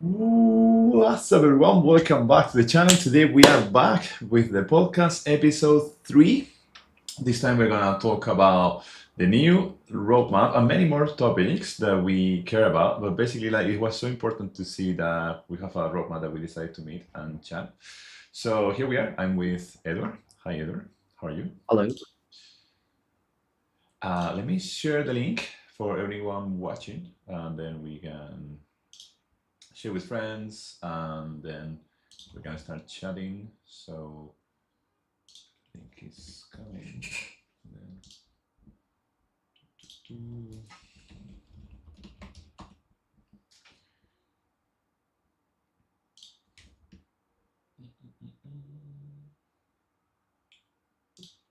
What's up, everyone? Welcome back to the channel. Today we are back with the podcast episode 3. This time we're gonna talk about the new roadmap and many more topics that we care about. But basically, like, it was so important to see that we have a roadmap that we decided to meet and chat. So here we are. I'm with Edward. Hi, Edward. How are you? Hello. Let me share the link for everyone watching, and then we can share with friends, and then we're gonna start chatting. So link is coming.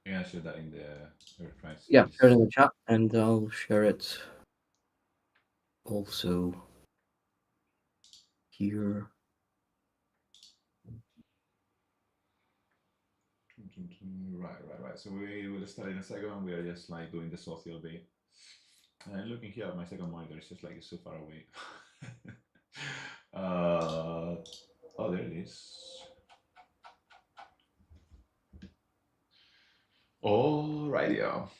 You're gonna share that in the Crisis. Yeah, share it in the chat, and I'll share it also here. Right. So we will start in a second. We are just like doing the social bit. And I'm looking here at my second monitor. It's just like it's so far away. Oh, there it is. Alrighty, y'all.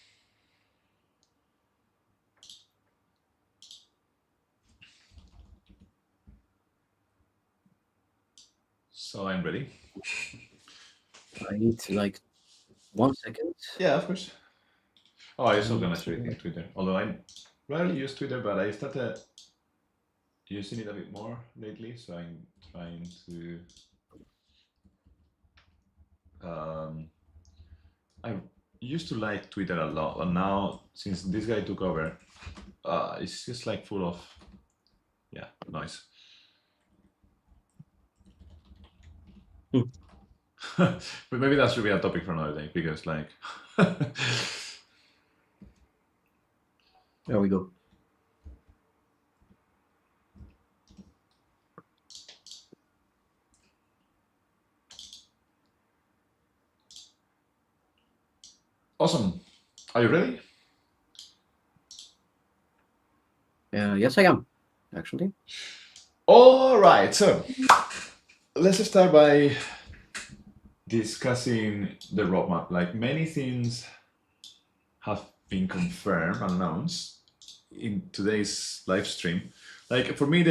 So I'm ready. I need to like 1 second. Yeah, of course. Oh, I'm also gonna share it in Twitter. Although I rarely use Twitter, but I started using it a bit more lately, so I'm trying to. I used to like Twitter a lot, and now since this guy took over, it's just like full of, noise. But maybe that should be a topic for another day, because like. There we go. Awesome. Are you ready? Yes, I am, actually. All right, so let's start by discussing the roadmap. Like, many things have been confirmed and announced in today's live stream. Like, for me,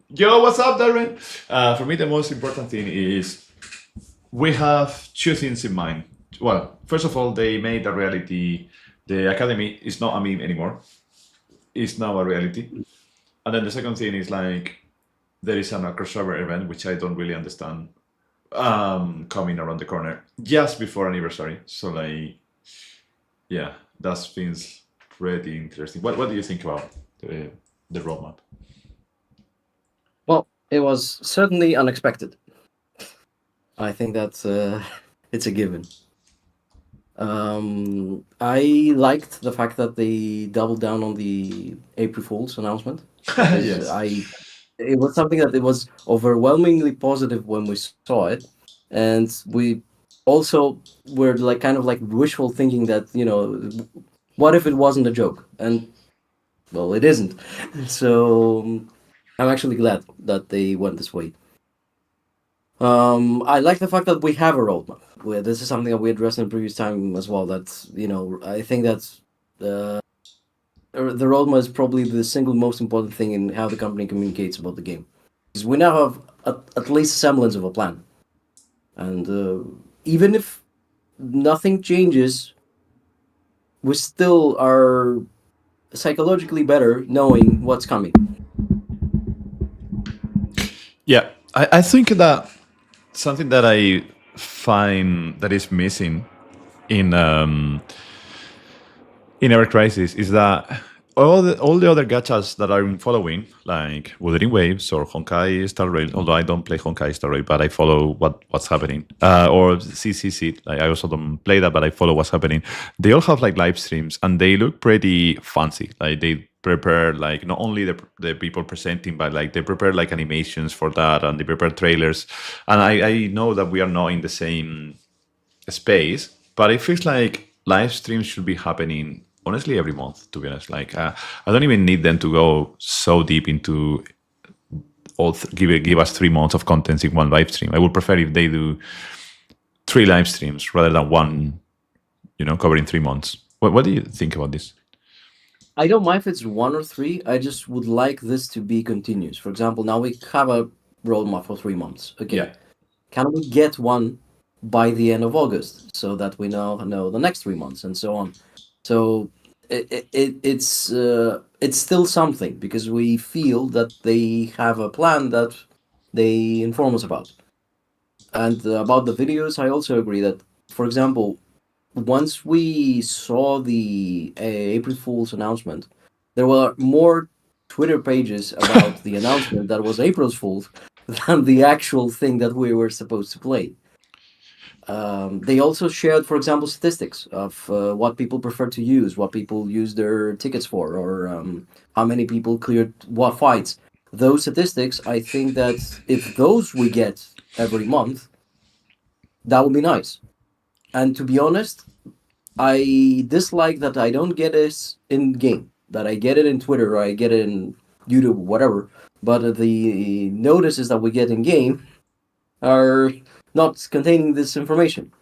yo, what's up, Darren? For me, the most important thing is we have two things in mind. Well, first of all, they made a reality. The Academy is not a meme anymore. It's now a reality. And then the second thing is like there is a crossover event, which I don't really understand, coming around the corner just before anniversary. So like, yeah, that seems pretty interesting. What do you think about the roadmap? Well, it was certainly unexpected. I think that's it's a given. I liked the fact that they doubled down on the April Fool's announcement. Yes. It was something that it was overwhelmingly positive when we saw it, and we also were like kind of like wishful thinking that, you know, what if it wasn't a joke? And well, it isn't. So I'm actually glad that they went this way. I like the fact that we have a roadmap. This is something that we addressed in the previous time as well. That's, you know, I think that's the roadmap is probably the single most important thing in how the company communicates about the game. Because we now have at least a semblance of a plan. And even if nothing changes, we still are psychologically better knowing what's coming. Yeah, I think that something that I find that is missing in Ever Crisis is that all the other gachas that I'm following, like Wuthering Waves or Honkai Star Rail, although I don't play Honkai Star Rail, but I follow what's happening, or CCC, like I also don't play that, but I follow what's happening. They all have like live streams, and they look pretty fancy. Like they prepare like not only the people presenting, but like they prepare like animations for that, and they prepare trailers. And I know that we are not in the same space, but it feels like live streams should be happening honestly every month, to be honest. Like I don't even need them to go so deep into give us 3 months of content in one live stream. I would prefer if they do 3 live streams rather than one, covering 3 months. What do you think about this? I don't mind if it's 1 or 3. I just would like this to be continuous. For example, now we have a roadmap for 3 months. Okay. Yeah. Can we get one by the end of August so that we know the next 3 months and so on? So it's still something because we feel that they have a plan that they inform us about. And about the videos, I also agree that, for example, once we saw the April Fool's announcement, there were more Twitter pages about the announcement that was April's Fool's than the actual thing that we were supposed to play. They also shared, for example, statistics of what people prefer to use, what people use their tickets for, or how many people cleared what fights. Those statistics, I think that if those we get every month, that would be nice. And to be honest, I dislike that I don't get this in game, that I get it in Twitter or I get it in YouTube, whatever. But the notices that we get in game are not containing this information.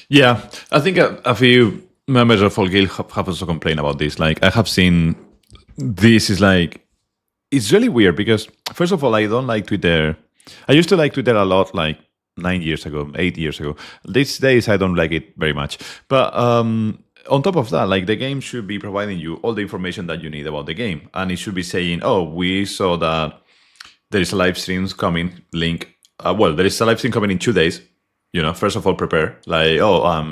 Yeah, I think a few members of All Guild have also complained about this. Like, I have seen this is like, it's really weird because, first of all, I don't like Twitter. I used to like Twitter a lot, like 9 years ago, 8 years ago. These days, I don't like it very much. But on top of that, like, the game should be providing you all the information that you need about the game. And it should be saying, oh, we saw that there is a live stream coming, link. There is a live stream coming in 2 days. First of all, prepare. Like,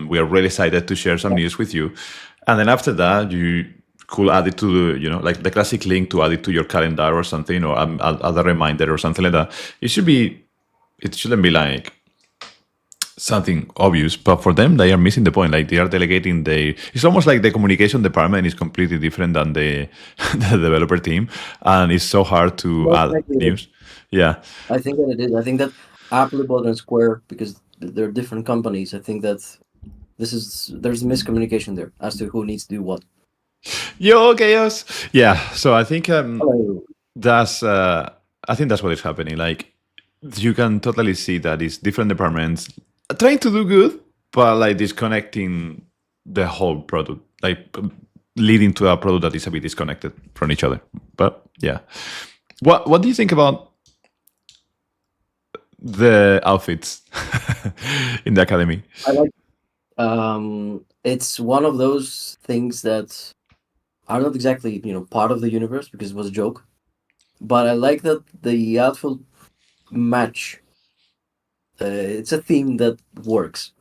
we are really excited to share some news with you. And then after that, you could add it to the, like the classic link to add it to your calendar or something, or add a reminder or something like that. It shouldn't be like something obvious, but for them, they are missing the point. Like, they are delegating it's almost like the communication department is completely different than the developer team. And it's so hard to add news. Yeah. I think that it is. I think that Applibot and Square, because they're different companies, I think that there's miscommunication there as to who needs to do what. Yo, chaos. Yeah. So I think Hello. that's what is happening. Like, you can totally see that it's different departments trying to do good, but like disconnecting the whole product, like leading to a product that is a bit disconnected from each other. But yeah, what do you think about the outfits in the academy? I like. It's one of those things that are not exactly part of the universe because it was a joke, but I like that the outfit match. It's a theme that works.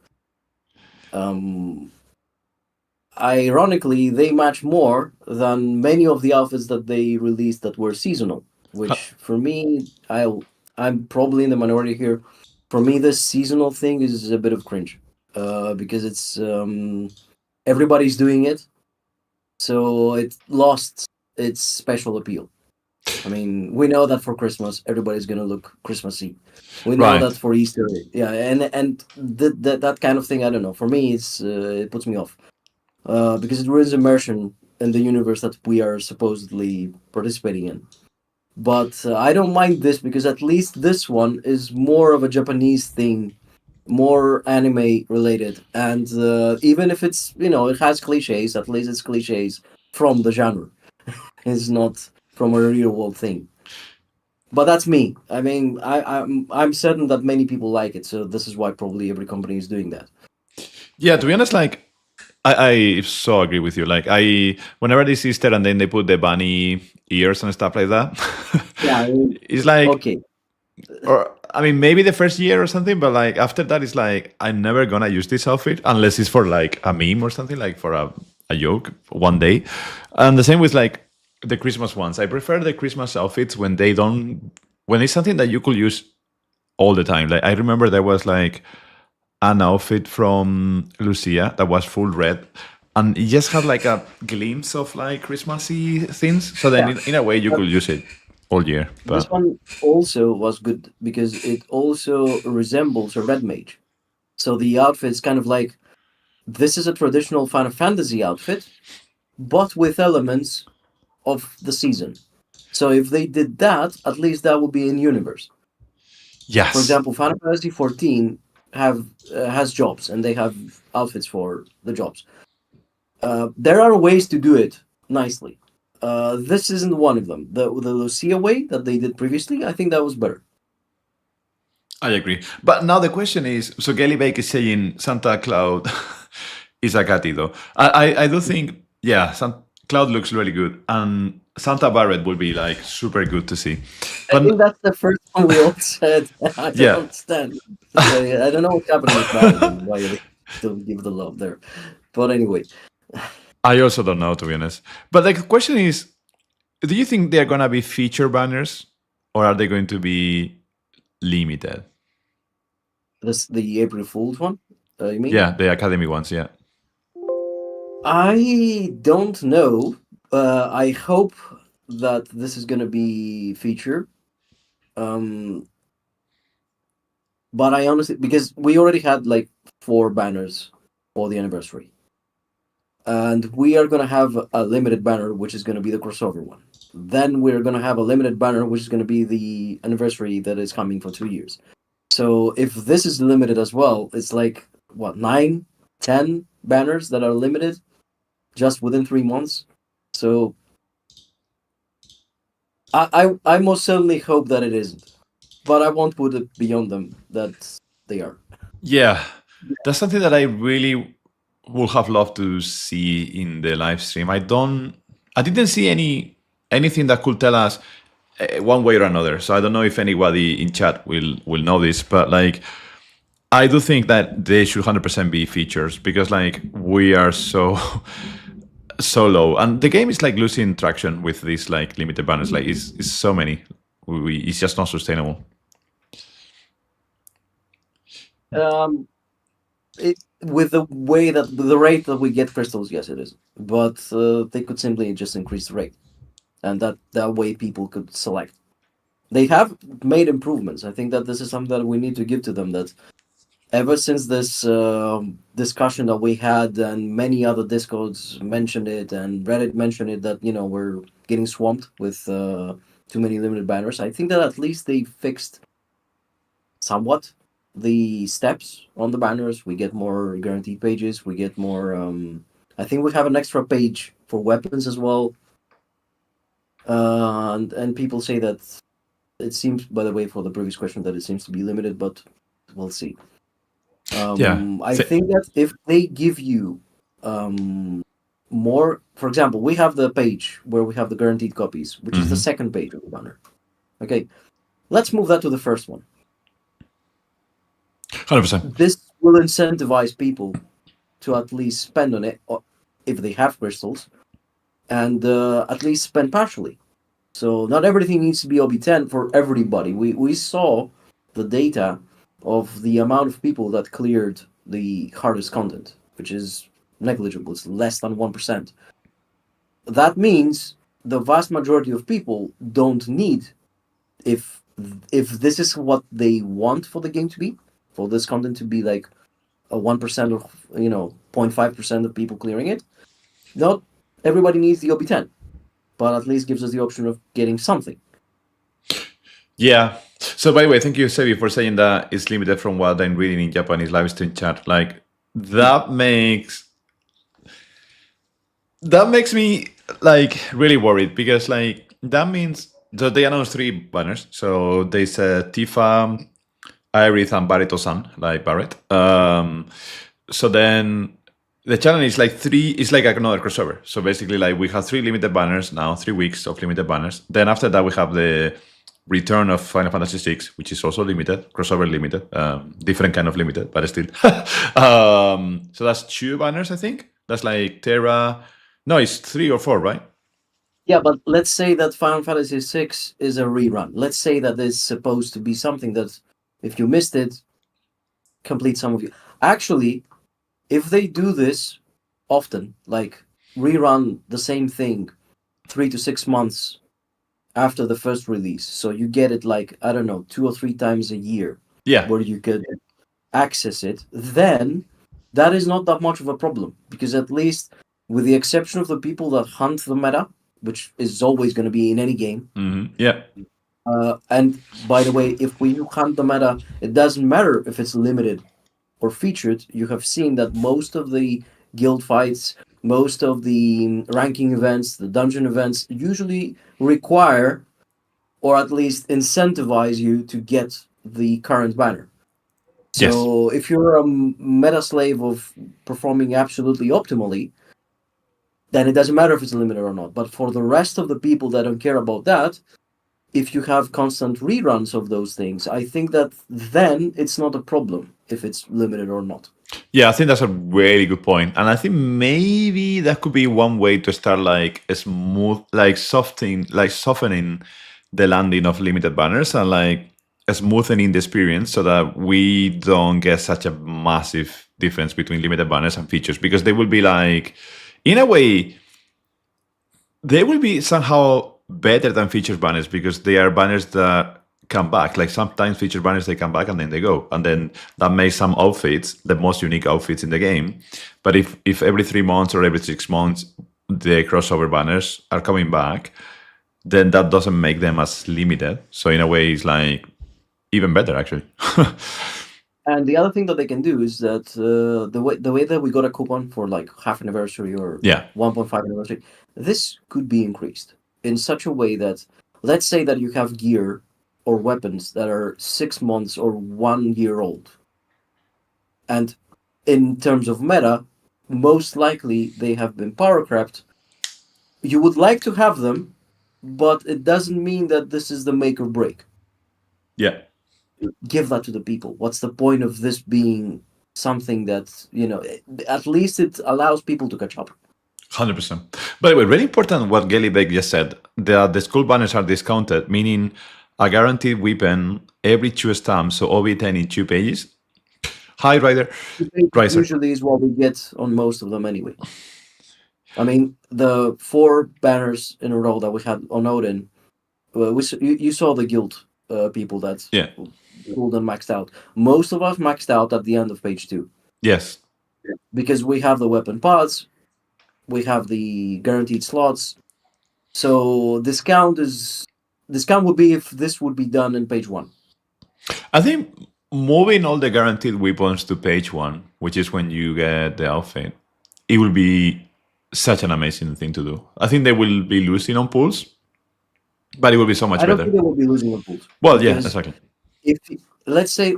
Ironically, they match more than many of the outfits that they released that were seasonal, which for me, I'm probably in the minority here. For me, this seasonal thing is a bit of cringe, because it's everybody's doing it, so it lost its special appeal. I mean, we know that for Christmas, everybody's gonna look Christmassy. We know that for Easter, yeah, and that kind of thing. I don't know. For me, it puts me off because it ruins immersion in the universe that we are supposedly participating in. But I don't mind this because at least this one is more of a Japanese thing, more anime related, and even if it's it has cliches, at least it's cliches from the genre. It's not from a real world thing. But that's me. I mean, I'm certain that many people like it, so this is why probably every company is doing that. Yeah, to be honest, like I so agree with you. Like, whenever this Easter and then they put the bunny ears and stuff like that, yeah, it's like okay. Or I mean, maybe the first year or something, but like after that, it's like I'm never gonna use this outfit unless it's for like a meme or something, like for a joke one day. And the same with like the Christmas ones. I prefer the Christmas outfits when it's something that you could use all the time. Like, I remember there was like an outfit from Lucia that was full red, and it just had like a glimpse of like Christmassy things. So then, in a way, you could use it all year. But this one also was good because it also resembles a red mage. So the outfit's kind of like, this is a traditional Final Fantasy outfit, but with elements of the season. So if they did that, at least that would be in universe. Yes. For example, Final Fantasy XIV has jobs, and they have outfits for the jobs. There are ways to do it nicely. This isn't one of them. The Lucia way that they did previously, I think that was better. I agree. But now the question is, so Gelly Bake is saying Santa Cloud is a catty though. I do think, yeah, Cloud looks really good. And Santa Barret will be like super good to see. I think that's the first one we all said. I don't Yeah. understand. I don't know what's happening with Barret and why they don't give the love there. But anyway. I also don't know, to be honest. But the question is, do you think they're going to be feature banners or are they going to be limited? The April Fool's one, you mean? Yeah, the Academy ones, yeah. I don't know. I hope that this is going to be feature. But I honestly, because we already had like 4 banners for the anniversary. And we are going to have a limited banner, which is going to be the crossover one. Then we're going to have a limited banner, which is going to be the anniversary that is coming for 2 years. So if this is limited as well, it's like, what, 9, 10 banners that are limited just within 3 months. So I most certainly hope that it isn't. But I won't put it beyond them that they are. Yeah, that's something that I really would have loved to see in the live stream. I didn't see anything that could tell us one way or another. So I don't know if anybody in chat will know this, but like I do think that they should 100% be features because like we are so low, and the game is like losing traction with these like limited banners. Like it's so many, it's just not sustainable. With the way that the rate that we get crystals, yes, it is. But they could simply just increase the rate, and that way people could select. They have made improvements. I think that this is something that we need to give to them. That ever since this discussion that we had, and many other Discords mentioned it, and Reddit mentioned it, that we're getting swamped with too many limited banners. I think that at least they fixed somewhat the steps on the banners. We get more guaranteed pages. We get more. I think we have an extra page for weapons as well. And people say that it seems, by the way, for the previous question, that it seems to be limited, but we'll see. I think that if they give you more, for example, we have the page where we have the guaranteed copies, which is the second page of the banner. Okay, let's move that to the first one. 100%. This will incentivize people to at least spend on it if they have crystals, and at least spend partially. So not everything needs to be OB10 for everybody. We saw the data of the amount of people that cleared the hardest content, which is negligible. It's less than 1%. That means the vast majority of people don't need, if this is what they want for the game to be, for this content to be like a 1% of 0.5% of people clearing it, not everybody needs the OB10, but at least gives us the option of getting something. Yeah. So by the way, thank you, Sebi, for saying that it's limited from what I'm reading in Japanese live stream chat. Like that makes me like really worried because like that means that they announced 3 banners. So they said Tifa, Iris, and Barreto-san, like Barret. So then the challenge is like 3 is like another crossover. So basically like we have 3 limited banners now, 3 weeks of limited banners. Then after that we have the return of Final Fantasy VI, which is also limited, crossover limited, different kind of limited, but still. So that's 2 banners, I think. That's like Terra. No, it's 3 or 4, right? Yeah, but let's say that Final Fantasy VI is a rerun. Let's say that it's supposed to be something that, if you missed it, complete some of you. Actually, if they do this often, like rerun the same thing 3 to 6 months after the first release, so you get it like, I don't know, 2 or 3 times a year, where you could access it, then that is not that much of a problem, because at least with the exception of the people that hunt the meta, which is always going to be in any game. Yeah. And by the way, if we hunt the meta, it doesn't matter if it's limited or featured. You have seen that most of the guild fights, most of the ranking events, the dungeon events usually require or at least incentivize you to get the current banner. So if you're a meta slave of performing absolutely optimally, then it doesn't matter if it's limited or not. But for the rest of the people that don't care about that, if you have constant reruns of those things, I think that then it's not a problem if it's limited or not. Yeah, I think that's a really good point. And I think maybe that could be one way to start like softening the landing of limited banners and like smoothening the experience so that we don't get such a massive difference between limited banners and features, because they will be like, in a way, they will be somehow better than feature banners because they are banners that come back. Like sometimes feature banners, they come back and then they go, and then that makes some outfits the most unique outfits in the game. But if every 3 months or every 6 months the crossover banners are coming back, then that doesn't make them as limited. So in a way, it's like even better actually. And the other thing that they can do is that the way that we got a coupon for like half anniversary or 1.5 anniversary, this could be increased in such a way that, let's say that you have gear or weapons that are 6 months or 1 year old. And in terms of meta, most likely they have been power crept. You would like to have them, but it doesn't mean that this is the make or break. Yeah. Give that to the people. What's the point of this being something that, at least it allows people to catch up. 100%. By the way, really important what Gelibek just said, that the school banners are discounted, meaning a guaranteed weapon every 2 stamps, so OB10 in 2 pages. Hi, Ryder. Riser. Usually is what we get on most of them anyway. I mean, the 4 banners in a row that we had on Odin, you saw the guild people that pulled and maxed out. Most of us maxed out at the end of page 2. Yes. Because we have the weapon pods, we have the guaranteed slots. So discount would be if this would be done in page 1. I think moving all the guaranteed weapons to page 1, which is when you get the outfit, it will be such an amazing thing to do. I think they will be losing on pulls, but it will be so much better. I don't think they will be losing on pulls. Well, yeah, exactly. If let's say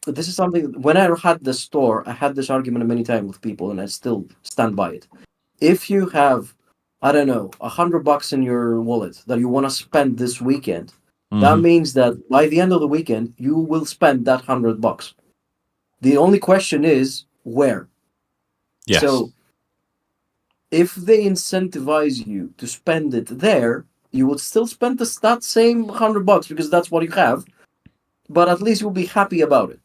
this is something, when I had the store, I had this argument many times with people, and I still stand by it. If you have, I don't know, $100 in your wallet that you want to spend this weekend, that means that by the end of the weekend, you will spend that $100. The only question is where. Yes. So if they incentivize you to spend it there, you would still spend that same $100 because that's what you have, but at least you'll be happy about it.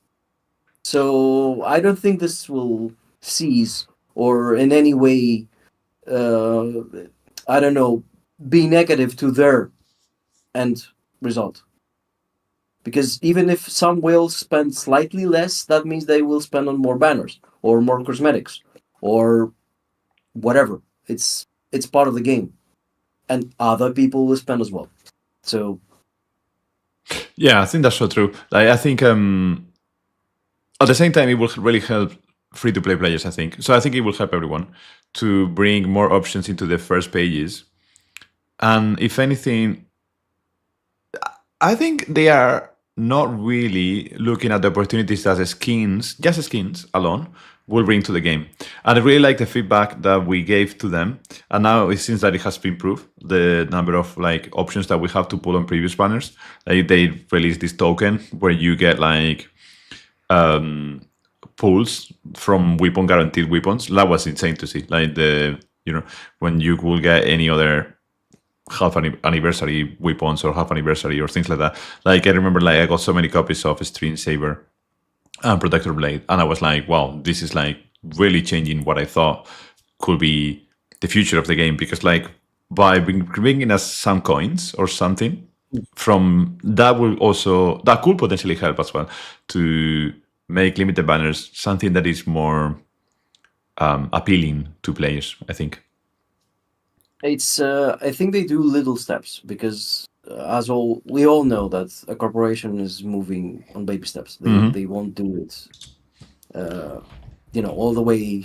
So I don't think this will cease or in any way, I don't know, be negative to their end result. Because even if some will spend slightly less, that means they will spend on more banners or more cosmetics or whatever. It's part of the game. And other people will spend as well. So yeah, I think that's so true. Like, I think at the same time, it will really help free-to-play players, I think. So I think it will help everyone to bring more options into the first pages. And if anything, I think they are not really looking at the opportunities that just skins alone, will bring to the game. And I really like the feedback that we gave to them. And now it seems that it has been improved, the number of like options that we have to pull on previous banners. Like, they released this token where you get like pulls from guaranteed weapons. That was insane to see. Like when you will get any other half anniversary weapons or half anniversary or things like that. Like, I remember like I got so many copies of Stream Saber and Protector Blade, and I was like, wow, this is like really changing what I thought could be the future of the game, because like by bringing us some coins or something from that could potentially help as well to make limited banners something that is more appealing to players, I think. It's I think they do little steps because we all know that a corporation is moving on baby steps. They won't do it, uh, all the way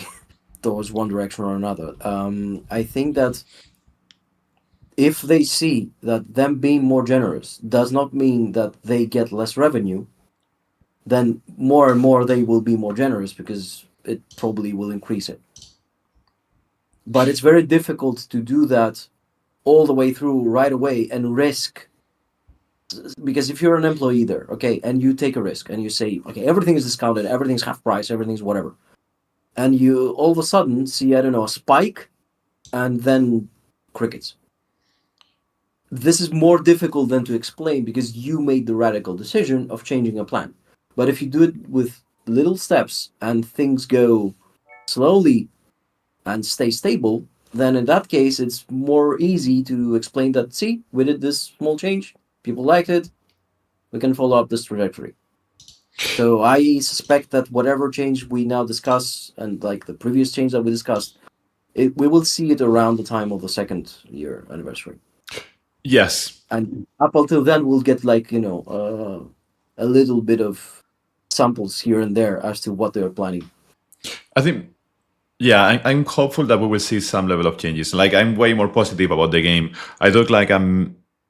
towards one direction or another. I think that if they see that them being more generous does not mean that they get less revenue, then more and more they will be more generous because it probably will increase it. But it's very difficult to do that all the way through right away and risk, because if you're an employee there, okay, and you take a risk and you say, okay, everything is discounted, everything's half price, everything's whatever, and you all of a sudden see, I don't know, a spike and then crickets. This is more difficult than to explain because you made the radical decision of changing a plan. But if you do it with little steps and things go slowly and stay stable, then in that case it's more easy to explain that, see, we did this small change, people liked it, we can follow up this trajectory. So I suspect that whatever change we now discuss, and like the previous change that we discussed, we will see it around the time of the second year anniversary. Yes. And up until then, we'll get like, a little bit of samples here and there as to what they're planning. I think, yeah, I'm hopeful that we will see some level of changes. Like, I'm way more positive about the game. I took like a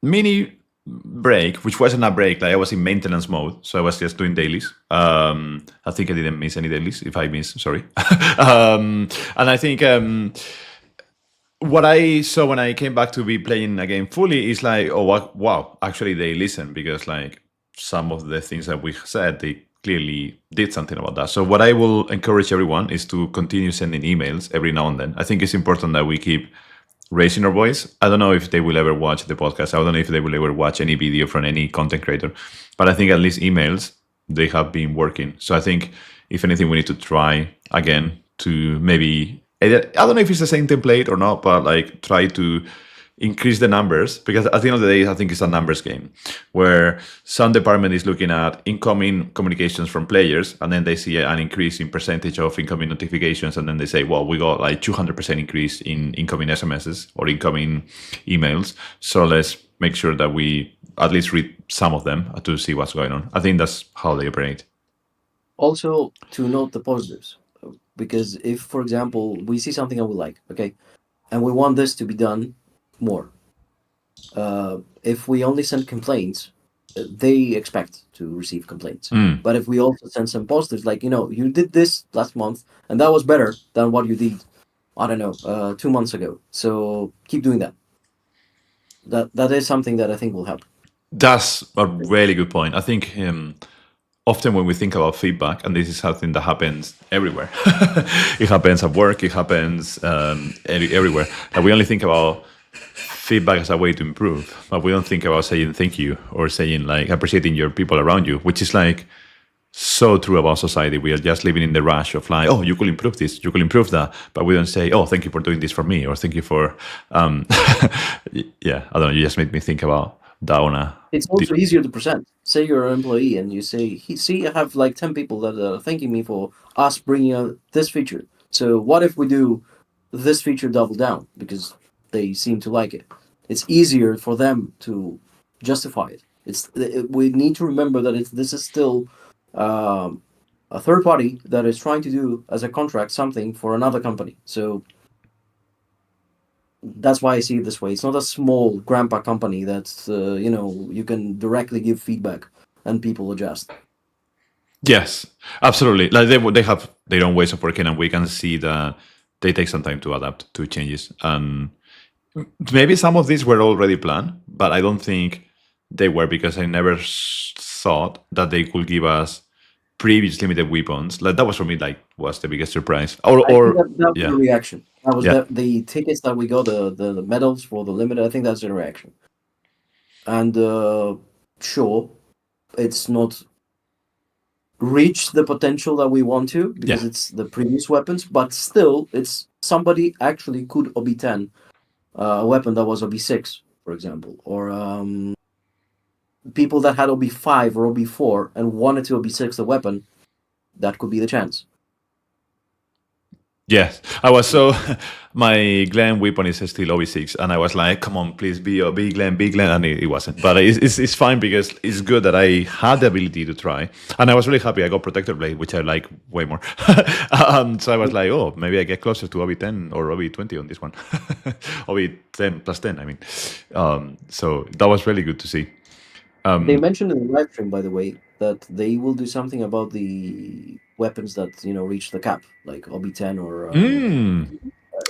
mini break, which wasn't a break. Like, I was in maintenance mode, so I was just doing dailies. I think I didn't miss any dailies. If I miss, sorry. And I think what I saw when I came back to be playing a game fully is like, oh, wow, actually they listen, because like some of the things that we said, they clearly did something about that. So what I will encourage everyone is to continue sending emails every now and then. I think it's important that we keep raising our voice. I don't know if they will ever watch the podcast. I don't know if they will ever watch any video from any content creator, but I think at least emails, they have been working. So I think if anything, we need to try again to maybe, I don't know if it's the same template or not, but like try to increase the numbers, because at the end of the day, I think it's a numbers game where some department is looking at incoming communications from players, and then they see an increase in percentage of incoming notifications, and then they say, well, we got like 200% increase in incoming SMSs or incoming emails, so let's make sure that we at least read some of them to see what's going on. I think that's how they operate. Also, to note the positives, because if, for example, we see something that we like, okay, and we want this to be done more, if we only send complaints, they expect to receive complaints. But if we also send some positives, like, you did this last month and that was better than what you did, I don't know, 2 months ago, so keep doing that. That is something that I think will help. That's a really good point. I think often when we think about feedback, and this is something that happens everywhere, it happens at work, it happens everywhere, and we only think about feedback as a way to improve, but we don't think about saying thank you or saying like appreciating your people around you, which is like so true about society. We are just living in the rush of like, oh, you could improve this, you could improve that, but we don't say, oh, thank you for doing this for me, or thank you for yeah, I don't know, you just made me think about that on a... It's also easier to present. Say you're an employee and you say, see, I have like 10 people that are thanking me for us bringing out this feature. So what if we do this feature double down, because they seem to like it? It's easier for them to justify it. We need to remember that this is still a third party that is trying to do as a contract something for another company. So that's why I see it this way. It's not a small grandpa company that's you can directly give feedback and people adjust. Yes, absolutely. Like they have their own ways of working, and we can see that they take some time to adapt to changes. And maybe some of these were already planned, but I don't think they were, because I never thought that they could give us previous limited weapons. Like that was for me, like, was the biggest surprise. I think that was yeah, the reaction. That was yeah, the tickets that we got, the medals for the limited. I think that's the reaction. And sure, it's not reached the potential that we want to, because it's the previous weapons, but still, it's somebody actually could OB10 a weapon that was OB6, for example, or people that had OB5 or OB4 and wanted to OB6 the weapon. That could be the chance. Yes, I was so. My Glen weapon is still OB6, and I was like, "Come on, please be Glen, and it wasn't. But it's fine because it's good that I had the ability to try, and I was really happy. I got Protector Blade, which I like way more. So I was like, oh, maybe I get closer to OB10 or OB20 on this one, OB10 plus 10. I mean, so that was really good to see. They mentioned in the live stream, by the way, that they will do something about the weapons that reach the cap, like OB10 or.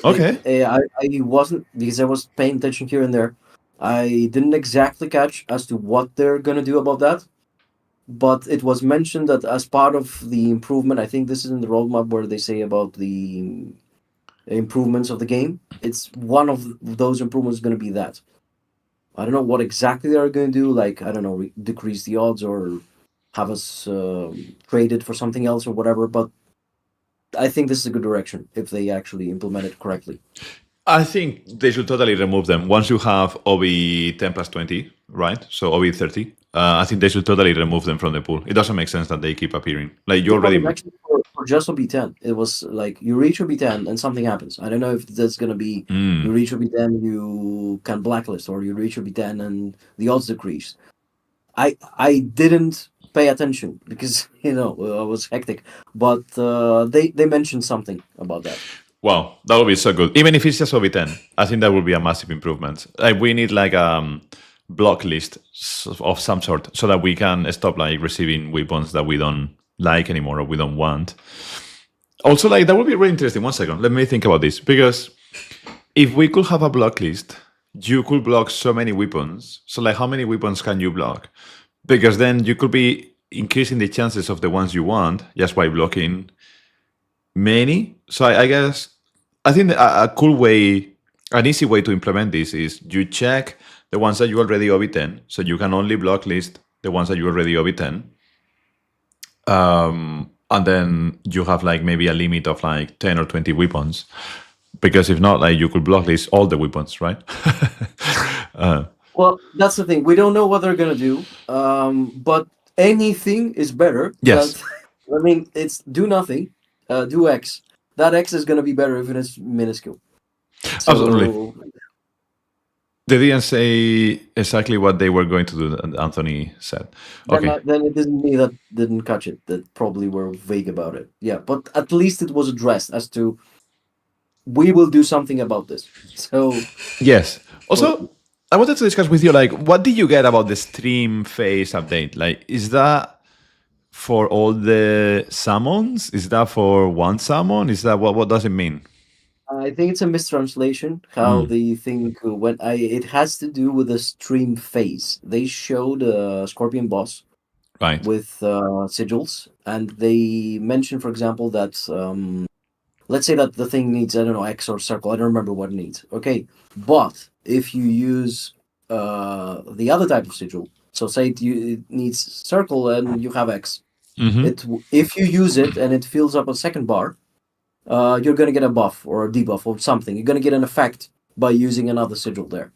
Okay. I wasn't, because I was paying attention here and there. I didn't exactly catch as to what they're gonna do about that, but it was mentioned that as part of the improvement, I think this is in the roadmap where they say about the improvements of the game. It's one of those improvements going to be that. I don't know what exactly they're going to do. Like, I don't know, decrease the odds or have us trade it for something else or whatever. But I think this is a good direction if they actually implement it correctly. I think they should totally remove them. Once you have OB10 plus 20, right? So OB30, I think they should totally remove them from the pool. It doesn't make sense that they keep appearing. Like, you already... For just OB10, it was like you reach OB10 and something happens. I don't know if that's going to be you reach OB10, you can blacklist, or you reach OB10 and the odds decrease. I didn't pay attention because, I was hectic. But they mentioned something about that. Wow, that would be so good. Even if it's just OB10, I think that would be a massive improvement. Like, we need like a block list of some sort so that we can stop like receiving weapons that we don't like anymore or we don't want. Also, like, that would be really interesting. 1 second, let me think about this. Because if we could have a block list, you could block so many weapons. So, like, how many weapons can you block? Because then you could be increasing the chances of the ones you want just by blocking many. So I guess I think a cool way, an easy way to implement this is you check the ones that you already OB10, so you can only block list the ones that you already OB10. And then you have like maybe a limit of like 10 or 20 weapons. Because if not, like, you could block list all the weapons, right? Well, that's the thing. We don't know what they're going to do. But anything is better. Yes. I mean, it's do nothing, do X. That X is going to be better if it is minuscule. So, absolutely. They didn't say exactly what they were going to do, Anthony said. Okay. Then it isn't me that didn't catch it, that probably were vague about it. Yeah, but at least it was addressed as to, we will do something about this. So yes. Also, I wanted to discuss with you, like, what did you get about the stream phase update? Like, is that for all the summons? Is that for one summon? Is that what does it mean? I think it's a mistranslation. How the thing went. It has to do with the stream phase. They showed a Scorpion boss, right, with sigils, and they mentioned, for example, that let's say that the thing needs, I don't know, X or circle. I don't remember what it needs. Okay, but if you use the other type of sigil, so say it needs circle and you have X, if you use it and it fills up a second bar, you're going to get a buff or a debuff or something. You're going to get an effect by using another sigil there.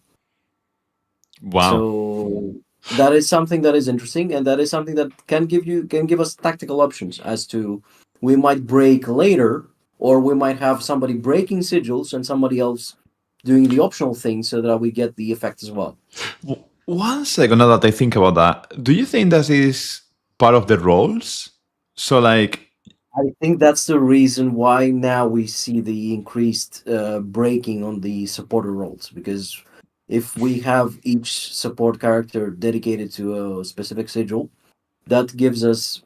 Wow. So that is something that is interesting, and that is something that can give us tactical options as to, we might break later, or we might have somebody breaking sigils and somebody else doing the optional thing so that we get the effect as well. 1 second, now that I think about that, do you think that is part of the roles? So, like, I think that's the reason why now we see the increased breaking on the supporter roles, because if we have each support character dedicated to a specific sigil, that gives us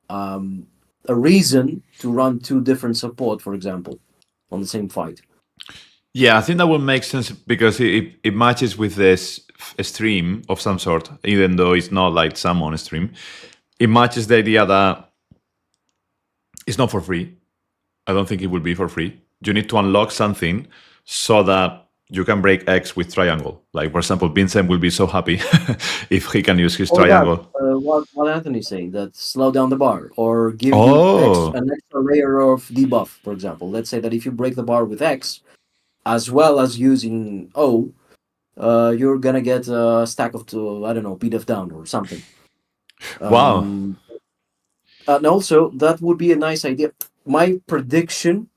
a reason to run 2 different support, for example, on the same fight. Yeah, I think that will make sense because it matches with this stream of some sort, even though it's not like summon stream. It matches the idea that it's not for free. I don't think it will be for free. You need to unlock something so that you can break X with triangle. Like, for example, Vincent will be so happy if he can use his triangle. What Anthony's saying, that slow down the bar or give you an extra layer of debuff, for example. Let's say that if you break the bar with X, as well as using O, you're going to get a stack of, I don't know, PDF down or something. Wow. And also, that would be a nice idea. My prediction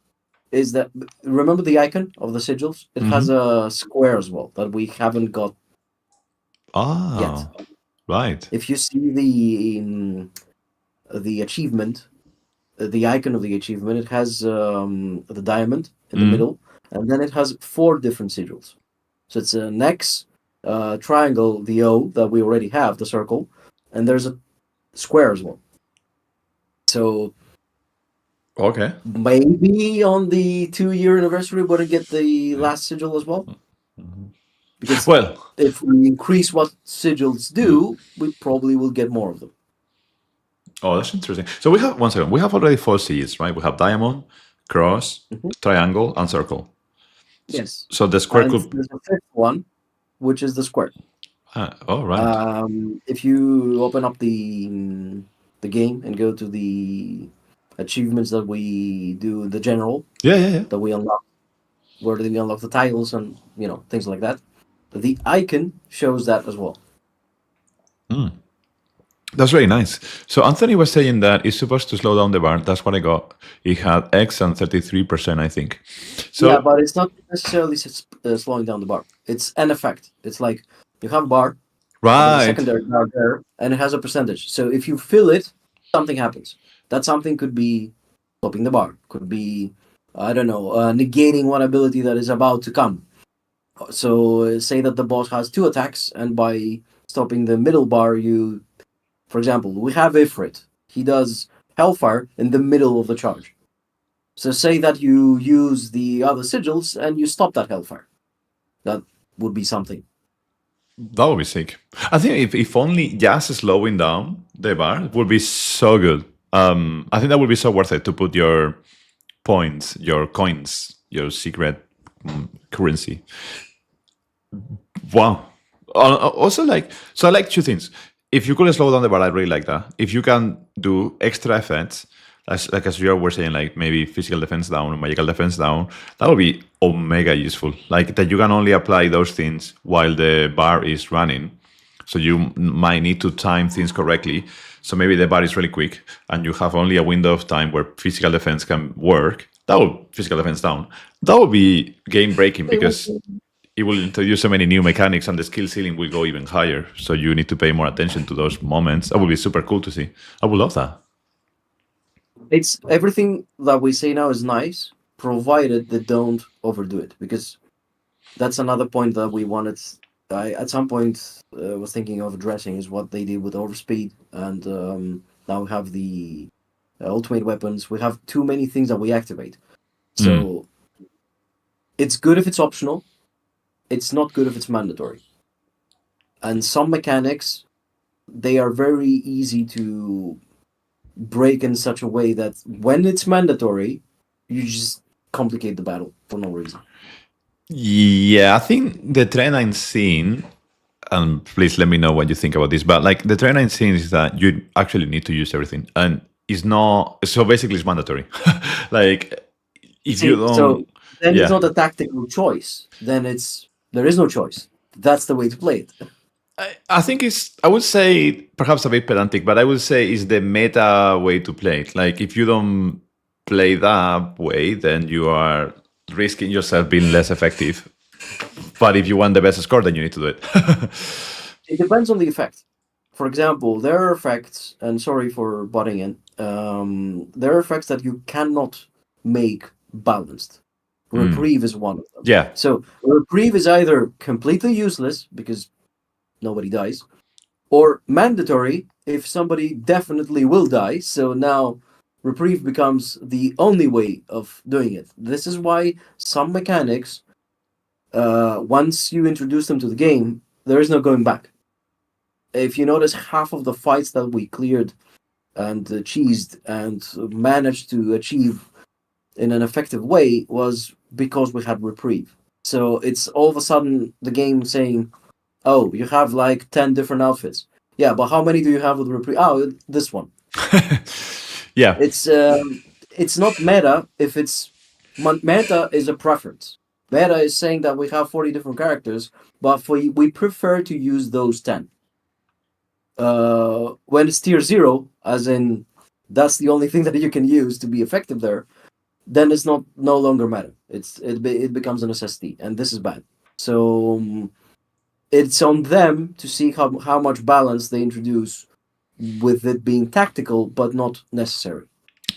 is that, remember the icon of the sigils? It has a square as well that we haven't got yet. Right. If you see the achievement, the icon of the achievement, it has the diamond in the middle, and then it has 4 different sigils. So it's an X, triangle, the O that we already have, the circle, and there's a square as well. So Okay. maybe on the 2-year anniversary, we're gonna get the last sigil as well. Because if we increase what sigils do, we probably will get more of them. Oh, that's interesting. So we have, one second, we have already 4 sigils, right? We have diamond, cross, triangle, and circle. Yes. So the square and could. There's a 5th one, which is the square. Right. If you open up the game and go to the achievements that we do, the general, that we unlock, where we unlock the titles and things like that, the icon shows that as well. That's very nice. So Anthony was saying that it's supposed to slow down the bar. That's what I got. It had X and 33%, I think. So yeah, but it's not necessarily slowing down the bar. It's an effect. It's like you have a bar, right, the secondary bar there, and it has a percentage. So if you fill it, something happens. That something could be stopping the bar, could be, I don't know, negating one ability that is about to come. So say that the boss has 2 attacks, and by stopping the middle bar, for example, we have Ifrit. He does Hellfire in the middle of the charge. So say that you use the other sigils and you stop that Hellfire. That would be something. That would be sick. I think if only just slowing down the bar would be so good. I think that would be so worth it to put your points, your coins, your secret currency. Wow. Also, so I like 2 things. If you could slow down the bar, I really like that. If you can do extra effects, as you were saying, like maybe physical defense down or magical defense down, that would be omega useful. Like that you can only apply those things while the bar is running. So you might need to time things correctly. So maybe the bar is really quick and you have only a window of time where physical defense can work. That would physical defense down. That would be game breaking because it will introduce so many new mechanics and the skill ceiling will go even higher. So you need to pay more attention to those moments. That would be super cool to see. I would love that. It's everything that we say now is nice, provided they don't overdo it. Because that's another point that we wanted. I at some point was thinking of addressing is what they did with Overspeed, and now we have the ultimate weapons. We have too many things that we activate. So it's good if it's optional. It's not good if it's mandatory. And some mechanics, they are very easy to break in such a way that when it's mandatory, you just complicate the battle for no reason. Yeah, I think the trend I'm seeing, and please let me know what you think about this, but like the trend I'm seeing is that you actually need to use everything. And it's not, so basically it's mandatory. Like if you don't... So then it's not a tactical choice. Then there is no choice. That's the way to play it. I think I would say, perhaps a bit pedantic, but I would say it's the meta way to play it. Like, if you don't play that way, then you are risking yourself being less effective. But if you want the best score, then you need to do it. It depends on the effect. For example, there are effects, and sorry for butting in, there are effects that you cannot make balanced. Reprieve is one of them. Yeah. So reprieve is either completely useless because nobody dies, or mandatory if somebody definitely will die. So now reprieve becomes the only way of doing it. This is why some mechanics, once you introduce them to the game, there is no going back. If you notice, half of the fights that we cleared and cheesed and managed to achieve in an effective way was because we had reprieve. So it's all of a sudden the game saying, oh, you have like 10 different outfits. Yeah, but how many do you have with reprieve? Oh, this one. Yeah. It's not meta if it's... Meta is a preference. Meta is saying that we have 40 different characters, but we prefer to use those 10. When it's tier 0, as in that's the only thing that you can use to be effective there, then it's no longer matter. It becomes a necessity, and this is bad. So it's on them to see how much balance they introduce with it being tactical but not necessary.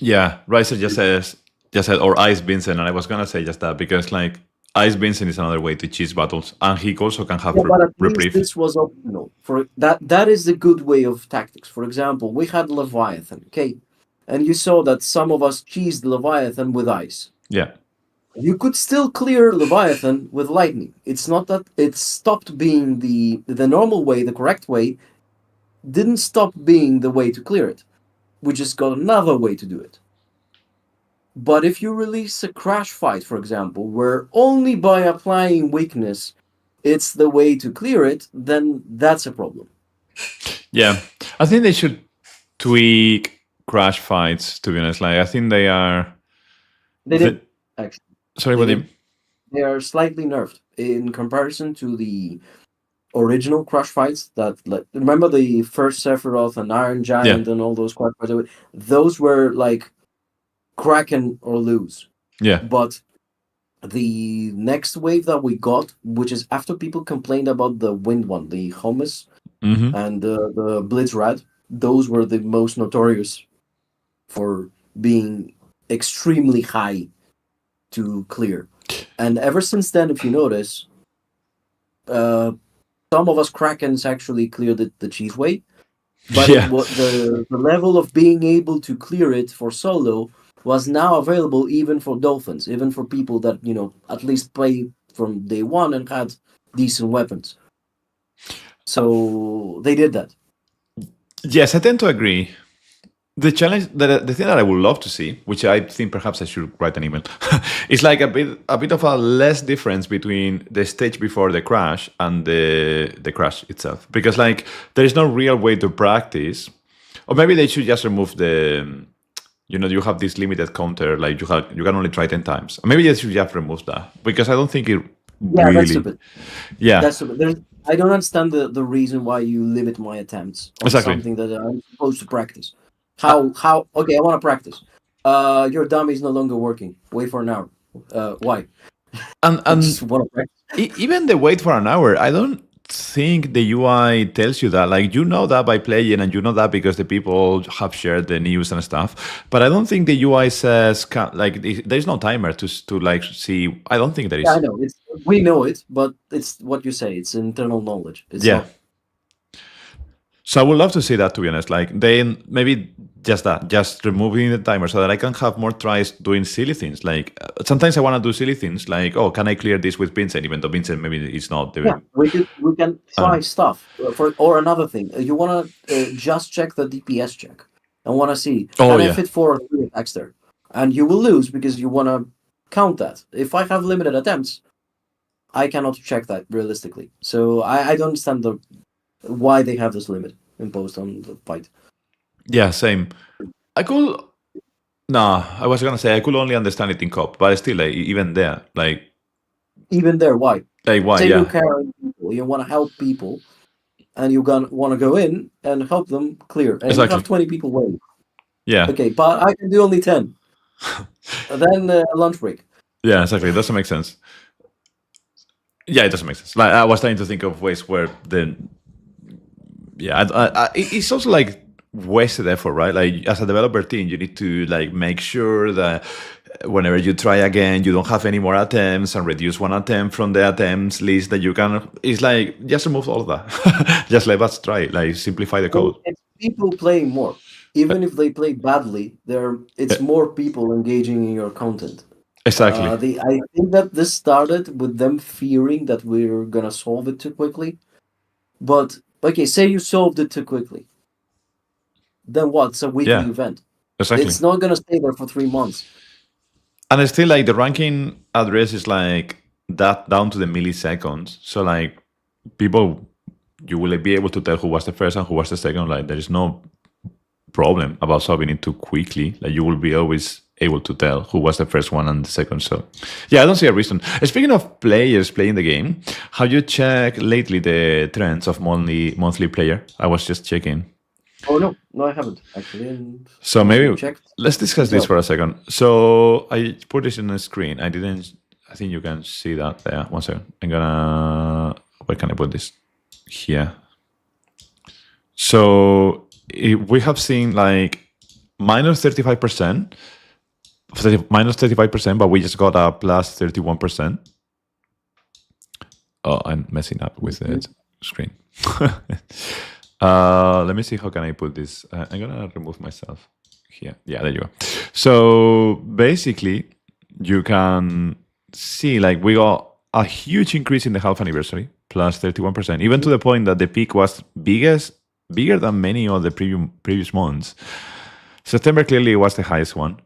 Yeah, Riser just said, or Ice Vincent, and I was gonna say just that because like Ice Vincent is another way to cheese battles, and he also can have But at least reprieve. this was optional. For that is the good way of tactics. For example, we had Leviathan, okay, and you saw that some of us cheesed Leviathan with ice. Yeah. You could still clear Leviathan with lightning. It's not that it stopped being the normal way, the correct way, didn't stop being the way to clear it. We just got another way to do it. But if you release a crash fight, for example, where only by applying weakness it's the way to clear it, then that's a problem. Yeah. I think they should tweak crash fights, to be honest. Like I think they are They did actually. Sorry, what do you... They are slightly nerfed in comparison to the original crash fights that, like, remember the first Sephiroth and Iron Giant and all those crash fights? Those were like Kraken or lose. Yeah. But the next wave that we got, which is after people complained about the wind one, the Hummus and the Blitzrad, those were the most notorious for being extremely high to clear. And ever since then, if you notice, some of us Krakens actually cleared it the cheese way, but the level of being able to clear it for solo was now available even for Dolphins, even for people that, you know, at least play from day one and had decent weapons. So they did that. Yes, I tend to agree. The challenge, the thing that I would love to see, which I think perhaps I should write an email, is like a bit of a less difference between the stage before the crash and the crash itself, because like there is no real way to practice, or maybe they should just remove the, you know, you have this limited counter, like you can only try 10 times. Maybe they should just remove that, because I don't think it really. That's stupid. Yeah, that's stupid. I don't understand the reason why you limit my attempts on something that I'm supposed to practice. How? Okay, I want to practice. Your dummy is no longer working. Wait for an hour. Why? And just want to practice. Even the wait for an hour, I don't think the UI tells you that. Like, you know that by playing, and you know that because the people have shared the news and stuff. But I don't think the UI says like there's no timer to like see. I don't think there is. Yeah, I know. We know it, but it's what you say. It's internal knowledge. It's not. So I would love to see that, to be honest. Like, then maybe just removing the timer so that I can have more tries doing silly things. Like, sometimes I want to do silly things, like, oh, can I clear this with Vincent, even though Vincent maybe it's not. We can try stuff. Or another thing, you want to just check the DPS check and want to see, can I fit 4 or 3 attacks there? And you will lose because you want to count that. If I have limited attempts, I cannot check that realistically. So I don't understand why they have this limit imposed on the fight. Yeah, same. I was gonna say I could only understand it in COP, but still, like, even there, why? Like, why? Say you care about people, you want to help people, and you want to go in and help them clear, and you have 20 people waiting. Yeah. Okay, but I can do only 10. Then a lunch break. Yeah, exactly. It doesn't make sense. Yeah, it doesn't make sense. Like, I was trying to think of ways where it's also like wasted effort, right? Like, as a developer team, you need to like make sure that whenever you try again, you don't have any more attempts, and reduce 1 attempt from the attempts list that you can. It's like, just remove all of that. Just let us try. Like, simplify the code. It's people playing more, even if they play badly. It's more people engaging in your content. Exactly. I think that this started with them fearing that we're gonna solve it too quickly. But okay, say you solved it too quickly. Then what? It's a weekly event. Exactly. It's not gonna stay there for 3 months. And it's still like the ranking address is like that down to the milliseconds. So like people, you will be able to tell who was the first and who was the second. Like, there is no problem about solving it too quickly. Like, you will be always able to tell who was the first one and the second. So yeah, I don't see a reason. Speaking of players playing the game, have you checked lately the trends of monthly player? I was just checking. Oh no, I haven't actually. And So maybe checked. let's discuss this for a second. So I put this in the screen. I think you can see that there. One second. Where can I put this? Here. So we have seen like minus 35%, minus 35%, but we just got a plus 31%. Oh, I'm messing up with the screen. Let me see, how can I put this? I'm gonna remove myself here. Yeah, there you go. So basically, you can see like we got a huge increase in the half anniversary, plus 31%, even to the point that the peak was bigger than many of the previous months. September clearly was the highest one,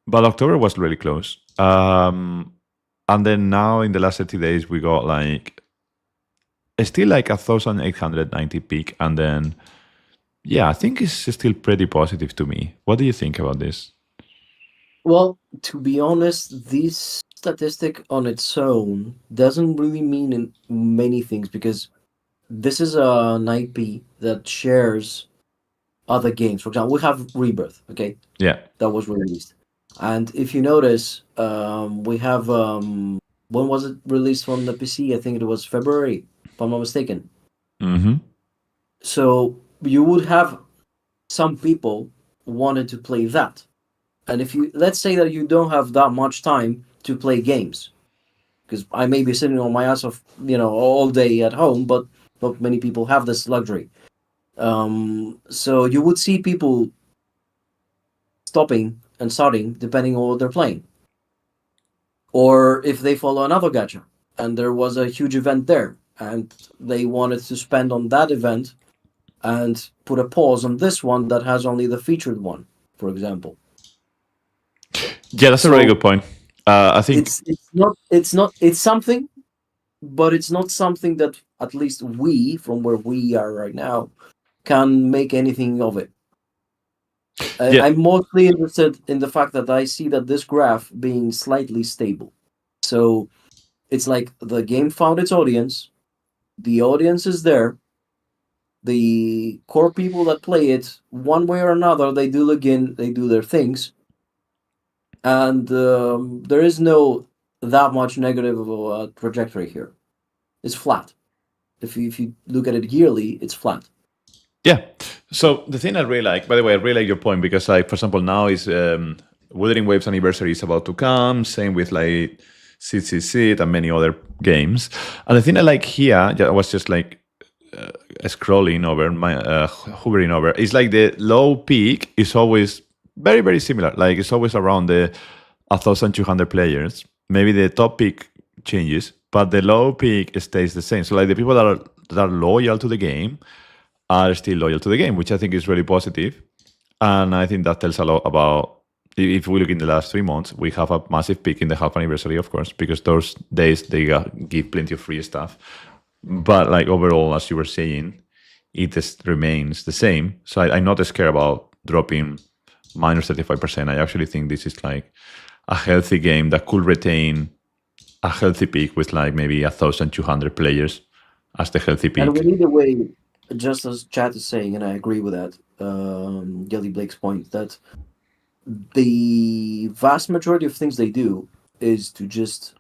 but October was really close. And then now in the last 30 days, we got like still like 1,890 peak. And then, yeah, I think it's still pretty positive to me. What do you think about this? Well, to be honest, this statistic on its own doesn't really mean many things, because this is an IP that shares other games. For example, we have Rebirth, okay? Yeah. That was released. And if you notice, we have, when was it released on the PC? I think it was February, if I'm not mistaken. Mm-hmm. So you would have some people wanted to play that. And if you, let's say that you don't have that much time to play games, because I may be sitting on my ass off, all day at home, but not many people have this luxury. So you would see people stopping and starting depending on what they're playing. Or if they follow another gacha and there was a huge event there and they wanted to spend on that event and put a pause on this one that has only the featured one, for example. Yeah, that's a really good point. I think it's something, but it's not something that at least we, from where we are right now, can make anything of it. I'm mostly interested in the fact that I see that this graph being slightly stable. So it's like the game found its audience, the audience is there, the core people that play it, one way or another, they do login, they do their things, and there is no that much negative trajectory here. It's flat. If you look at it yearly, it's flat. Yeah. So the thing I really like, by the way, I really like your point, because like, for example, now is Wuthering Waves anniversary is about to come. Same with like Sit and many other games. And the thing I like here, I was just like scrolling over, hovering over, is like the low peak is always very, very similar. Like it's always around the 1,200 players. Maybe the top peak changes, but the low peak stays the same. So like the people that are loyal to the game are still loyal to the game, which I think is really positive. And I think that tells a lot about, if we look in the last 3 months, we have a massive peak in the half anniversary, of course, because those days they give plenty of free stuff. But like overall, as you were saying, it just remains the same. So I'm not scared about dropping minus 35%. I actually think this is like a healthy game that could retain a healthy peak with like maybe 1,200 players as the healthy peak. And we need a way, just as Chad is saying, and I agree with that, Gilly Blake's point, that the vast majority of things they do is to just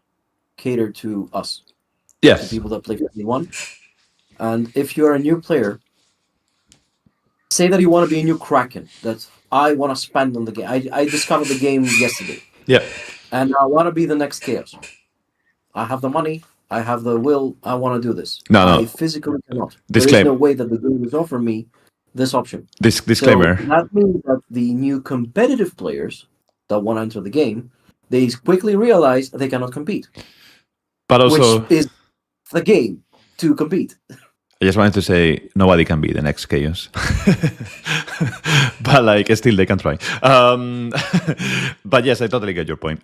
cater to us. Yes. To people that play 51. And if you're a new player, say that you want to be a new Kraken, that I want to spend on the game. I discovered the game yesterday. Yeah. And I want to be the next Chaos. I have the money, I have the will, I want to do this. No. I physically cannot. Disclaimer. There is no way that the game is offering me this option. Disclaimer. So that means that the new competitive players that want to enter the game, they quickly realize they cannot compete. But also, which is the game to compete. I just wanted to say nobody can be the next Chaos. But like still they can try. But yes, I totally get your point.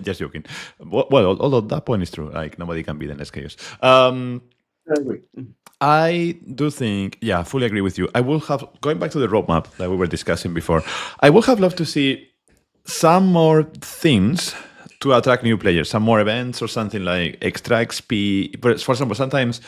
Just joking. Well, although that point is true, like nobody can be the next Chaos. I agree. I do think, yeah, fully agree with you. I will have, going back to the roadmap that we were discussing before, I would have loved to see some more things to attract new players, some more events or something like extra XP. But for example, sometimes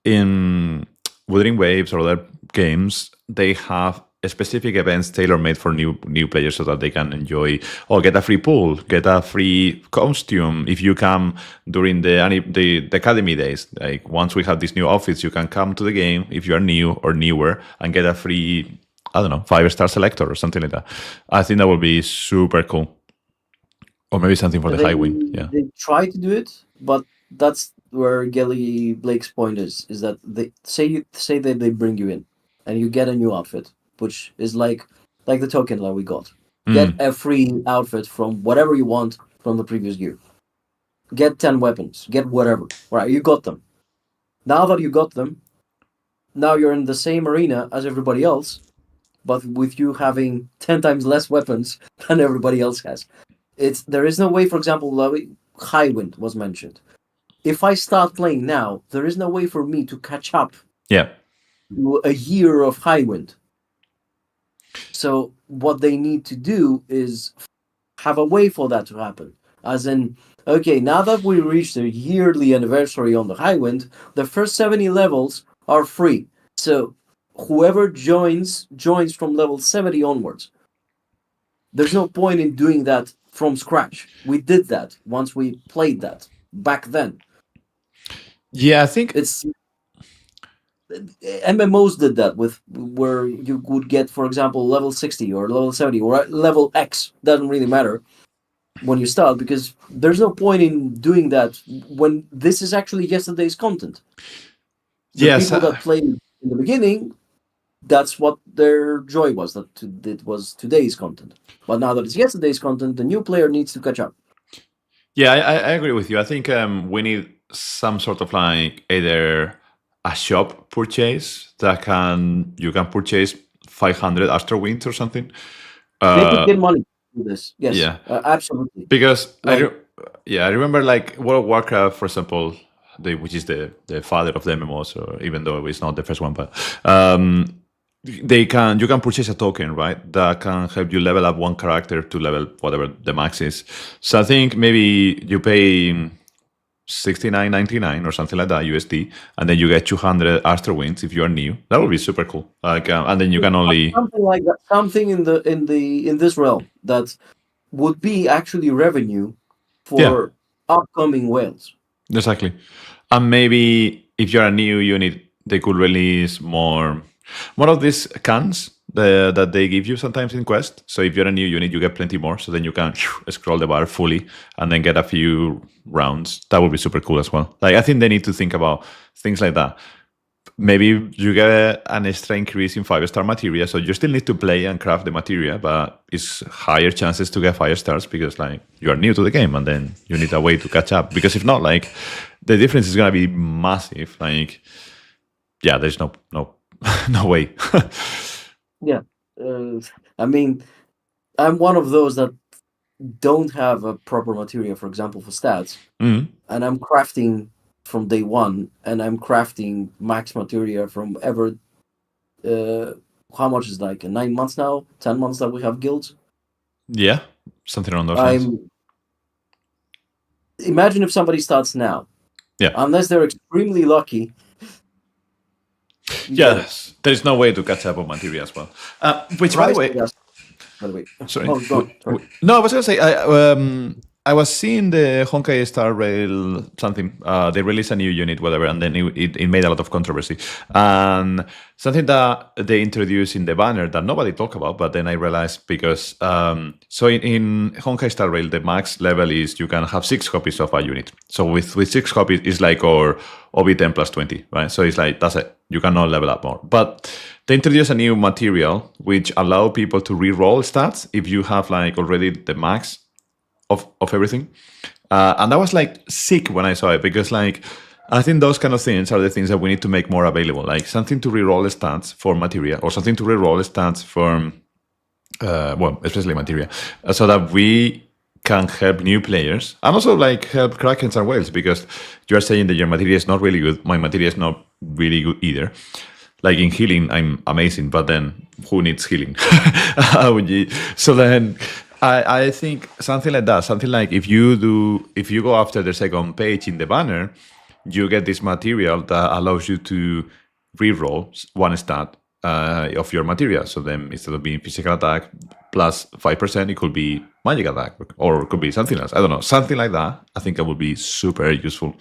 in Wuthering Waves or other games, they have specific events tailor-made for new players so that they can enjoy or get a free pool, get a free costume if you come during the academy days. Like once we have these new outfits, you can come to the game if you are new or newer and get a free, I don't know, 5-star selector or something like that. I think that would be super cool. Or maybe something for the high win. Yeah. They try to do it, but that's where Gelly Blake's point is that they say that they bring you in and you get a new outfit, which is like the token that we got. Get a free outfit from whatever you want from the previous gear. Get 10 weapons. Get whatever. Right, you got them. Now that you got them, now you're in the same arena as everybody else, but with you having 10 times less weapons than everybody else has. There is no way, for example, Highwind was mentioned. If I start playing now, there is no way for me to catch up to a year of Highwind. So what they need to do is have a way for that to happen. As in, okay, now that we reached the yearly anniversary on the Highwind, the first 70 levels are free. So whoever joins from level 70 onwards. There's no point in doing that from scratch. We did that once we played that back then. Yeah, I think it's MMOs did that with where you would get, for example, level 60 or level 70 or level X. Doesn't really matter when you start, because there's no point in doing that when this is actually yesterday's content. People that played in the beginning, that's what their joy was, that it was today's content. But now that it's yesterday's content, the new player needs to catch up. Yeah, I agree with you. I think we need some sort of like either a shop purchase that you can purchase 500 Astro Winds or something. They could get money to this. Yes, yeah, absolutely. Because I remember like World of Warcraft, for example, which is the father of the MMOs, or even though it's not the first one, but you can purchase a token, right, that can help you level up one character to level whatever the max is. So I think maybe you pay $69.99 or something like that USD, and then you get 200 Astro Winds if you are new. That would be super cool. Like, and then you can only something like that, something in this realm that would be actually revenue for upcoming whales. Exactly. And maybe if you're a new unit, they could release more of these cans that they give you sometimes in Quest. So if you're a new unit, you get plenty more. So then you can scroll the bar fully and then get a few rounds. That would be super cool as well. Like, I think they need to think about things like that. Maybe you get an extra increase in 5-star materia, so you still need to play and craft the materia, but it's higher chances to get 5 stars because like you are new to the game and then you need a way to catch up. Because if not, like the difference is gonna be massive. Like, yeah, there's no way. Yeah, I mean, I'm one of those that don't have a proper materia, for example, for stats, and I'm crafting from day one, and I'm crafting max materia from ever. How much is like 9 months now? 10 months that we have guilds. Yeah, something around those lines. Imagine if somebody starts now. Yeah. Unless they're extremely lucky. Yes, there's no way to catch up on materia as well. Which, by the way, sorry. Oh, sorry. No, I was going to say, I was seeing the Honkai Star Rail something. They released a new unit, whatever, and then it made a lot of controversy. And something that they introduced in the banner that nobody talked about, but then I realized because so in Honkai Star Rail, the max level is you can have 6 copies of a unit. So with 6 copies, it's like our OB10 plus 20, right? So it's like, that's it. You cannot level up more. But they introduced a new material which allow people to re-roll stats if you have like already the max of everything. And that was like sick when I saw it, because like I think those kind of things are the things that we need to make more available, like something to re-roll stats for materia, or something to re-roll stats for especially materia, so that we can help new players and also like help Krakens and whales, because you are saying that your materia is not really good. My materia is not really good either. Like in healing, I'm amazing, but then who needs healing? So then I think something like that, something like if you go after the second page in the banner, you get this material that allows you to re-roll one stat of your material. So then instead of being physical attack plus 5%, it could be magic attack, or it could be something else. I don't know, something like that. I think it would be super useful,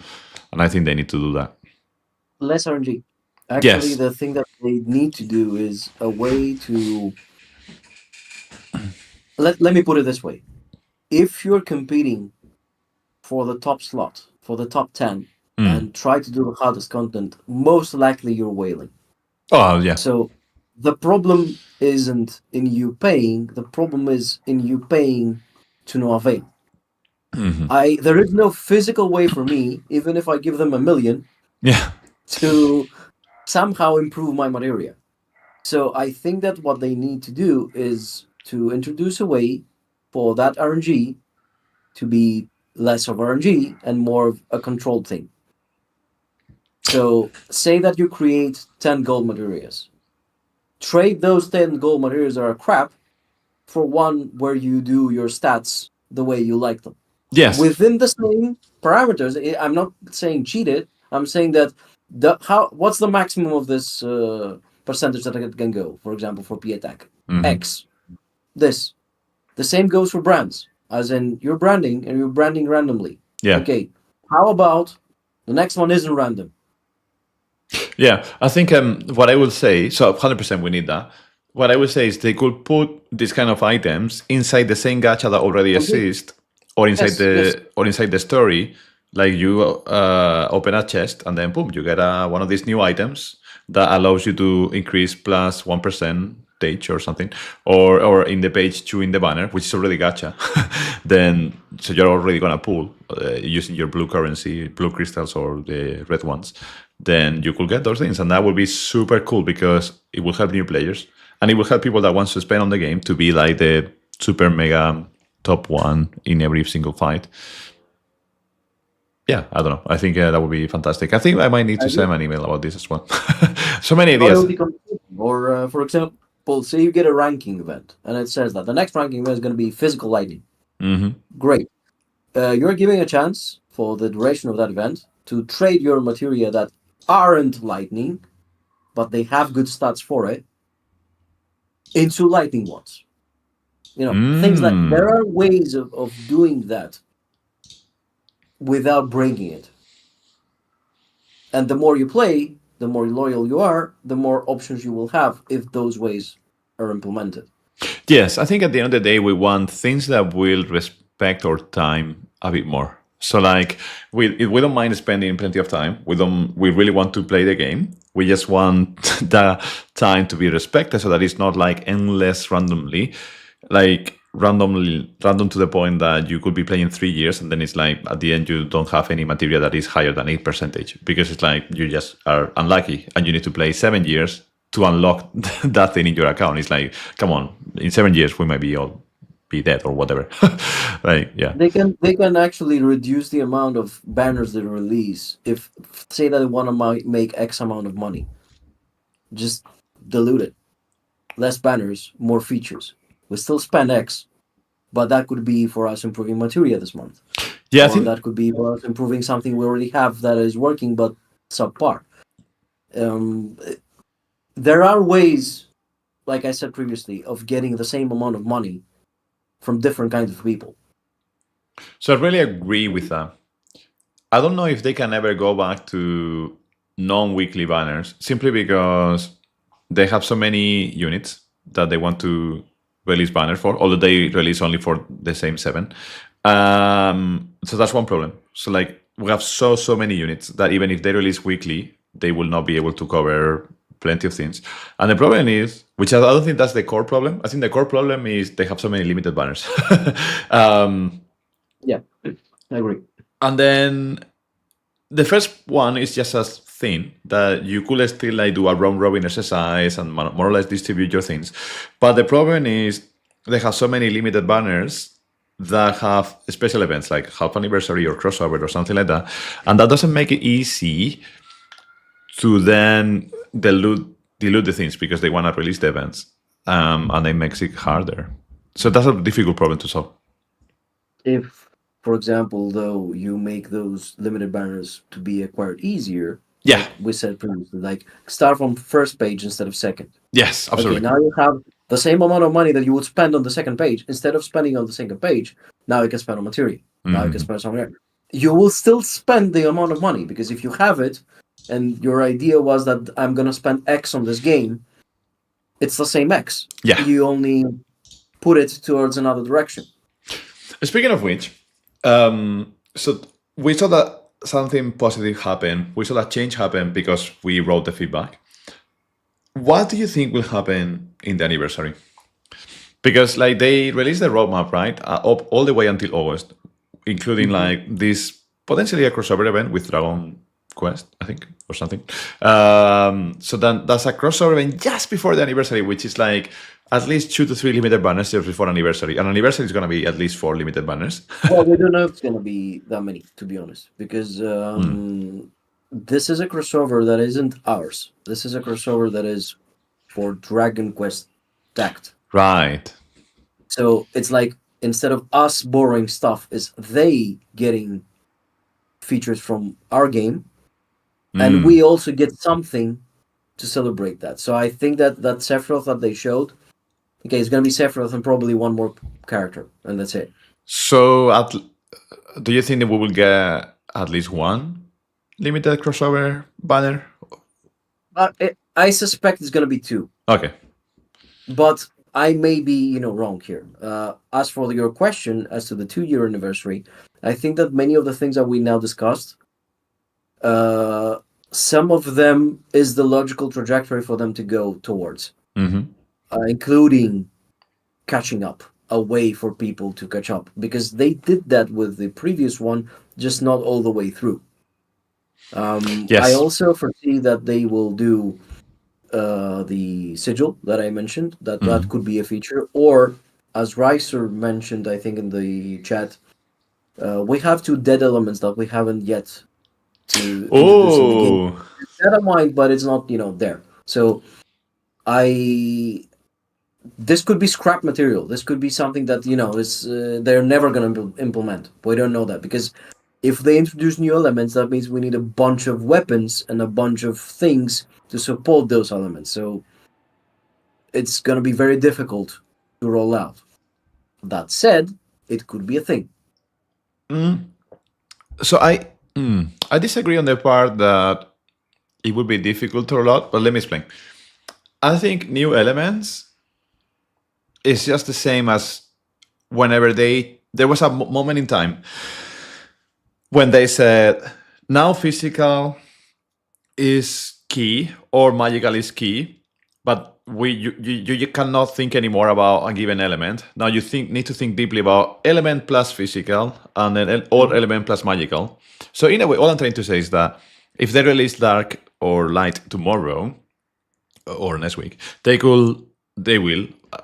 and I think they need to do that. Less RNG. Actually, Yes. the thing that they need to do is a way to. Let me put it this way: if you're competing for the top slot, for the top 10, and try to do the hardest content, most likely you're wailing. Oh yeah. So the problem isn't in you paying. The problem is in you paying to no avail. There is no physical way for me, even if I give them $1 million, to somehow improve my materia. So I think that what they need to do is to introduce a way for that RNG to be less of RNG and more of a controlled thing. So say that you create 10 gold materials. Trade those 10 gold materials that are crap for one where you do your stats the way you like them. Yes. Within the same parameters. I'm not saying cheated. I'm saying that what's the maximum of this percentage that it can go? For example, for P attack, X. This. The same goes for brands, as in you're branding and you're branding randomly. Yeah. Okay. How about the next one isn't random? Yeah, I think what I would say, so 100% we need that. What I would say is they could put these kind of items inside the same gacha that already exists, or inside the story. Like you open a chest and then boom, you get one of these new items that allows you to increase plus 1% or something, or in the page 2 in the banner, which is already gacha. Then so you're already gonna pull using your blue currency, blue crystals or the red ones. Then you could get those things, and that would be super cool because it will help new players and it will help people that want to spend on the game to be like the super mega top one in every single fight. Yeah, I don't know. I think that would be fantastic. I think I might need to send an email about this as well. So many ideas. Or for example, say you get a ranking event and it says that the next ranking event is going to be physical lightning. Great. You're giving a chance for the duration of that event to trade your materia that aren't lightning, but they have good stats for it, into lightning ones. Things like there are ways of doing that without breaking it. And the more you play, the more loyal you are, the more options you will have if those ways are implemented. Yes, I think at the end of the day, we want things that will respect our time a bit more. So like we don't mind spending plenty of time. We really want to play the game. We just want the time to be respected so that it's not like endless randomly, like random to the point that you could be playing 3 years and then it's like at the end you don't have any material that is higher than 8% because it's like you just are unlucky and you need to play 7 years to unlock that thing in your account. It's like, come on, in 7 years we might be all be dead or whatever. Like, yeah, they can actually reduce the amount of banners they release. If say that they want to make X amount of money, just dilute it. Less banners, more features. We still spend X, but that could be for us improving materia this month. Yeah, or that could be for us improving something we already have that is working but subpar. There are ways, like I said previously, of getting the same amount of money from different kinds of people. So I really agree with that. I don't know if they can ever go back to non-weekly banners simply because they have so many units that they want to release banners for, although they release only for the same 7. So that's one problem. So like we have so many units that even if they release weekly, they will not be able to cover plenty of things. And the problem is, which I don't think that's the core problem. I think the core problem is they have so many limited banners. Yeah, I agree. And then the first one is just a thing that you could still like do a round robin exercise and more or less distribute your things. But the problem is they have so many limited banners that have special events like half anniversary or crossover or something like that. And that doesn't make it easy to then dilute the things because they want to release the events. And it makes it harder. So that's a difficult problem to solve. If, for example, though, you make those limited banners to be acquired easier, Yeah. Like we said previously, like start from first page instead of second. Yes, absolutely. Okay, now you have the same amount of money that you would spend on the second page. Instead of spending on the second page, now you can spend on material. Now you can spend somewhere. You will still spend the amount of money because if you have it, and your idea was that I'm gonna spend X on this game, it's the same X. Yeah. You only put it towards another direction. Speaking of which, so we saw that something positive happened. We saw that change happen because we wrote the feedback. What do you think will happen in the anniversary? Because like they released the roadmap, right, up all the way until August, including like this potentially a crossover event with Dragon Quest, I think, or something. So then that's a crossover event just before the anniversary, which is like at least 2 to 3 limited banners just before anniversary. And anniversary is going to be at least 4 limited banners. Well, we don't know if it's going to be that many, to be honest, because this is a crossover that isn't ours. This is a crossover that is for Dragon Quest Tact. Right. So it's like instead of us borrowing stuff, is they getting features from our game, and we also get something to celebrate that. So I think that Sephiroth that they showed, okay, it's gonna be Sephiroth and probably one more character, and that's it. So do you think that we will get at least one limited crossover banner? I suspect it's gonna be 2. Okay. But I may be, wrong here. As for your question as to the 2-year anniversary, I think that many of the things that we now discussed, some of them is the logical trajectory for them to go towards, including catching up, a way for people to catch up, because they did that with the previous one, just not all the way through. Yes. I also foresee that they will do the sigil that I mentioned, that could be a feature, or as Reiser mentioned, I think in the chat, we have 2 dead elements that we haven't yet to introduce in the game. It's dead of mind, but it's not there. So this could be scrap material. This could be something that is they're never going to implement. We don't know that, because if they introduce new elements, that means we need a bunch of weapons and a bunch of things to support those elements. So it's going to be very difficult to roll out. That said, it could be a thing. So I disagree on the part that it would be difficult to roll out, but let me explain. I think new elements is just the same as whenever there was a moment in time when they said, now physical is key or magical is key, but you cannot think anymore about a given element. Now you need to think deeply about element plus physical and then or element plus magical. So in a way, all I'm trying to say is that if they release dark or light tomorrow or next week, they will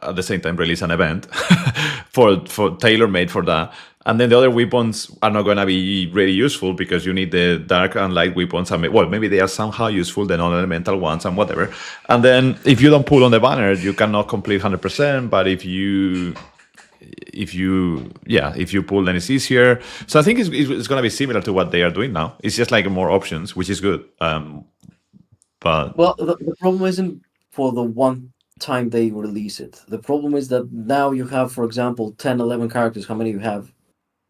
at the same time release an event for tailor-made for that. And then the other weapons are not going to be really useful because you need the dark and light weapons. Maybe they are somehow useful, the non-elemental ones and whatever. And then if you don't pull on the banner, you cannot complete 100%. But if you pull, then it's easier. So I think it's going to be similar to what they are doing now. It's just like more options, which is good. But the problem isn't for the one time they release it. The problem is that now you have, for example, 10, 11 characters. How many you have?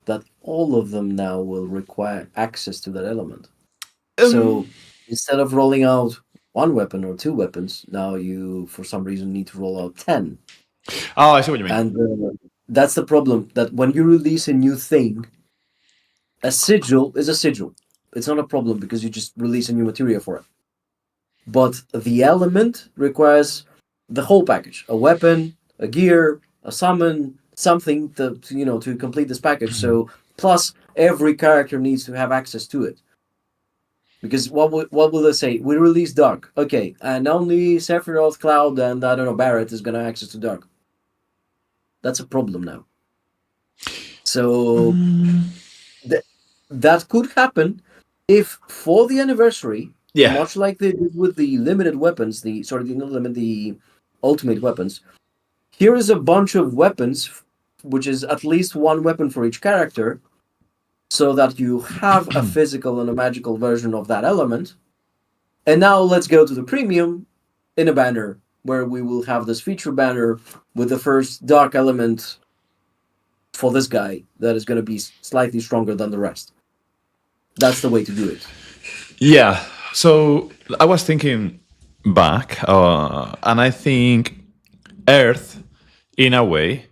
That all of them now will require access to that element. So instead of rolling out 1 weapon or 2 weapons, now you, for some reason, need to roll out 10. Oh, I see what you mean. And that's the problem, that when you release a new thing, a sigil is a sigil. It's not a problem because you just release a new material for it. But the element requires the whole package: a weapon, a gear, a summon, something to complete this package. So plus every character needs to have access to it. Because what will they say? We release Dark, okay, and only Sephiroth, Cloud, and I don't know, Barret is gonna have access to Dark. That's a problem now. So that could happen if for the anniversary, much like they did with the limited weapons, the ultimate weapons. Here is a bunch of weapons, which is at least 1 weapon for each character, so that you have a physical and a magical version of that element. And now let's go to the premium in a banner where we will have this feature banner with the first dark element for this guy that is going to be slightly stronger than the rest. That's the way to do it. Yeah. So I was thinking back, and I think Earth, in a way,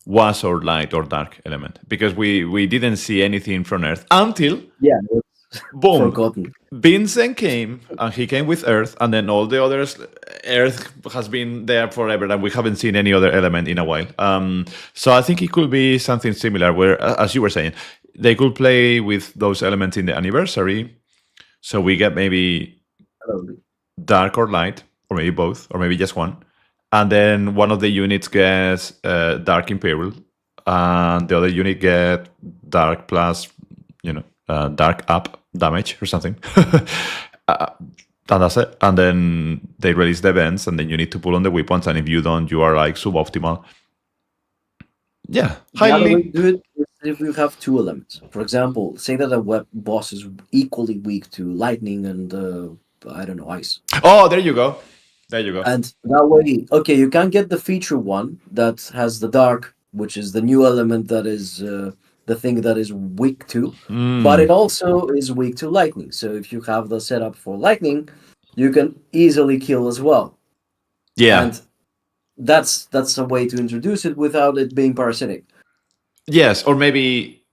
was our light or dark element because we didn't see anything from Earth until Yeah, boom, forgotten. Vincent came and he came with Earth, and then all the others, Earth has been there forever, and we haven't seen any other element in a while. So I think it could be something similar, where, as you were saying, they could play with those elements in the anniversary, so we get maybe dark or light, or maybe both, or maybe just one, and then one of the units gets dark imperial, and the other unit get dark plus, dark up damage or something. And that's it. And then they release the events, and then you need to pull on the weapons, and if you don't, you are like suboptimal. Yeah, The other way highly. to do it is if you have two elements. For example, say that a boss is equally weak to lightning and I don't know, ice. Oh, there you go. There you go. And that way, okay, you can get the feature one that has the dark, which is the new element that is the thing that is weak to, but it also is weak to lightning. So if you have the setup for lightning, you can easily kill as well. Yeah. And that's a way to introduce it without it being parasitic. Yes, or maybe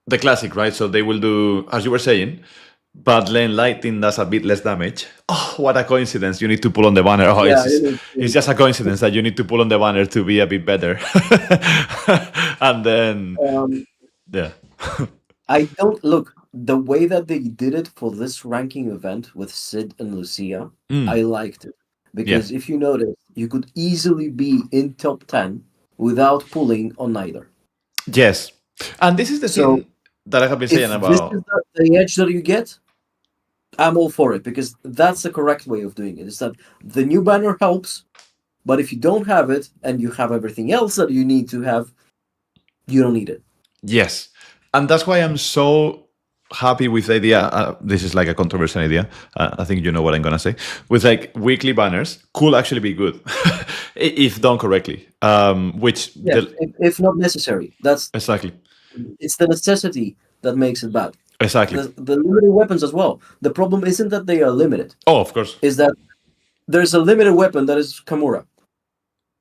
the classic, right? So they will do, as you were saying, but then lightning does a bit less damage. Oh, what a coincidence. You need to pull on the banner. Oh, Yeah, it's just a coincidence that you need to pull on the banner to be a bit better. And then, yeah. I don't look the way that they did it for this ranking event with Sid and Lucia. I liked it because if you notice, you could easily be in top 10 without pulling on either. Yes. And this is the thing that I have been saying If about. this is the edge that you get, I'm all for it because that's the correct way of doing it. Is that the new banner helps, but if you don't have it and you have everything else that you need to have, you don't need it. Yes. And that's why I'm so happy with the idea. This is like a controversial idea. I think you know what I'm going to say. With like weekly banners could actually be good if done correctly. Which if not necessary. That's exactly. It's the necessity that makes it bad. Exactly. The limited weapons as well. The problem isn't that they are limited. Oh, of course. Is that there's a limited weapon that is Kamura.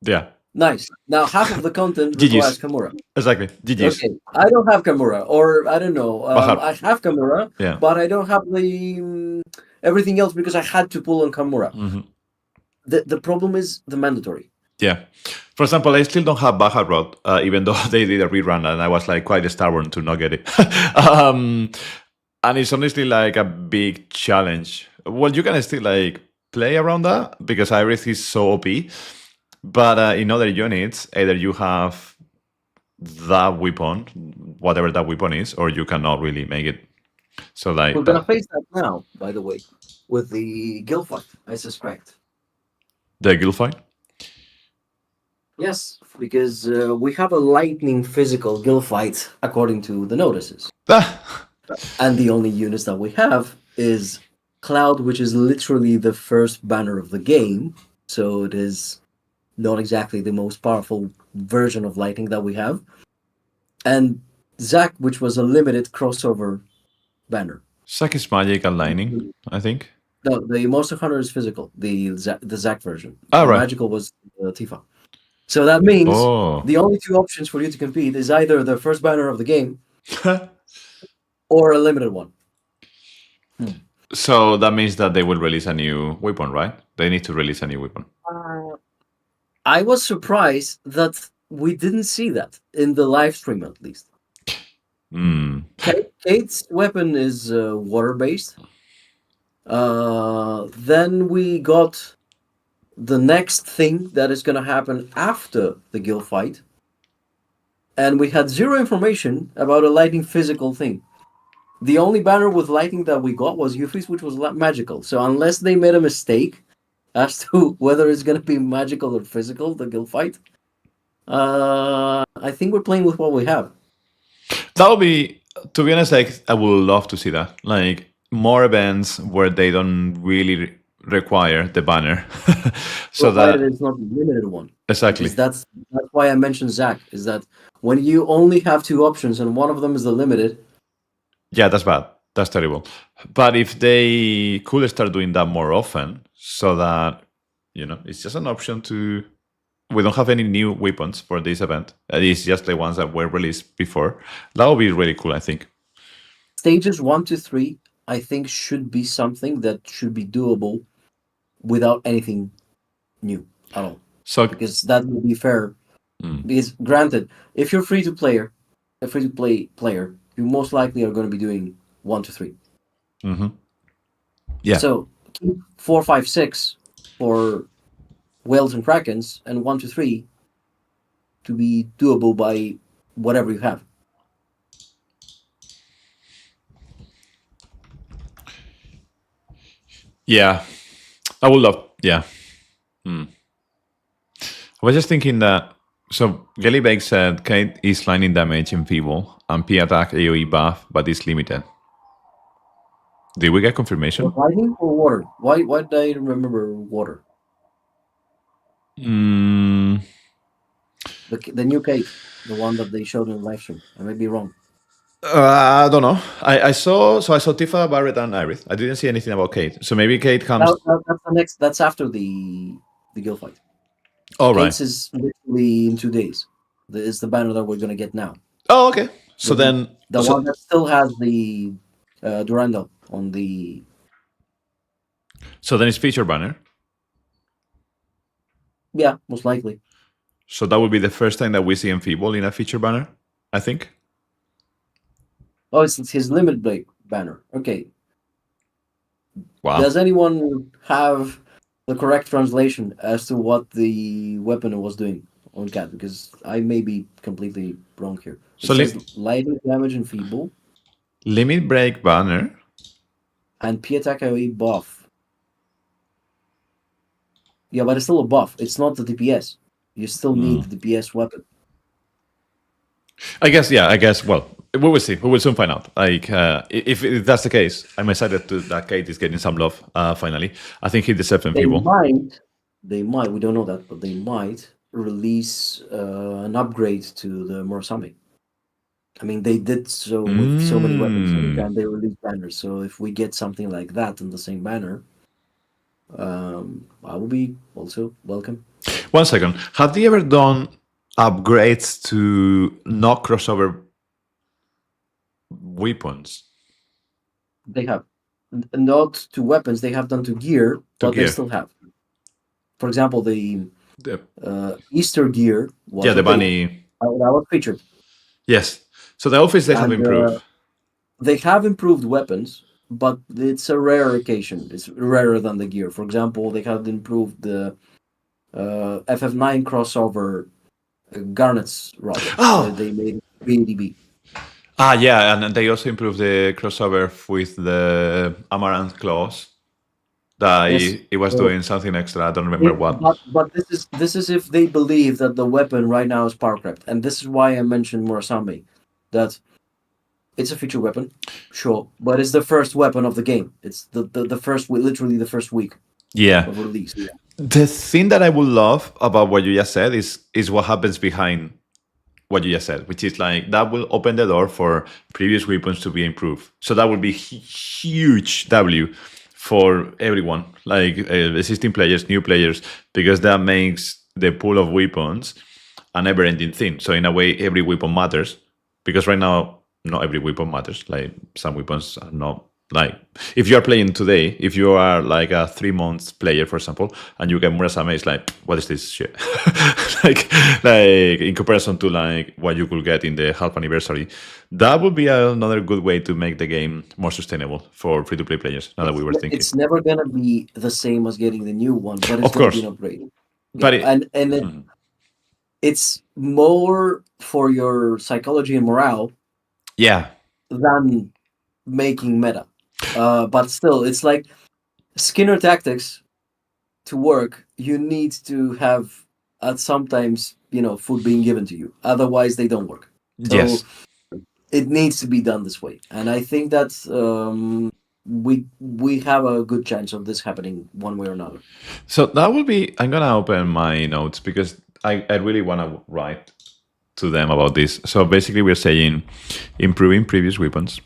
Yeah. Nice. Now half of the content requires Kamura. Exactly. GG's. Okay. I don't have Kamura, or I don't know. I have Kamura, but I don't have the everything else because I had to pull on Kamura. Mm-hmm. The problem is the mandatory. Yeah. For example, I still don't have Baja Rod, even though they did a rerun, and I was like quite stubborn to not get it. And it's honestly like a big challenge. Well, you can still like play around that because Iris is so OP. But in other units, either you have that weapon, whatever that weapon is, or you cannot really make it. So like we're gonna face that now, by the way, with the guild fight, I suspect. The guild fight? Yes, because we have a lightning physical guild fight according to the notices. And the only units that we have is Cloud, which is literally the first banner of the game. So it is not exactly the most powerful version of lightning that we have. And Zack, which was a limited crossover banner. Zack is magic and lightning, I think. No, the Monster Hunter is physical, the Zack version. Oh, right. Magical was Tifa. So that means the only two options for you to compete is either the first banner of the game or a limited one. So that means that they will release a new weapon, right? They need to release a new weapon. I was surprised that we didn't see that in the live stream, at least. Kate's weapon is water-based. Then we got the next thing that is going to happen after the guild fight. And we had zero information about a lightning physical thing. The only banner with lightning that we got was Euphys, which was magical. So unless they made a mistake as to whether it's going to be magical or physical, the guild fight, I think we're playing with what we have. That would be, to be honest, like I would love to see that. Like more events where they don't really require the banner, so provided that it's not a limited one. exactly. Because that's why I mentioned Zach, is that when you only have two options and one of them is the limited, Yeah, that's bad. That's terrible. But if they could start doing that more often, so that it's just an option to. We don't have any new weapons for this event. It's just the ones that were released before. That would be really cool, I think. stages 1 to 3, I think, should be something that should be doable without anything new at all. So Because that would be fair. Because granted, if you're a free-to-play player, you most likely are going to be doing 1 to 3. Yeah. So keep 4, 5, 6 for whales and krakens, and 1 to 3 to be doable by whatever you have. Yeah, I would love. Yeah. I was just thinking that. So Gelibake said Kate is lightning damage in Feeble and P attack AoE buff, but it's limited. Did we get confirmation? Lightning or water? Why did I remember water? Mm, The new Kate, the one that they showed in the live stream. I may be wrong. I don't know. I saw Tifa, Barret, and Iris. I didn't see anything about Kate. So maybe Kate comes. That's the next. That's after the guild fight. Oh, right. Kate's is literally in 2 days. It's the banner that we're gonna get now. Oh, okay. So then the one that still has the Durandal on the. So then it's feature banner. Yeah, most likely. So that would be the first time that we see Enfeeble in a feature banner, I think. Oh, it's his limit break banner. Okay. Wow. Does anyone have the correct translation as to what the weapon was doing on Cat? Because I may be completely wrong here. It says lightning damage and feeble. Limit break banner. And P attack AoE buff. Yeah, but it's still a buff. It's not the DPS. You still need the DPS weapon. I guess, well, we will see. We will soon find out. Like, if that's the case, I'm excited that Kate is getting some love, finally. I think he deserves Enfeeble. They might, we don't know that, but they might release an upgrade to the Murasame. I mean, they did so with so many weapons, and they released banners. So if we get something like that in the same banner, I will be also welcome. 1 second. Have they ever done upgrades to not crossover weapons? They have. Not to weapons, they have done to gear, but they still have. For example, the Easter gear was the bunny. That was featured. Yes. So the outfits they have improved. They have improved weapons, but it's a rare occasion. It's rarer than the gear. For example, they have improved the FF9 crossover Garnet's rod. Oh! They made 3DB. Yeah, and they also improved the crossover with the Amaranth Claws. That it was doing something extra. I don't remember what. But this is if they believe that the weapon right now is power crept, and this is why I mentioned Murasame, that it's a feature weapon, sure, but it's the first weapon of the game. It's the first, literally the first week. Of release. Yeah. The thing that I would love about what you just said is what happens behind what you just said, which is like that will open the door for previous weapons to be improved. So that would be huge W for everyone, like existing players, new players, because that makes the pool of weapons a never-ending thing. So in a way, every weapon matters, because right now, not every weapon matters. Like some weapons are not. Like if you are playing today, if you are like a 3 months player, for example, and you get Murasame, it's like, what is this shit? like in comparison to like what you could get in the half anniversary, that would be another good way to make the game more sustainable for free-to-play players. Now that we were thinking, it's never gonna be the same as getting the new one, but it's gonna be an upgrade. But it's more for your psychology and morale, than making meta. But still, it's like Skinner tactics to work. You need to have sometimes food being given to you. Otherwise, they don't work. So it needs to be done this way, and I think that's we have a good chance of this happening one way or another. So that will be. I'm gonna open my notes because I really want to write to them about this. So basically, we're saying improving previous weapons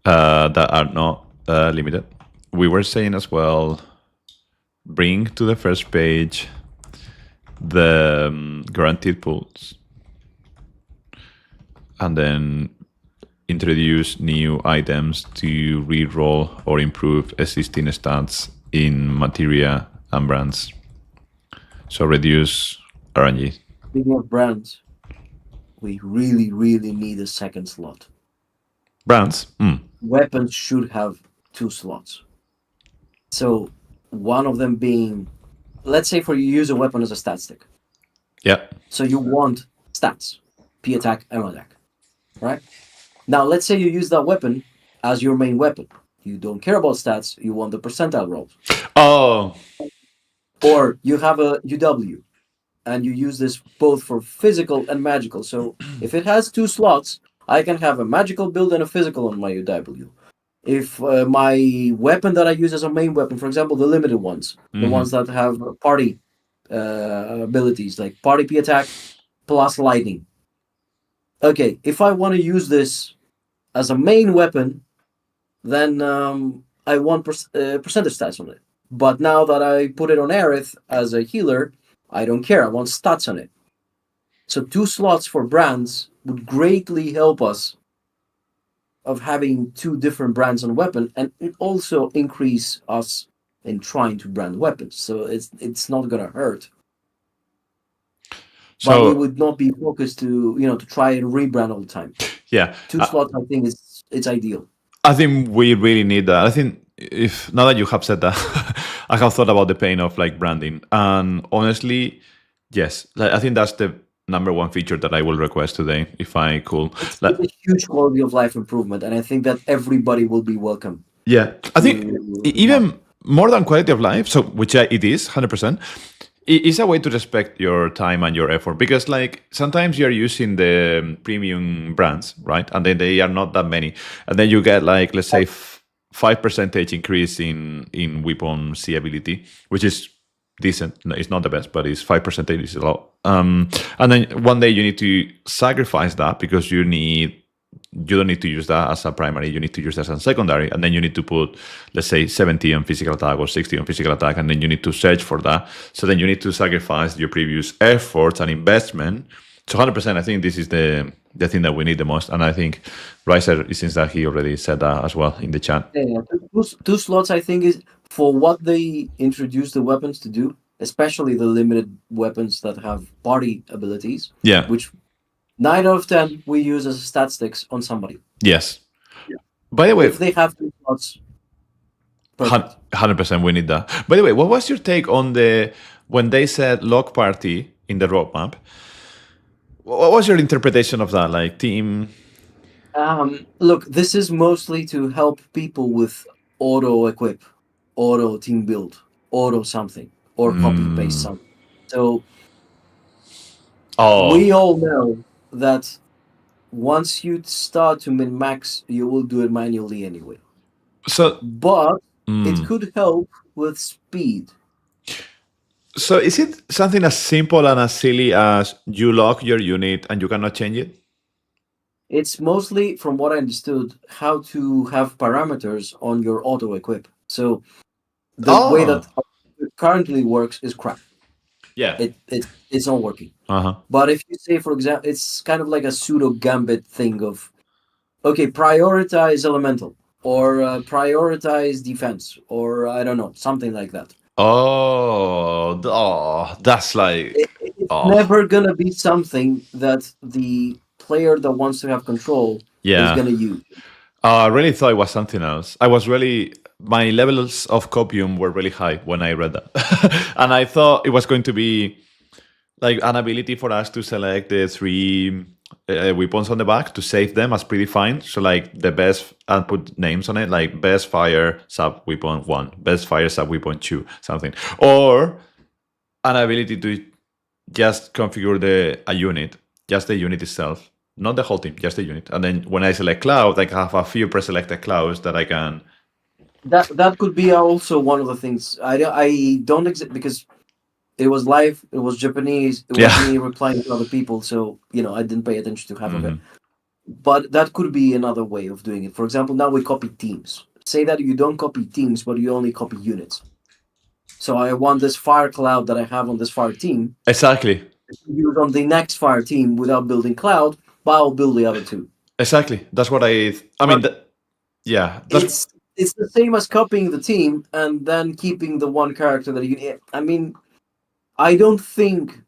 that are not limited. We were saying as well, bring to the first page the guaranteed pulls, and then introduce new items to reroll or improve existing stats in materia and brands. So reduce RNG. Speaking of brands, we really need a second slot. Brands? Weapons should have 2 slots. So one of them being, let's say for you use a weapon as a stat stick. Yeah. So you want stats, P attack, M attack, right? Now let's say you use that weapon as your main weapon. You don't care about stats, you want the percentile rolls. Oh. Or you have a UW, and you use this both for physical and magical. So if it has 2 slots, I can have a magical build and a physical on my UW. If my weapon that I use as a main weapon, for example, the limited ones, the ones that have party abilities, like party P attack plus lightning. Okay, if I want to use this as a main weapon, then I want percentage stats on it. But now that I put it on Aerith as a healer, I don't care. I want stats on it. So 2 slots for brands would greatly help us of having 2 different brands on weapon, and it also increase us in trying to brand weapons. So it's not gonna hurt. So but we would not be focused to try and rebrand all the time. Yeah. 2 slots, I think it's ideal. I think we really need that. I think if now that you have said that, I have thought about the pain of like branding, and honestly, yes, I think that's the number one feature that I will request today, if I could. It's a huge quality of life improvement, and I think that everybody will be welcome. Yeah, I think even more than quality of life, so which it is 100%. It's a way to respect your time and your effort, because like sometimes you're using the premium brands, right? And then they are not that many, and then you get like, let's say 5% increase in weapon C ability, which is decent. No, it's not the best, but it's 5% is a lot. And then one day you need to sacrifice that because you don't need to use that as a primary, you need to use that as a secondary, and then you need to put, let's say, 70 on physical attack or 60 on physical attack, and then you need to search for that. So then you need to sacrifice your previous efforts and investment. So 100%, I think this is the thing that we need the most. And I think Riser, it seems that he already said that as well in the chat. Yeah. 2 slots, I think, is for what they introduced the weapons to do, especially the limited weapons that have party abilities. Yeah. Which 9 out of 10 we use as stat sticks on somebody. Yes. Yeah. By the way, if they have 2 slots, 100% we need that. By the way, what was your take on when they said log party in the roadmap? What was your interpretation of that? Like team? Look, this is mostly to help people with auto equip, auto team build, auto something, or copy paste something. So we all know that once you start to min max, you will do it manually anyway. But it could help with speed. So is it something as simple and as silly as you lock your unit and you cannot change it? It's mostly, from what I understood, how to have parameters on your auto equip. So the way that it currently works is crap. Yeah, it's not working. But if you say, for example, it's kind of like a pseudo gambit thing of, okay, prioritize elemental or prioritize defense, or I don't know, something like that. That's like it's never gonna be something that the player that wants to have control is gonna use. I really thought it was something else. My levels of copium were really high when I read that. And I thought it was going to be like an ability for us to select the 3 weapons on the back to save them as predefined. So like the best, and put names on it, like best fire sub weapon 1, best fire sub weapon 2, something. Or an ability to just configure a unit, just the unit itself, not the whole team, just the unit. And then when I select Cloud, I have a few pre-selected clouds that I can. That could be also one of the things. I don't because it was live, it was Japanese, it was me replying to other people, so I didn't pay attention to half of it. But that could be another way of doing it. For example, now we copy teams. Say that you don't copy teams, but you only copy units. So I want this fire cloud that I have on this fire team. Exactly. Use on the next fire team without building cloud, but I'll build the other two. Exactly. That's what I mean. It's the same as copying the team and then keeping the one character that you. I mean, I don't think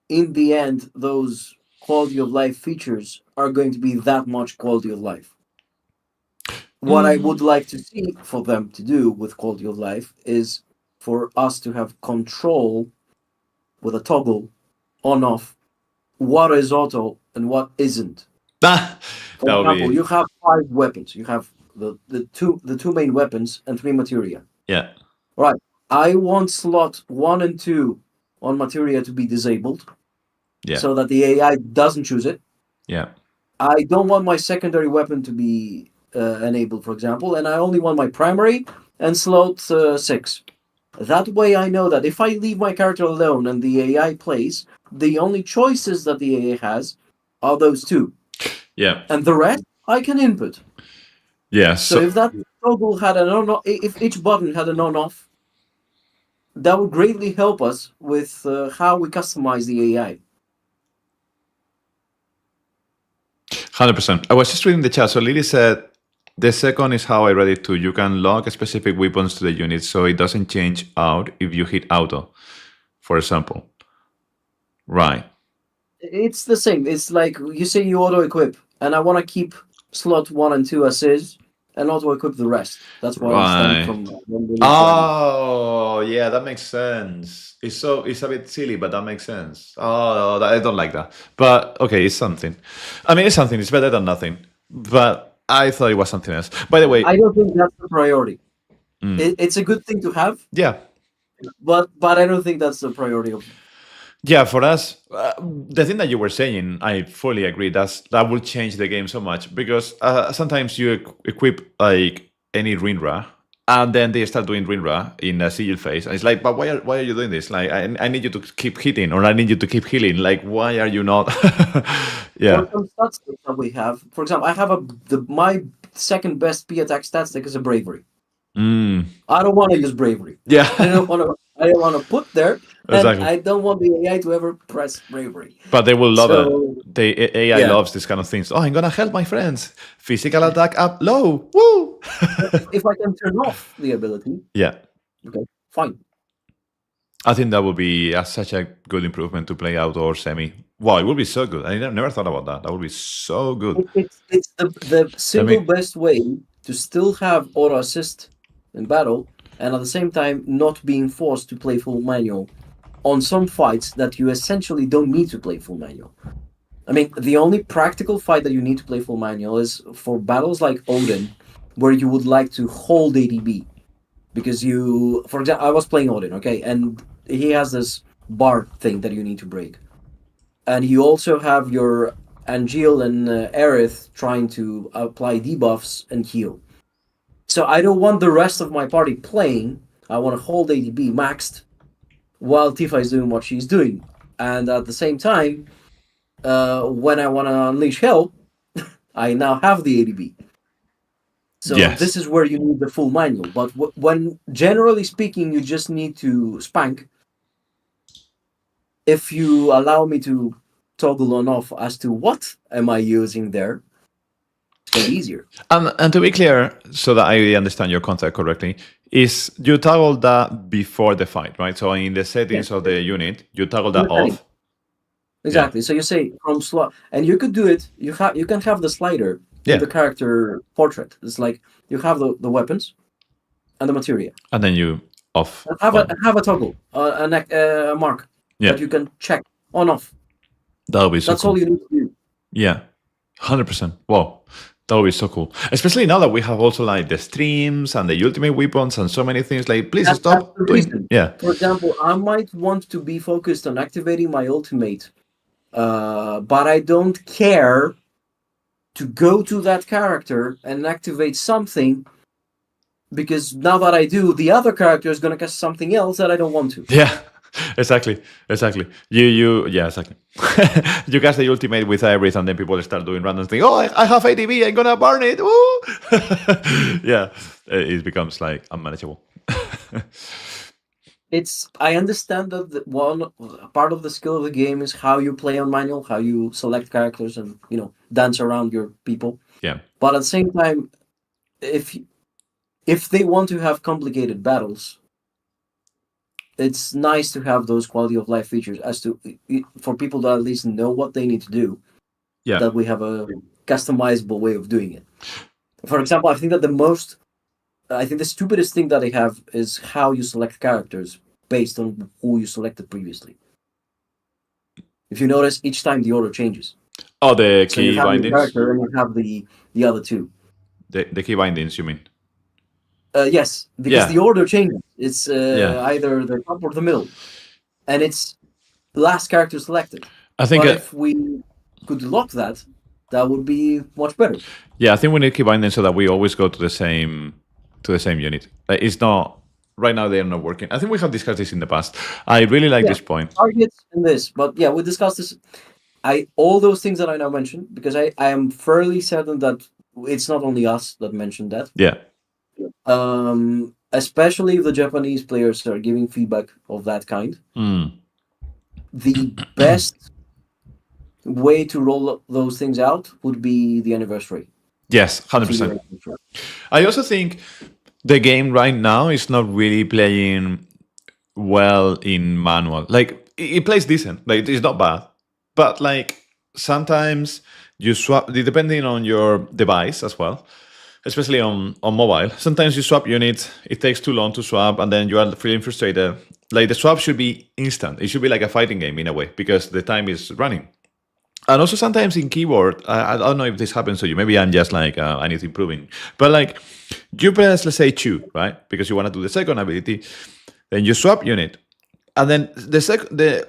in the end those quality of life features are going to be that much quality of life. What I would like to see for them to do with quality of life is for us to have control with a toggle on off what is auto and what isn't. For example, you have 5 weapons. You have the two main weapons and 3 materia. Yeah. Right. I want slot 1 and 2 on materia to be disabled. Yeah. So that the AI doesn't choose it. Yeah. I don't want my secondary weapon to be enabled, for example, and I only want my primary and slot 6. That way I know that if I leave my character alone and the AI plays, the only choices that the AI has are those 2. Yeah. And the rest I can input. Yeah. So if that toggle had an on-off, if each button had an on-off, that would greatly help us with how we customize the AI. 100%. I was just reading the chat. So Lily said, the second is how I read it too. You can lock specific weapons to the unit so it doesn't change out if you hit auto, for example. Right. It's the same. It's like you say you auto-equip, and I want to keep slot 1 and 2 as is, and auto-equip the rest. That's why I'm starting from... Oh, yeah, that makes sense. It's a bit silly, but that makes sense. Oh, I don't like that. But, okay, it's something. I mean, it's something. It's better than nothing. But I thought it was something else. By the way... I don't think that's the priority. It's a good thing to have. Yeah. But I don't think that's the priority of... Yeah, for us, the thing that you were saying, I fully agree. That will change the game so much because sometimes you equip like any Rinra, and then they start doing Rinra in a sigil phase, and it's like, but why are you doing this? Like, I need you to keep hitting, or I need you to keep healing. Like, why are you not? Yeah. For some stats that we have, for example, I have my second best P attack stat stick is a bravery. I don't want to use bravery. Yeah. I don't want to put there. Exactly. And I don't want the AI to ever press bravery. But they will love it. The AI loves this kind of things. Oh, I'm gonna help my friends. Physical attack up low. Woo! If I can turn off the ability. Yeah. Okay, fine. I think that would be such a good improvement to play auto or semi. Wow, it would be so good. I never thought about that. That would be so good. It's the single best way to still have auto assist in battle, and at the same time not being forced to play full manual on some fights that you essentially don't need to play full manual. I mean, the only practical fight that you need to play full manual is for battles like Odin, where you would like to hold ADB. Because for example, I was playing Odin, okay, and he has this bar thing that you need to break. And you also have your Angeal and Aerith trying to apply debuffs and heal. So I don't want the rest of my party playing. I want to hold ADB maxed while Tifa is doing what she's doing. And at the same time, when I want to unleash hell, I now have the ADB. So this is where you need the full manual. But when, generally speaking, you just need to spank, if you allow me to toggle on off as to what am I using there, it's easier. And to be clear, so that I understand your concept correctly, is you toggle that before the fight, right? So in the settings of the unit, you toggle that off. Exactly. So you say from slot, and you could do it. You can have the slider in the character portrait. It's like you have the weapons and the materia, and then you off. Have a toggle, a mark that you can check on off. That would be so. That's cool. all you need to do. Yeah, 100%. Wow. That would be so cool. Especially now that we have also like the streams and the ultimate weapons and so many things. Like, please stop doing. Yeah. For example, I might want to be focused on activating my ultimate but I don't care to go to that character and activate something, because now that I do, the other character is going to cast something else that I don't want to. Yeah, exactly. Yeah, exactly. You cast the ultimate with Iris, and then people start doing random things. Oh, I have ADB, I'm gonna burn it. Woo! Yeah, it becomes like unmanageable. I understand that one part of the skill of the game is how you play on manual, how you select characters and dance around your people. Yeah, But at the same time, if they want to have complicated battles, it's nice to have those quality of life features for people to at least know what they need to do. yeah. That we have a customizable way of doing it. For example, I think the stupidest thing that they have is how you select characters based on who you selected previously. If you notice, each time the order changes. Oh, the So you key have the bindings. character and you have the other two. The key bindings, you mean? Yes, because Yeah. the order changes. It's Yeah. either the top or the middle, and it's last character selected. I think But if we could lock that, that would be much better. yeah, I think we need key bindings so that we always go to the same unit. Like, it's not right now; they are not working. I think we have discussed this in the past. I really like this point. Targets and this, but yeah, we discussed this. All those things that I now mentioned, because I am fairly certain that it's not only us that mentioned that. Yeah. Especially if the Japanese players are giving feedback of that kind. The best way to roll those things out would be the anniversary. Yes, 100%. I also think the game right now is not really playing well in manual. Like, it plays decent. Like, it's not bad. But, like, sometimes you swap, depending on your device as well, especially on mobile. Sometimes you swap units, it takes too long to swap, and then you are feeling frustrated. Like, the swap should be instant. It should be like a fighting game in a way, because the time is running. And also sometimes in keyboard, I don't know if this happens to you. Maybe I'm just like, I need improving. But like, you press, let's say, 2, right? Because you want to do the second ability. Then you swap unit. And then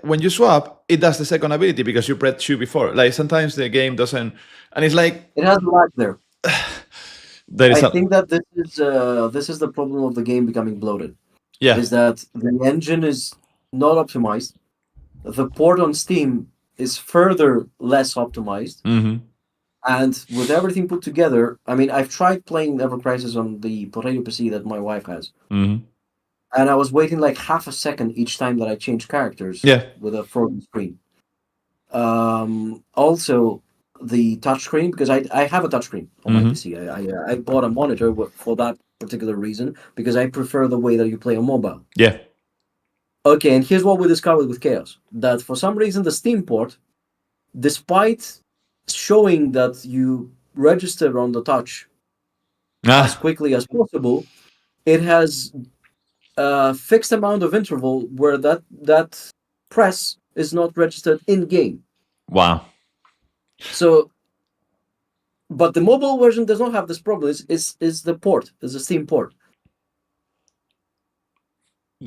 when you swap, it does the second ability because you pressed 2 before. Like, sometimes the game doesn't, and it's like, it has a lag there. I think that this is the problem of the game becoming bloated. Yeah. Is that the engine is not optimized. The port on Steam is further less optimized. Mm-hmm. And with everything put together, I mean, I've tried playing Ever Crisis on the Potato PC that my wife has. Mm-hmm. And I was waiting like half a second each time that I changed characters with a frozen screen. Also, the touchscreen, because I have a touchscreen on my PC. I bought a monitor for that particular reason, because I prefer the way that you play on mobile. Yeah. Okay, and here's what we discovered with Chaos. That for some reason the Steam port, despite showing that you register on the touch as quickly as possible, it has a fixed amount of interval where that press is not registered in-game. Wow. So, but the mobile version does not have this problem. It's the port. It's a Steam port.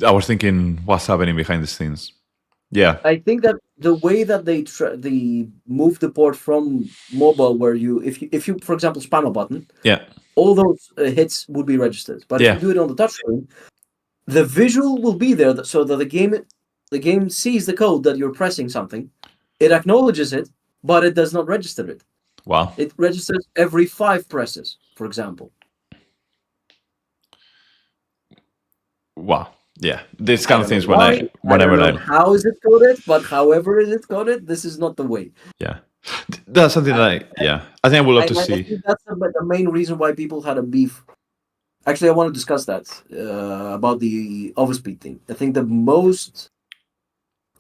I was thinking, what's happening behind the scenes? Yeah. I think that the way that they move the port from mobile, where if you for example spam a button, all those hits would be registered. But if you do it on the touchscreen, the visual will be there, so that the game sees the code that you're pressing something, it acknowledges it, but it does not register it. Wow. It registers every 5 presses, for example. Wow. Yeah, these kind of things whenever I how is it coded, but however is it coded, this is not the way. Yeah, that's something I think I would love to see. I think that's the main reason why people had a beef. Actually, I want to discuss that about the overspeed thing. I think the most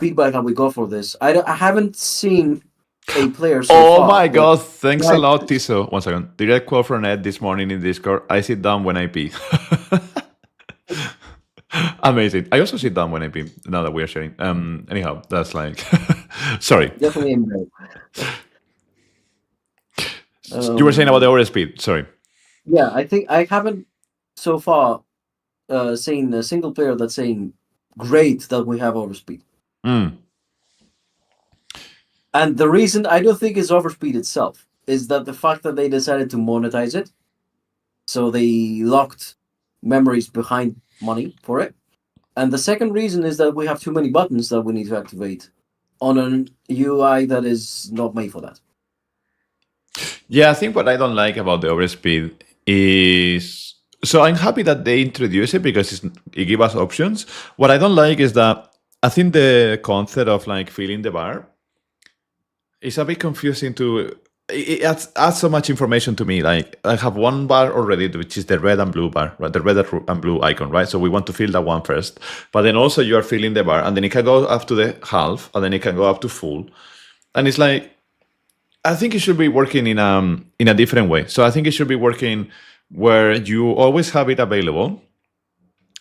feedback that we got for this, I haven't seen a player so far. Oh my god, thanks a lot, Tiso. 1 second. Direct quote from Ed this morning in Discord. I sit down when I pee. Amazing. I also sit down when I pee, now that we are sharing. Anyhow, that's like... Sorry. Definitely in you were saying about the overspeed. Sorry. Yeah, I think I haven't so far seen a single player that's saying, great that we have overspeed. And the reason I don't think is overspeed itself is that the fact that they decided to monetize it, so they locked memories behind money for it. And the second reason is that we have too many buttons that we need to activate on an UI that is not made for that. Yeah, I think what I don't like about the overspeed is, so I'm happy that they introduce it because it gives us options. What I don't like is that I think the concept of like filling the bar is a bit confusing to. It adds so much information to me. Like I have one bar already, which is the red and blue bar, right? The red and blue icon, right? So we want to fill that one first. But then also you are filling the bar, and then it can go up to the half, and then it can go up to full. And it's like, I think it should be working in a different way. So I think it should be working where you always have it available,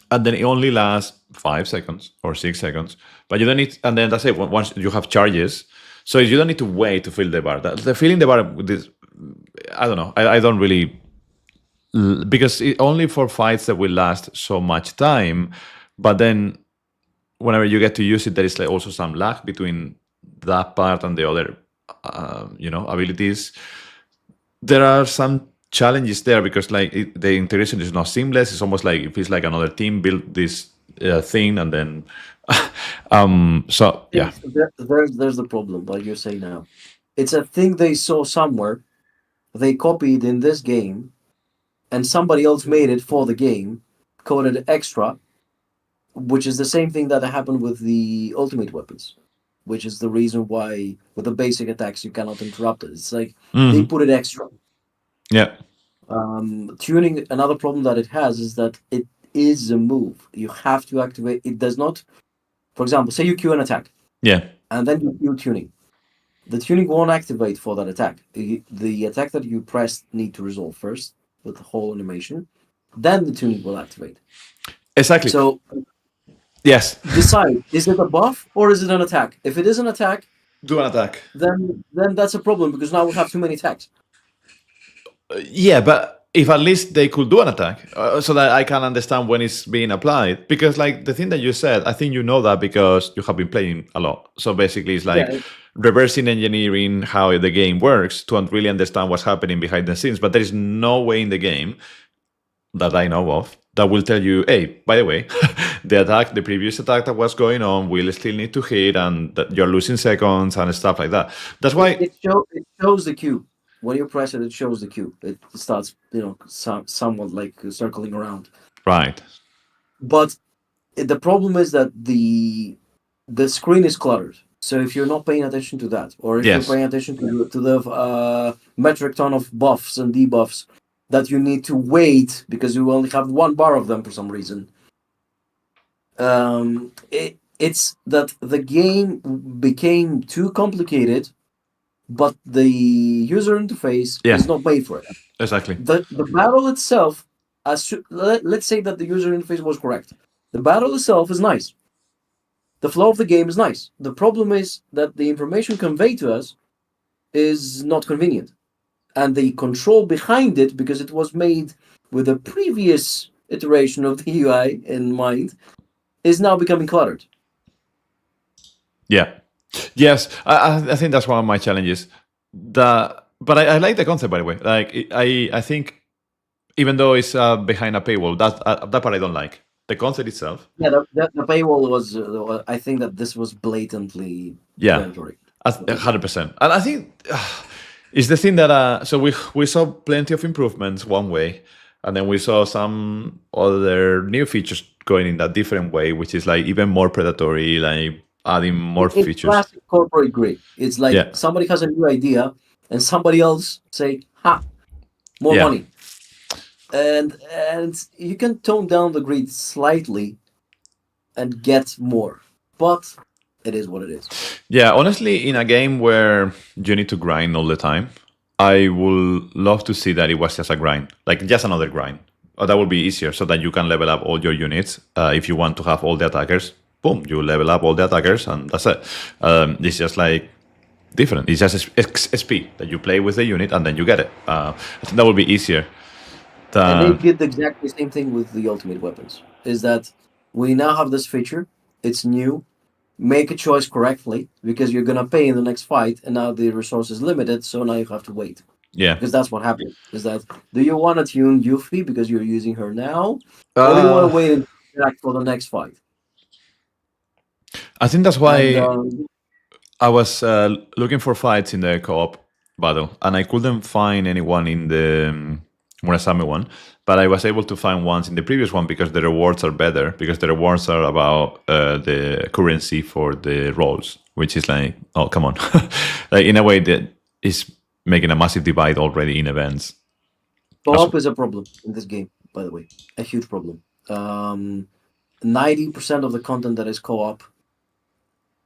and then it only lasts 5 seconds or 6 seconds. But you don't need, and then that's it. Once you have charges, so you don't need to wait to fill the bar. The filling the bar with this, I don't know. I don't really, because only for fights that will last so much time. But then whenever you get to use it, there is like also some lag between that part and the other, abilities. There are some challenges there because like the integration is not seamless. It's almost like it feels like another team built this thing and then. So yeah, there's the problem, like you're saying now. It's a thing they saw somewhere, they copied in this game, and somebody else made it for the game, coded extra, which is the same thing that happened with the ultimate weapons, which is the reason why with the basic attacks you cannot interrupt it. It's like they put it extra. Yeah. Tuning, another problem that it has is that it is a move. You have to activate. It does not. For example, say you queue an attack. Yeah. And then you queue tuning. The tuning won't activate for that attack. The attack that you pressed need to resolve first with the whole animation. Then the tuning will activate. Exactly. So yes. Decide, is it a buff or is it an attack? If it is an attack, do an attack. Then that's a problem because now we have too many attacks. Yeah, but if at least they could do an attack so that I can understand when it's being applied. Because like the thing that you said, I think you know that because you have been playing a lot. So basically it's like reversing engineering how the game works to really understand what's happening behind the scenes. But there is no way in the game that I know of that will tell you, hey, by the way, the previous attack that was going on will still need to hit and that you're losing seconds and stuff like that. That's why it shows the queue. When you press it, it shows the queue. It starts, somewhat like circling around. Right. But the problem is that the screen is cluttered. So if you're not paying attention to that, or if you're paying attention to the metric ton of buffs and debuffs that you need to wait because you only have one bar of them for some reason, it's that the game became too complicated. But the user interface is not made for it. Exactly. The battle itself, let's say that the user interface was correct. The battle itself is nice. The flow of the game is nice. The problem is that the information conveyed to us is not convenient. And the control behind it, because it was made with a previous iteration of the UI in mind, is now becoming cluttered. Yeah. Yes, I think that's one of my challenges. But I like the concept, by the way. Like I think even though it's behind a paywall, that part I don't like. The concept itself. Yeah, the paywall was. I think that this was blatantly. Yeah, 100%. And I think it's the thing that so we saw plenty of improvements one way, and then we saw some other new features going in a different way, which is like even more predatory, like adding more features. It's classic corporate greed. It's like somebody has a new idea and somebody else say, more money. And you can tone down the greed slightly and get more. But it is what it is. Yeah, honestly, in a game where you need to grind all the time, I would love to see that it was just a grind. Like just another grind. Or that would be easier so that you can level up all your units if you want to have all the attackers. Boom, you level up all the attackers and that's it. It's just like different. It's just XP that you play with the unit and then you get it. I think that would be easier. And they did exactly the same thing with the ultimate weapons. Is that we now have this feature. It's new. make a choice correctly, because you're gonna pay in the next fight, and now the resource is limited, so now you have to wait. Yeah. Because that's what happens. Is that, do you want to tune Yuffie because you're using her now, or do you want to wait and interact for the next fight? I think that's why And, I was looking for fights in the co-op battle, and I couldn't find anyone in the Murasame one, but I was able to find ones in the previous one because the rewards are better, because the rewards are about the currency for the rolls, which is like, oh, come on. Like, in a way that is making a massive divide already in events. co-op is a problem in this game, by the way. A huge problem. 90% of the content that is co-op,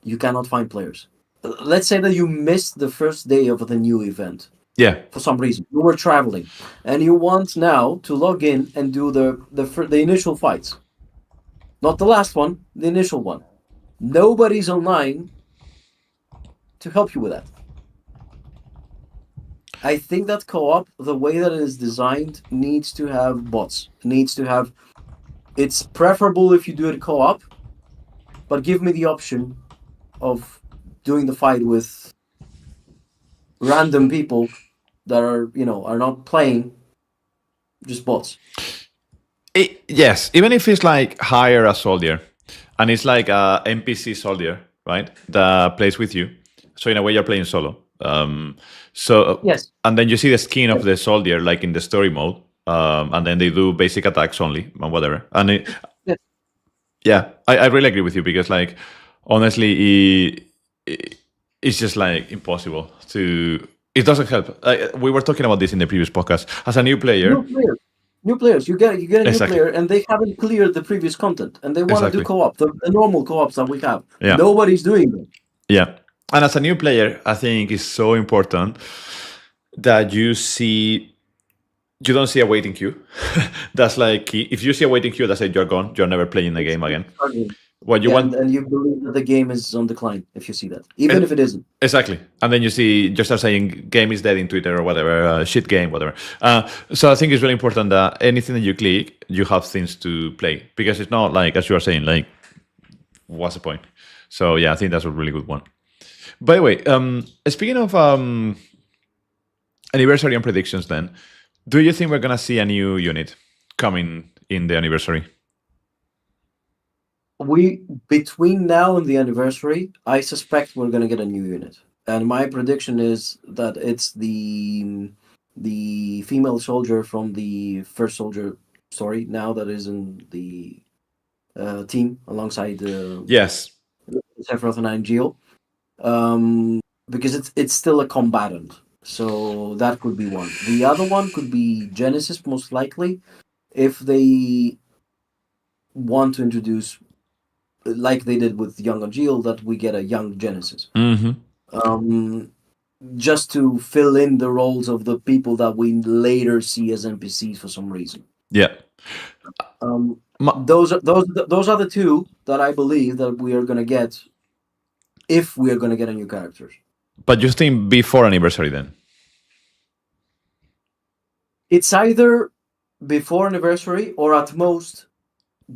you cannot find players. Let's say that you missed the first day of the new event. Yeah. For some reason, you were traveling, and you want now to log in and do the initial fights. Not the last one, the initial one. Nobody's online to help you with that. I think that co-op, the way that it is designed, needs to have bots. It's preferable if you do it co-op, but give me the option of doing the fight with random people that are not playing, just bots. Yes, even if it's like hire a soldier, and it's like a NPC soldier, right, that plays with you. So in a way, you're playing solo. Yes. And then you see the skin of the soldier, like in the story mode, and then they do basic attacks only and whatever. And I really agree with you, because, like, honestly, it's just like impossible to. It doesn't help. We were talking about this in the previous podcast. As a new player, new players. You get a new player, and they haven't cleared the previous content, and they want to do co-op, the normal co-ops that we have. Yeah. Nobody's doing them. Yeah, and as a new player, I think it's so important that you don't see a waiting queue. That's like key. If you see a waiting queue, that's it. You're gone. You're never playing the game again. What you want, and you believe that the game is on decline if you see that, even if it isn't. Exactly. And then you start saying game is dead in Twitter or whatever, shit game, whatever. So I think it's really important that anything that you click, you have things to play, because it's not like, as you are saying, like, what's the point? So yeah, I think that's a really good one. By the way, speaking of anniversary and predictions, then, do you think we're gonna see a new unit coming in the anniversary? Between now and the anniversary, I suspect we're gonna get a new unit, and my prediction is that it's the female soldier from the first soldier story now that is in the team alongside yes, Sephiroth and Angel, because it's still a combatant, so that could be one. The other one could be Genesis, most likely, if they want to introduce, like they did with Young Angel, that we get a young Genesis. Just to fill in the roles of the people that we later see as NPCs for some reason. Yeah. Those are the two that I believe that we are gonna get, if we are gonna get a new characters. But you think before anniversary then? It's either before anniversary or at most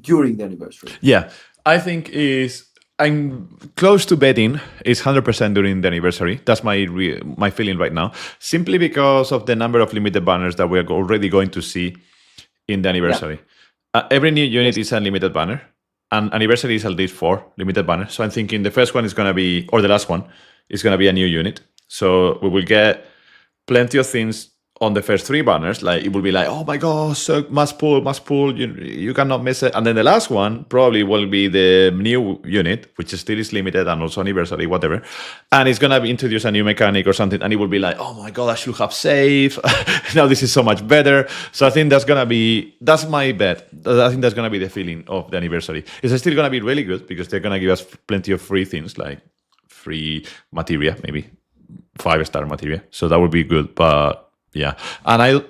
during the anniversary. Yeah, I think I'm close to betting it's 100% during the anniversary. That's my feeling right now, simply because of the number of limited banners that we're already going to see in the anniversary. Yeah. Every new unit is a limited banner, and anniversary is at least 4 limited banners. So I'm thinking the first one is going to be, or the last one, is going to be a new unit. So we will get plenty of things on the first 3 banners. Like, it will be like, oh my god, so must pull, you cannot miss it. And then the last one probably will be the new unit, which still is limited and also anniversary, whatever. And it's gonna introduce a new mechanic or something, and it will be like, oh my god, I should have saved. Now this is so much better. So I think that's my bet. I think that's gonna be the feeling of the anniversary. It's still gonna be really good, because they're gonna give us plenty of free things, like free materia, maybe 5-star materia. So that would be good. But yeah, and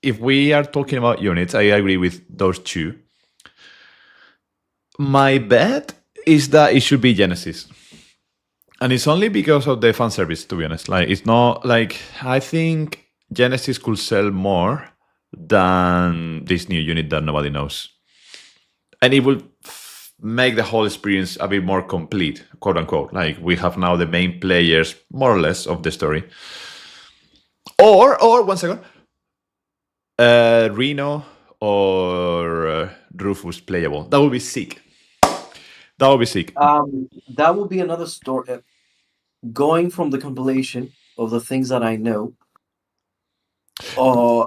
if we are talking about units, I agree with those two. My bet is that it should be Genesis, and it's only because of the fan service. To be honest, like, it's not like, I think Genesis could sell more than this new unit that nobody knows, and it will make the whole experience a bit more complete, quote unquote. Like we have now the main players, more or less, of the story. Or 1 second, Reno or Rufus playable. That would be sick. That would be sick. That would be another story. Going from the compilation of the things that I know,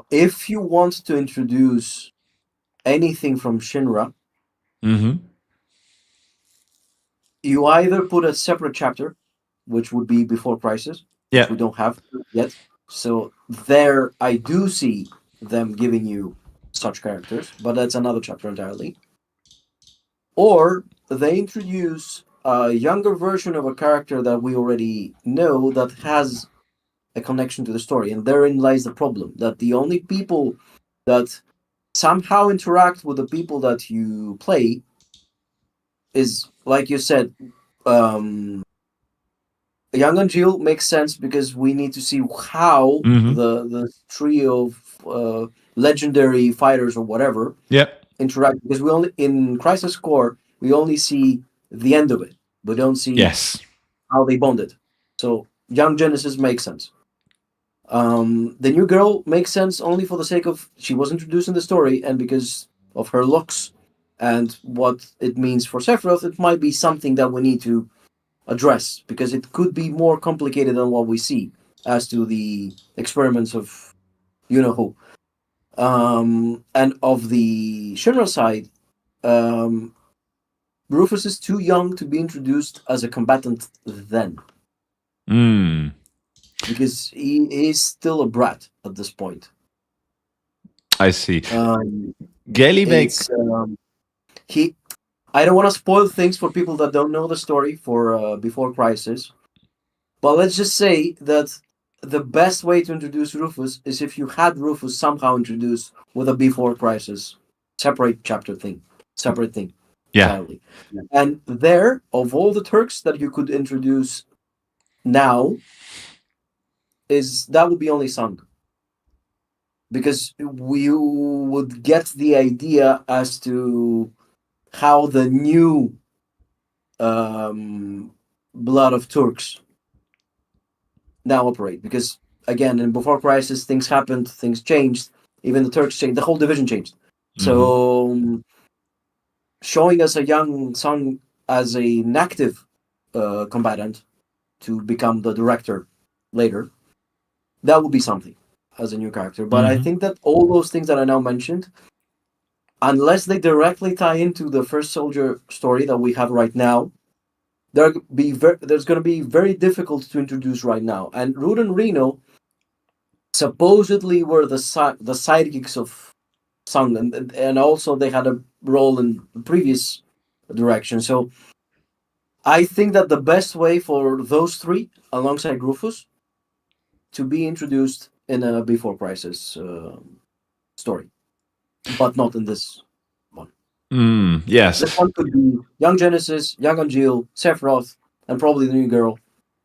if you want to introduce anything from Shinra, you either put a separate chapter, which would be Before Crisis, which we don't have yet. So there, I do see them giving you such characters, but that's another chapter entirely. Or they introduce a younger version of a character that we already know that has a connection to the story, and therein lies the problem, that the only people that somehow interact with the people that you play is, like you said, Young and Jill makes sense because we need to see how the trio of legendary fighters or whatever interact, because we only in Crisis Core we only see the end of it. We don't see how they bonded. So Young Genesis makes sense. The new girl makes sense only for the sake of she was introduced in the story, and because of her looks and what it means for Sephiroth, it might be something that we need to address, because it could be more complicated than what we see as to the experiments of you know who. And of the Shinra side, Rufus is too young to be introduced as a combatant then. Because he is still a brat at this point. I see. I don't want to spoil things for people that don't know the story for Before Crisis, but let's just say that the best way to introduce Rufus is if you had Rufus somehow introduced with a Before Crisis separate thing. Entirely. And there, of all the Turks that you could introduce now, that would be only Sung. Because we would get the idea as to how the new blood of Turks now operate. Because again, in Before Crisis, things happened, things changed, even the Turks changed, the whole division changed. So showing us a young Sung as an active combatant to become the director later, that would be something as a new character. But I think that all those things that I now mentioned, unless they directly tie into the First Soldier story that we have right now, there's going to be very difficult to introduce right now. And Rude and Reno supposedly were the sidekicks of Sung, and also they had a role in the previous direction. So I think that the best way for those three, alongside Rufus, to be introduced in a Before Crisis story, but not in this one. Yes. This one could be Young Genesis, Young Angel, Sephiroth, and probably the new girl,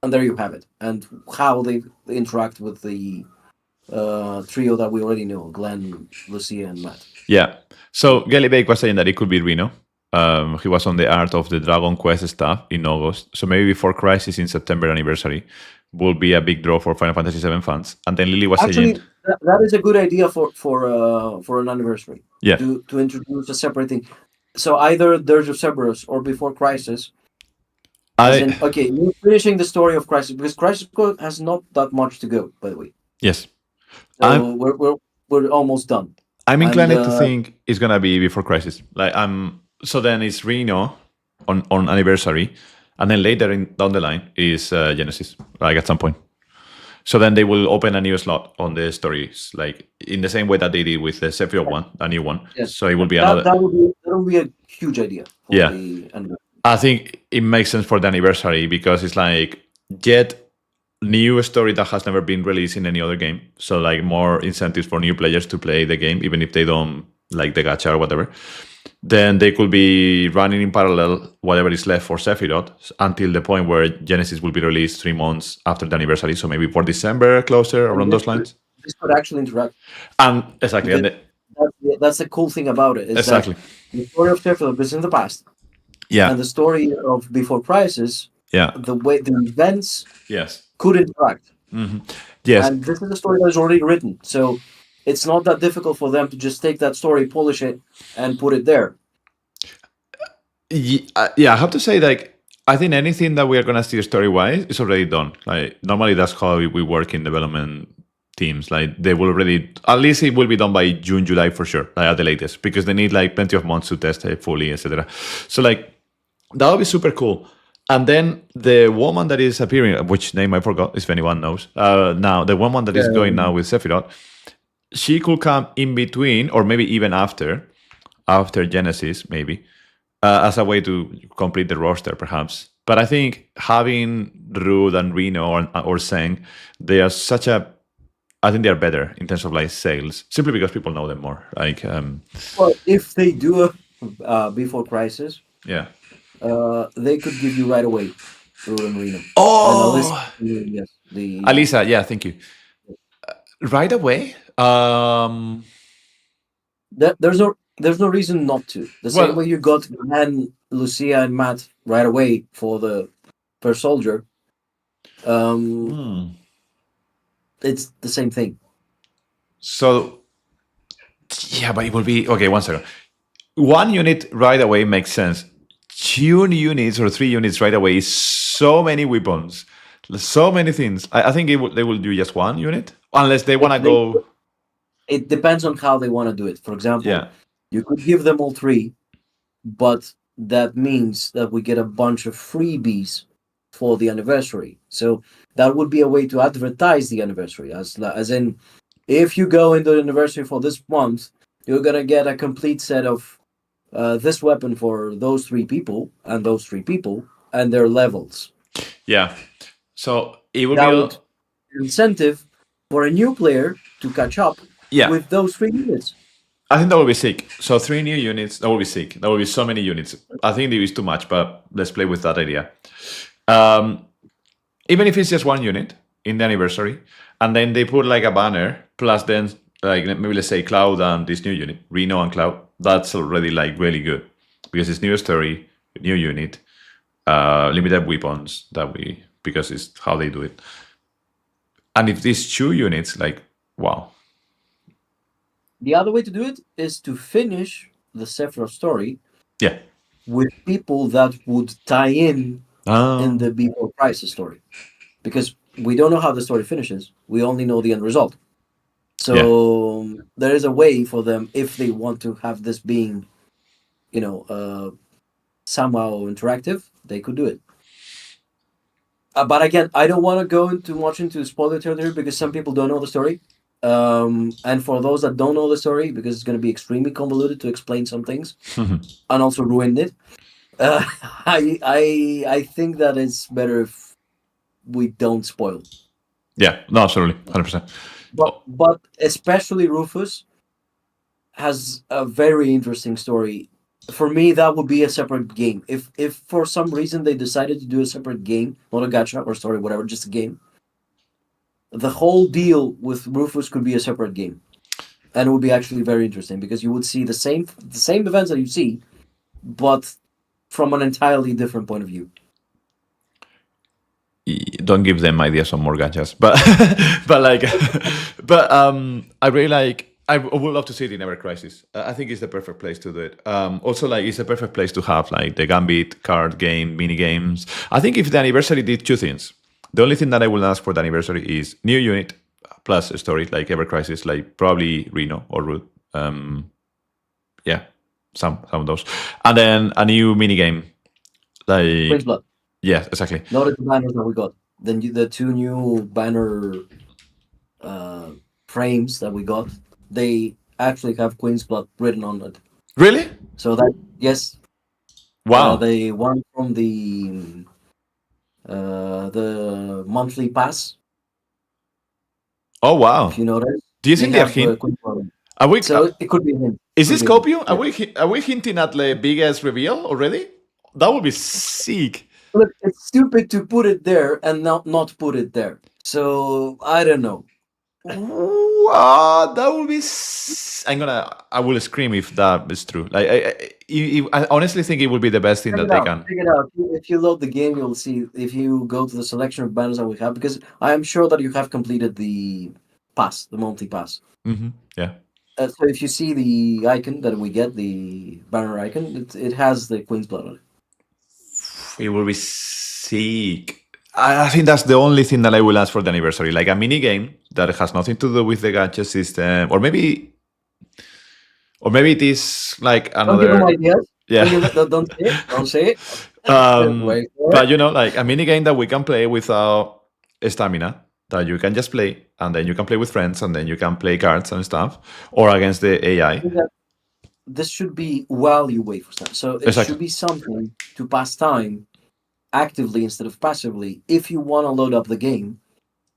and there you have it. And how they interact with the trio that we already know, Glenn, Lucia, and Matt. Yeah. So Gelibake was saying that it could be Reno. He was on the Art of the Dragon Quest stuff in August. So maybe Before Crisis in September anniversary will be a big draw for Final Fantasy VII fans. And then Lily was saying that is a good idea for an anniversary. Yeah. To introduce a separate thing. So either Dirge of Cerberus or Before Crisis. You're finishing the story of Crisis, because Crisis Core has not that much to go, by the way. Yes. So we're almost done. I'm inclined to think it's gonna be Before Crisis. So then it's Reno on anniversary, and then later down the line is Genesis, like at some point. So then they will open a new slot on the stories, like in the same way that they did with the Sephiroth one, a new one. Yes. So it will be another. That would be a huge idea. I think it makes sense for the anniversary, because it's like get new story that has never been released in any other game. So like more incentives for new players to play the game, even if they don't like the gacha or whatever. Then they could be running in parallel whatever is left for Sephiroth until the point where Genesis will be released 3 months after the anniversary. So maybe for December, closer, around those lines. This could actually interact. Exactly. That's the cool thing about it. Is exactly. That the story of Sephiroth is in the past. Yeah. And the story of Before Crisis, the way the events could interact. Yes. And this is a story that is already written. So it's not that difficult for them to just take that story, polish it, and put it there. Yeah, I have to say, like, I think anything that we are gonna see story-wise is already done. Like, normally that's how we work in development teams. Like, they will already, at least it will be done by June, July for sure, like, at the latest, because they need like plenty of months to test it fully, etc. So like, that would be super cool. And then the woman that is appearing, which name I forgot, if anyone knows, now the woman that is going now with Sephiroth, she could come in between, or maybe even after Genesis, maybe. As a way to complete the roster, perhaps. But I think having Rude and Reno or Seng, they are I think they are better in terms of like sales, simply because people know them more. Like, well, if they do a Before Crisis, they could give you right away Rude and Reno. Oh, yes, Alisa, yeah, thank you. Right away. There's no reason not to. The same way you got Glenn, Lucia, and Matt right away for the first soldier. It's the same thing. So, yeah, but it will be okay. 1 second. 1 unit right away makes sense. 2 units or 3 units right away is so many weapons, so many things. I think they will do just 1 unit unless they want to go. It depends on how they want to do it. For example, you could give them all 3, but that means that we get a bunch of freebies for the anniversary. So that would be a way to advertise the anniversary, as in, if you go into the anniversary for this month, you're gonna get a complete set of this weapon for those 3 people and those 3 people and their levels. Yeah. So it would be an incentive for a new player to catch up with those 3 units. I think that would be sick. So 3 new units, that would be sick. That would be so many units. I think it is too much, but let's play with that idea. Even if it's just 1 unit in the anniversary, and then they put like a banner, plus then like maybe let's say Cloud and this new unit, Reno and Cloud, that's already like really good. Because it's new story, new unit, limited weapons, because it's how they do it. And if these 2 units, like, wow. The other way to do it is to finish the Sephiroth story with people that would tie in the Before Crisis story. Because we don't know how the story finishes. We only know the end result. So there is a way for them, if they want to have this being, somehow interactive, they could do it. But again, I don't want to go too much into spoiler territory because some people don't know the story. And for those that don't know the story, because it's going to be extremely convoluted to explain some things and also ruin it, I think that it's better if we don't spoil. Yeah, no, absolutely, 100%. But especially Rufus has a very interesting story. For me, that would be a separate game. If for some reason they decided to do a separate game, not a gacha or story, whatever, just a game, the whole deal with Rufus could be a separate game, and it would be actually very interesting because you would see the same events that you see, but from an entirely different point of view. Don't give them ideas on more gachas, but I really like. I would love to see it in Ever Crisis. I think it's the perfect place to do it. Also, like, it's the perfect place to have like the Gambit card game, mini games. I think if the anniversary did 2 things, the only thing that I will ask for the anniversary is new unit plus a story like Ever Crisis, like probably Reno or Root. Some of those, and then a new mini game like Queen's Blood. Yeah, exactly. Not the banners that we got. Then the 2 new banner frames that we got, they actually have Queen's Blood written on it. Really? So that, yes. Wow. They won from the monthly pass. Oh wow! If you notice, do you think they are hinting? So it could be him. Is this Scopio? Are we hinting at the biggest reveal already? That would be sick. Look, it's stupid to put it there and not put it there. So I don't know. That would be. I will scream if that is true. Like, I honestly think it would be the best thing Check that it they out. can. Check it out. If you load the game, you'll see. If you go to the selection of banners that we have, because I am sure that you have completed the pass, the monthly pass. Yeah. So if you see the icon that we get, the banner icon, it has the Queen's Blood on it. It will be sick. I think that's the only thing that I will ask for the anniversary, like a mini game that has nothing to do with the gacha system, or maybe it is like Don't give them another. ideas. Yeah. Don't say it. Don't say it. Wait for But it. like a mini game that we can play without stamina, that you can just play, and then you can play with friends, and then you can play cards and stuff, or against the AI. This should be while you wait for stuff. So it Exactly. should be something to pass time actively instead of passively if you want to load up the game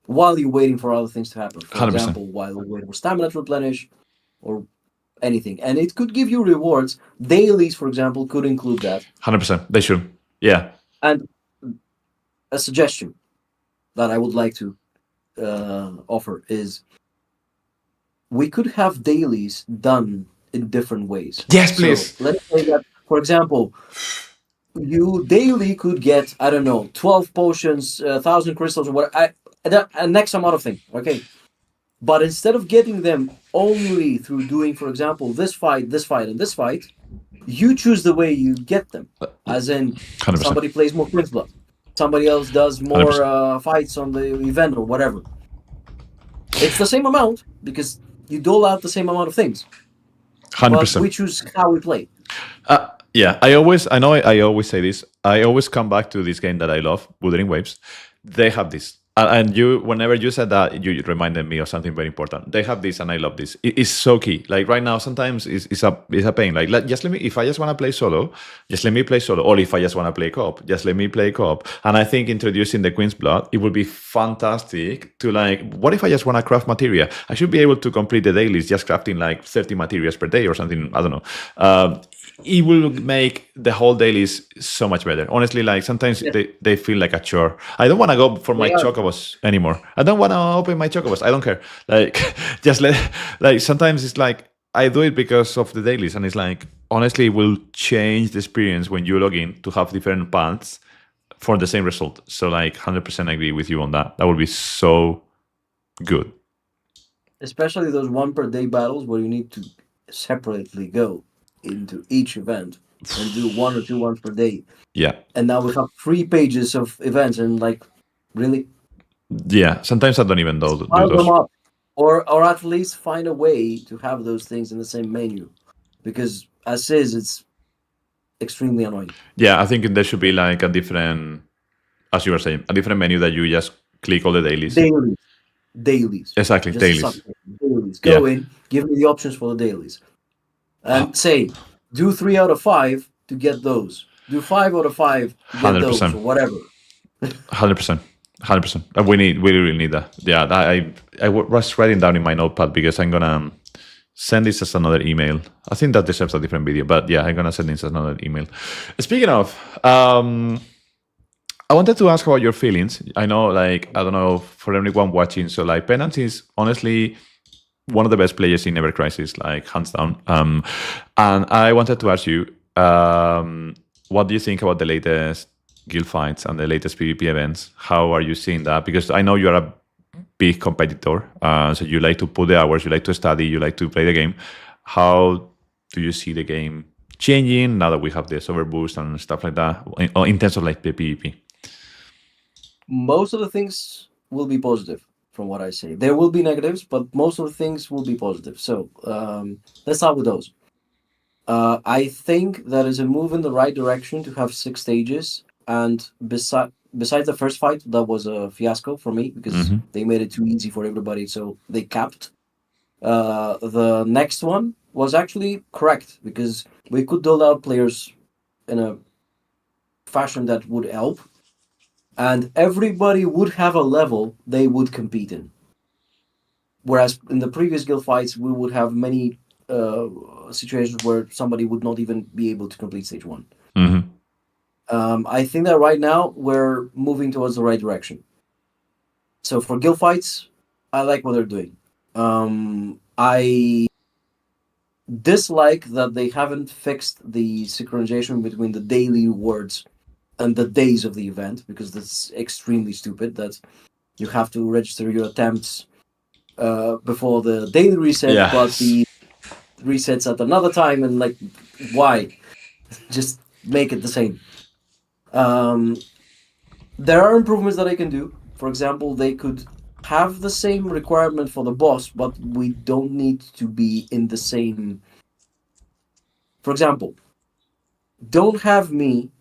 while you're waiting for other things to happen. For 100%. example, while you're waiting for stamina to replenish or anything. And it could give you rewards. Dailies, for example, could include that. 100%. They should. Yeah. And a suggestion that I would like to offer is we could have dailies done in different ways. Yes, please. So let's say that, for example, you daily could get, I don't know, 12 potions, 1,000 crystals, or what, a next amount of things, okay? But instead of getting them only through doing, for example, this fight, and this fight, you choose the way you get them. As in, 100%. somebody plays more Queen's Blood, somebody else does more fights on the event or whatever. It's the same amount because you dole out the same amount of things. 100%. But we choose how we play. Yeah, I always say this. I always come back to this game that I love, Wuthering Waves. They have this. And you, whenever you said that, you reminded me of something very important. They have this, and I love this. It's so key. Like right now, sometimes it's a pain. Like just let me. If I just want to play solo, just let me play solo. Or if I just want to play co-op, just let me play co-op. And I think introducing the Queen's Blood, it would be fantastic to like. What if I just want to craft materia? I should be able to complete the dailies just crafting like 30 materials per day or something. I don't know. It will make the whole dailies so much better. Honestly, like sometimes they feel like a chore. I don't want to go for my chocobos anymore. I don't want to open my chocobos. I don't care. Like just like sometimes it's like I do it because of the dailies, and it's like honestly it will change the experience when you log in to have different paths for the same result. So like 100% agree with you on that. That would be so good. Especially those 1 per day battles where you need to separately go into each event and do 1 or 2 ones per day. Yeah. And now we have 3 pages of events, and like, really? Yeah. Sometimes I don't even do File those. them up, or at least find a way to have those things in the same menu, because as is, it's extremely annoying. Yeah, I think there should be like a different, as you were saying, a different menu that you just click all the dailies. Dailies. Exactly, Just dailies. Go in, give me the options for the dailies. And say, do 3 out of 5 to get those. Do 5 out of 5 to get 100%. those, or whatever. 100%. We really need that. Yeah, I was writing down in my notepad because I'm gonna send this as another email. I think that deserves a different video, but yeah, I'm gonna send this as another email. Speaking of, I wanted to ask about your feelings. I know, like, I don't know, for anyone watching, so like Penance is honestly one of the best players in Ever Crisis, like hands down. And I wanted to ask you, what do you think about the latest guild fights and the latest PvP events? How are you seeing that? Because I know you're a big competitor, so you like to put the hours, you like to study, you like to play the game. How do you see the game changing now that we have this overboost and stuff like that in terms of like the PvP? Most of the things will be positive. From what I say, there will be negatives, but most of the things will be positive. So let's start with those. I think that is a move in the right direction to have 6 stages. And besides the first fight, that was a fiasco for me because they made it too easy for everybody, so they capped. The next one was actually correct because we could build out players in a fashion that would help. And everybody would have a level they would compete in. Whereas in the previous guild fights, we would have many situations where somebody would not even be able to complete stage 1. I think that right now we're moving towards the right direction. So for guild fights, I like what they're doing. I dislike that they haven't fixed the synchronization between the daily rewards and the days of the event, because that's extremely stupid. That you have to register your attempts before the daily reset, but the resets at another time, and like, why? Just make it the same. There are improvements that I can do. For example, they could have the same requirement for the boss, but we don't need to be in the same. For example, don't have me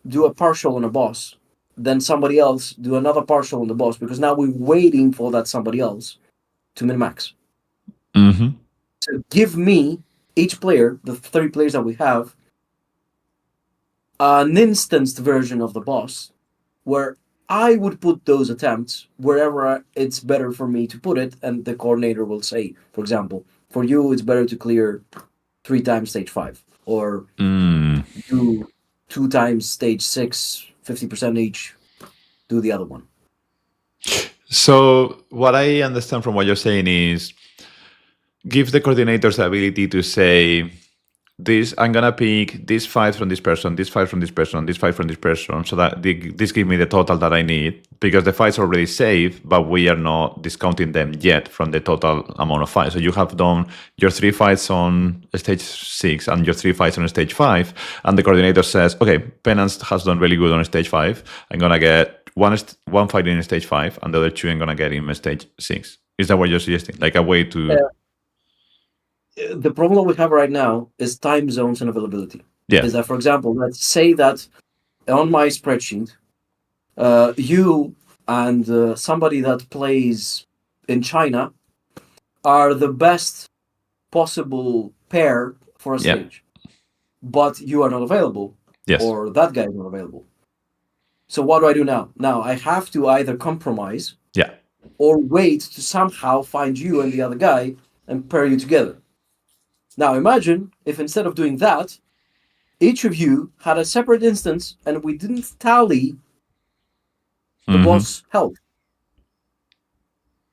do a partial on a boss, then somebody else do another partial on the boss, because now we're waiting for that somebody else to min-max. Mm-hmm. So give me, each player, the 3 players that we have, an instanced version of the boss where I would put those attempts wherever it's better for me to put it, and the coordinator will say, for example, for you it's better to clear 3 times stage 5, or do 2 times stage 6, 50% each, do the other one. So what I understand from what you're saying is give the coordinators the ability to say, this, I'm gonna pick this 5 from this person, this 5 from this person, this 5 from this person, so that this gives me the total that I need, because the fights are already saved, but we are not discounting them yet from the total amount of fights. So you have done your 3 fights on stage 6 and your 3 fights on stage 5, and the coordinator says, okay, Penance has done really good on stage 5. I'm gonna get one fight in stage 5, and the other 2 I'm gonna get in stage 6. Is that what you're suggesting? Like a way to... The problem we have right now is time zones and availability. Yeah. Is that, for example, let's say that on my spreadsheet, you and somebody that plays in China are the best possible pair for a stage, but you are not available, or that guy is not available. So what do I do now? Now I have to either compromise, or wait to somehow find you and the other guy and pair you together. Now imagine if instead of doing that, each of you had a separate instance and we didn't tally the boss health.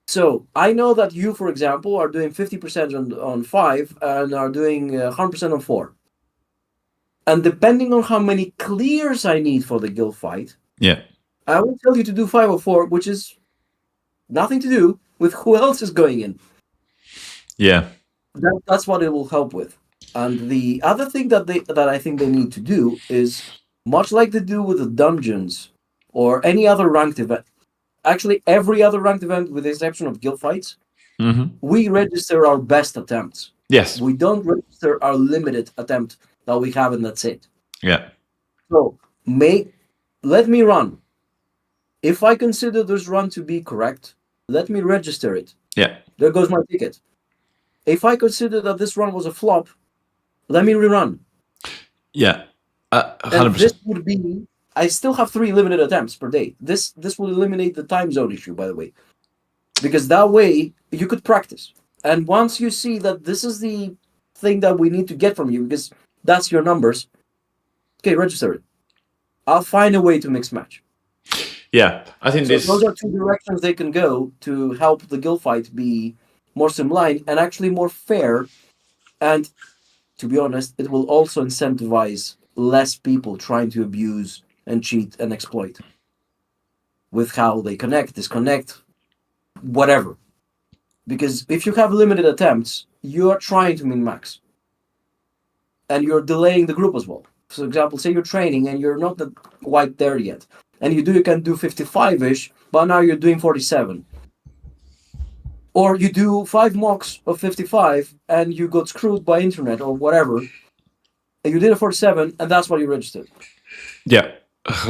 So I know that you, for example, are doing 50% on 5 and are doing 100% on 4. And depending on how many clears I need for the guild fight, I will tell you to do 5 or 4, which is nothing to do with who else is going in. That's what it will help with. And the other thing that I think they need to do is, much like they do with the dungeons or any other ranked event, actually every other ranked event with the exception of guild fights, we register our best attempts. Yes. We don't register our limited attempt that we have, and that's it. So let me run. If I consider this run to be correct, let me register it. There goes my ticket. If I consider that this run was a flop, let me rerun. 100%. And this would be, I still have 3 limited attempts per day. This will eliminate the time zone issue, by the way. Because that way, you could practice. And once you see that this is the thing that we need to get from you, because that's your numbers, okay, register it. I'll find a way to mix match. I think those are 2 directions they can go to help the guild fight be more streamlined and actually more fair. And to be honest, it will also incentivize less people trying to abuse and cheat and exploit with how they connect, disconnect, whatever. Because if you have limited attempts, you are trying to min-max. And you're delaying the group as well. For example, say you're training and you're not quite there yet. And you can do 55-ish, but now you're doing 47. Or you do 5 mocks of 55 and you got screwed by internet or whatever, and you did a 47, and that's what you registered.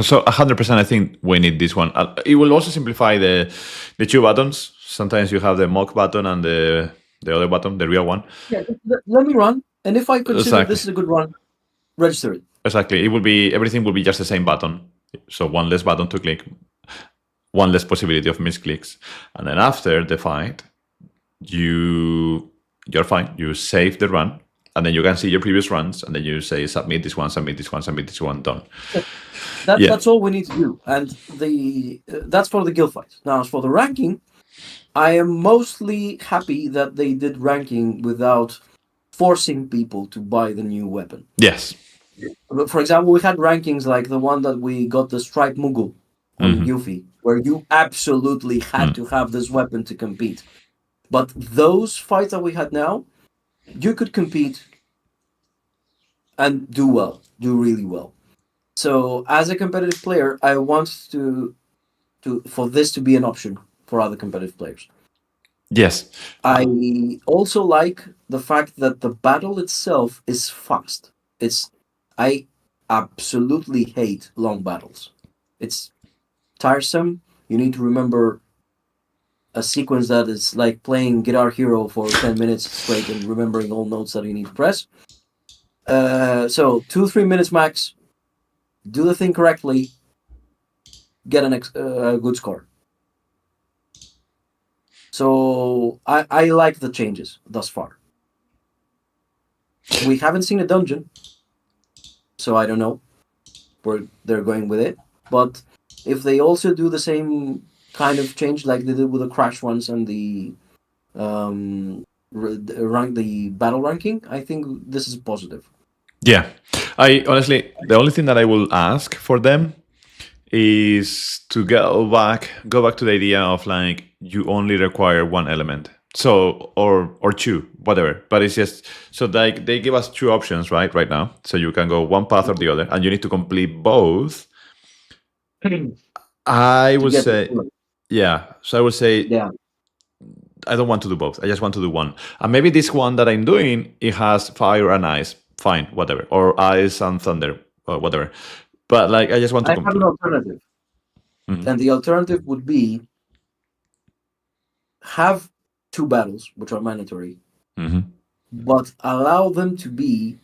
So 100%, I think we need this one. It will also simplify the 2 buttons. Sometimes you have the mock button and the other button, the real one. Let me run, and if I consider this is a good run, register it. Exactly. Everything will be just the same button. So 1 less button to click, 1 less possibility of misclicks. And then after the fight, you're fine. You save the run, and then you can see your previous runs, and then you say submit this one, submit this one, submit this one, done. That's all we need to do, and that's for the guild fights. Now, as for the ranking, I am mostly happy that they did ranking without forcing people to buy the new weapon. Yes. But for example, we had rankings like the one that we got the Stripe Moogle on Yuffie, where you absolutely had to have this weapon to compete. But those fights that we had now, you could compete and do really well. So as a competitive player, I want for this to be an option for other competitive players. Yes. I also like the fact that the battle itself is fast. I absolutely hate long battles. It's tiresome. You need to remember a sequence that is like playing Guitar Hero for 10 minutes straight and remembering all notes that you need to press. So 2-3 minutes max. Do the thing correctly. Get a good score. So I like the changes thus far. We haven't seen a dungeon, so I don't know where they're going with it. But if they also do the same kind of change like they did with the crash ones and the the battle ranking, I think this is positive. Yeah. I honestly, the only thing that I will ask for them is to go back to the idea of like you only require one element. So or two, whatever. But it's just so like they give us two options, right now. So you can go one path or the other, and you need to complete both. I would say, yeah. So I would say, yeah. I don't want to do both. I just want to do one. And maybe this one that I'm doing, it has fire and ice. Fine, whatever. Or ice and thunder, or whatever. But like, I just want to I have an alternative. And the alternative would be have two battles, which are mandatory, but allow them to be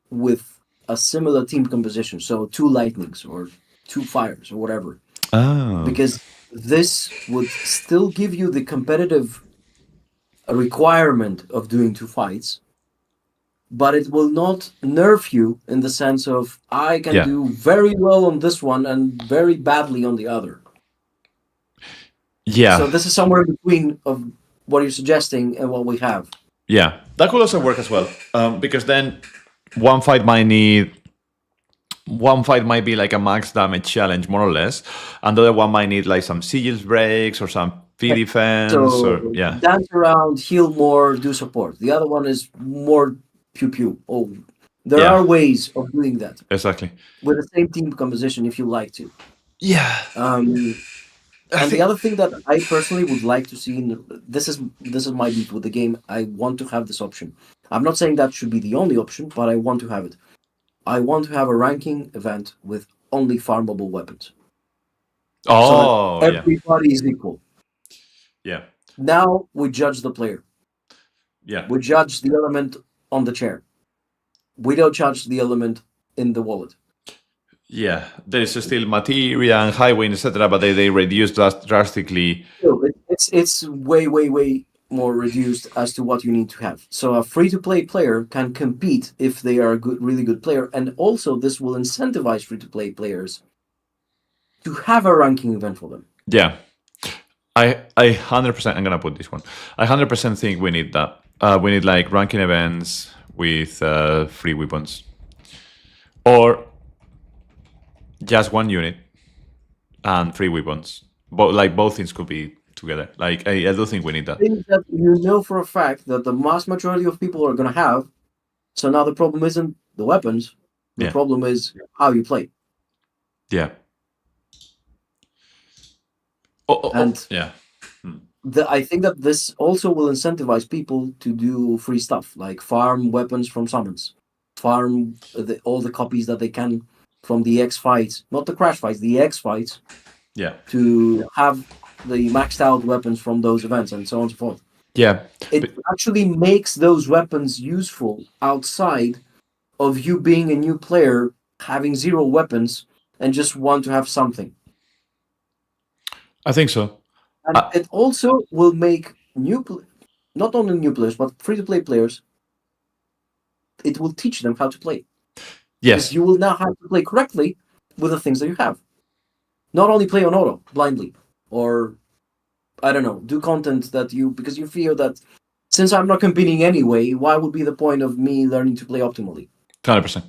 with a similar team composition. So 2 lightnings or 2 fires or whatever. Because this would still give you the competitive requirement of doing 2 fights, but it will not nerf you in the sense of I can do very well on this one and very badly on the other. Yeah. So this is somewhere in between of what you're suggesting and what we have. Yeah, that could also work as well. Because then one fight might be like a max damage challenge, more or less, and the other one might need like some sigils breaks or some P defense. So dance around, heal more, do support. The other one is more pew pew. Oh, there are ways of doing that. Exactly. With the same team composition, if you like to. Yeah. And the other thing that I personally would like to see, this is my beef with the game. I want to have this option. I'm not saying that should be the only option, but I want to have it. I want to have a ranking event with only farmable weapons. Oh, so everybody is equal. Yeah. Now we judge the player. Yeah. We judge the element on the chair. We don't judge the element in the wallet. Yeah, there is still materia and highway, etc., but they reduced that drastically. It's way more reduced as to what you need to have. So a free-to-play player can compete if they are a really good player, and also this will incentivize free-to-play players to have a ranking event for them. Yeah, I 100%. I'm gonna put this one. I 100% think we need that. We need like ranking events with free weapons, or just one unit and free weapons. But like both things could be together. Like I do think we need that. I think that you know for a fact that the vast majority of people are going to have. So now the problem isn't the weapons. The problem is how you play. Yeah. Yeah. I think that this also will incentivize people to do free stuff, like farm weapons from summons, farm all the copies that they can from the EX fights, not the crash fights, the EX fights. Yeah. To have the maxed out weapons from those events and so on and so forth. Yeah. It actually makes those weapons useful outside of you being a new player, having 0 weapons, and just want to have something. I think so. And it also will make not only new players, but free-to-play players, it will teach them how to play. Yes. Because you will now have to play correctly with the things that you have. Not only play on auto, blindly, or I don't know, do content that because you feel that since I'm not competing anyway, why would be the point of me learning to play optimally? 100%.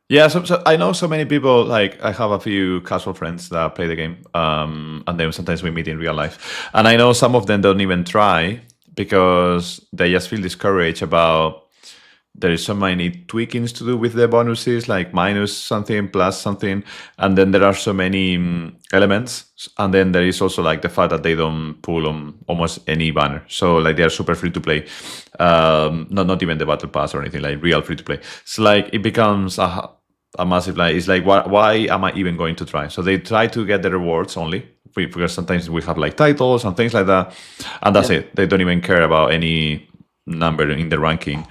Yeah, so I know so many people. Like, I have a few casual friends that play the game, and then sometimes we meet in real life. And I know some of them don't even try because they just feel discouraged about there is so many tweakings to do with the bonuses, like minus something, plus something, and then there are so many elements, and then there is also like the fact that they don't pull on almost any banner, so like they are super free to play, not even the battle pass or anything, like real free to play. So like it becomes a massive, like it's like why am I even going to try? So they try to get the rewards only, because sometimes we have like titles and things like that, and that's it. They don't even care about any number in the ranking,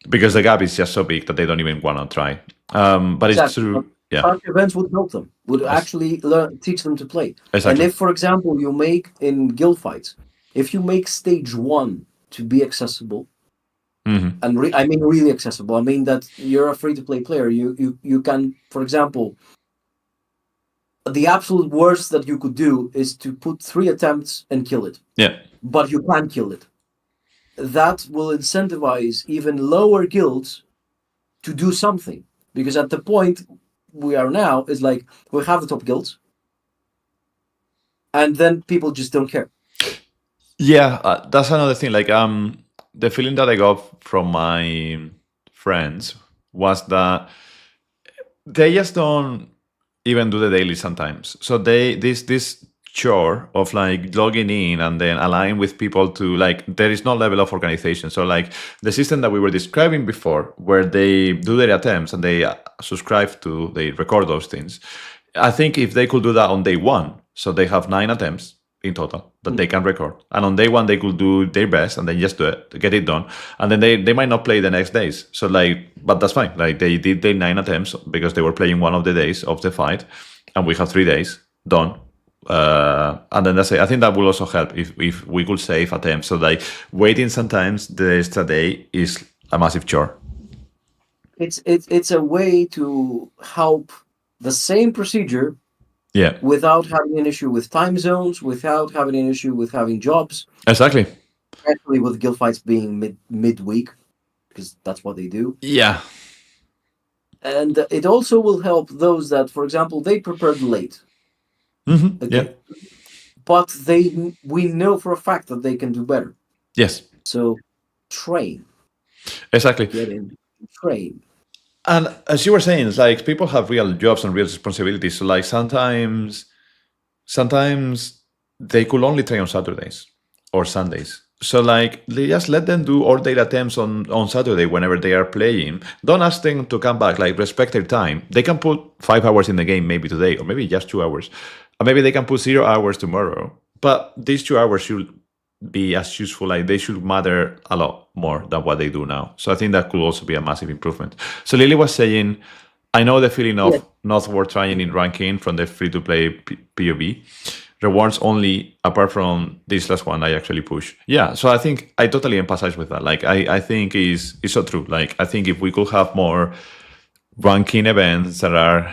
because the gap is just so big that they don't even want to try. But it's true. Yeah. Fun events would help them, would actually teach them to play. Exactly. And if, for example, you make in guild fights, if you make stage 1 to be accessible, and I mean really accessible, I mean that you're a free-to-play player, you can, for example, the absolute worst that you could do is to put 3 attempts and kill it. Yeah. But you can kill it. That will incentivize even lower guilds to do something, because at the point we are now is like we have the top guilds, and then people just don't care. Yeah, that's another thing. Like, the feeling that I got from my friends was that they just don't even do the daily sometimes. So this chore of like logging in and then align with people to, like, there is no level of organization. So like the system that we were describing before, where they do their attempts and they they record those things. I think if they could do that on day 1, so they have 9 attempts in total that they can record, and on day 1 they could do their best and then just do it, get it done, and then they might not play the next days. So like, but that's fine. Like they did their 9 attempts because they were playing one of the days of the fight, and we have 3 days done. And then that's it. I think that will also help if we could save attempts. So like waiting sometimes the extra day is a massive chore. It's a way to help the same procedure, without having an issue with time zones, without having an issue with having jobs. Exactly. Especially with guild fights being midweek, because that's what they do. Yeah. And it also will help those that, for example, they prepared late. Okay. Yeah. But we know for a fact that they can do better. Yes. So train. Exactly. Get in, train. And as you were saying, it's like people have real jobs and real responsibilities. So like sometimes they could only train on Saturdays or Sundays. So like they just let them do all their attempts on Saturday whenever they are playing. Don't ask them to come back. Like, respect their time. They can put 5 hours in the game maybe today, or maybe just 2 hours. Or maybe they can put 0 hours tomorrow. But these 2 hours should be as useful. Like, they should matter a lot more than what they do now. So I think that could also be a massive improvement. So Lily was saying, I know the feeling of not worth trying in ranking from the free-to-play POV. Rewards only, apart from this last one I actually push. Yeah, so I think I totally empathize with that. Like, I think it's so true. Like, I think if we could have more ranking events that are